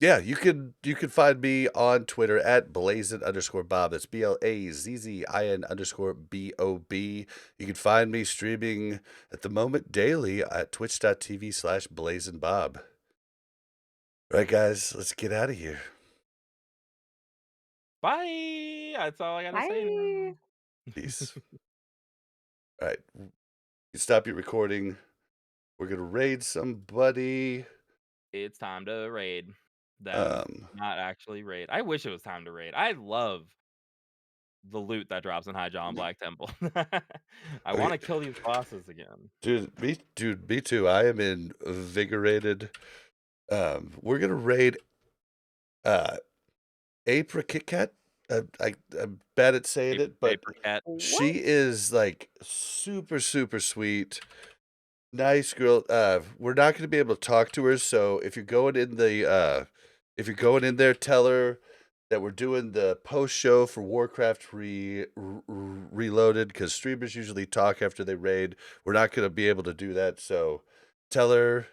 yeah, you can find me on Twitter at blazin_Bob. That's BLAZZIN_BOB. You can find me streaming at the moment daily at twitch.tv/blazinbob. Right, guys, let's get out of here. Bye. That's all I gotta say Bye. now. Peace. All right, you stop your recording. We're gonna raid somebody. It's time to raid them. Um, Not actually raid. I wish it was time to raid. I love the loot that drops in Hyjal and Black Temple. I Okay. want to kill these bosses again. Dude, me too. I am invigorated. We're gonna raid April Kit Kat. I'm bad at saying it, but Paper cat. What? she is like super, super sweet. Nice girl. We're not going to be able to talk to her, so if you're going in there, tell her that we're doing the post show for Warcraft Reloaded because streamers usually talk after they raid. We're not going to be able to do that, so tell her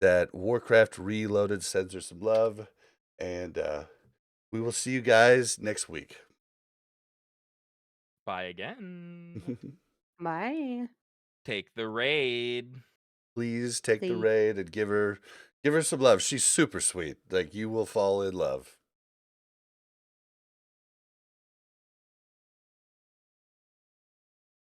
that Warcraft Reloaded sends her some love, and we will see you guys next week. Bye again. Bye. Take the raid. Please take the See. raid and give her some love. She's super sweet. Like you will fall in love.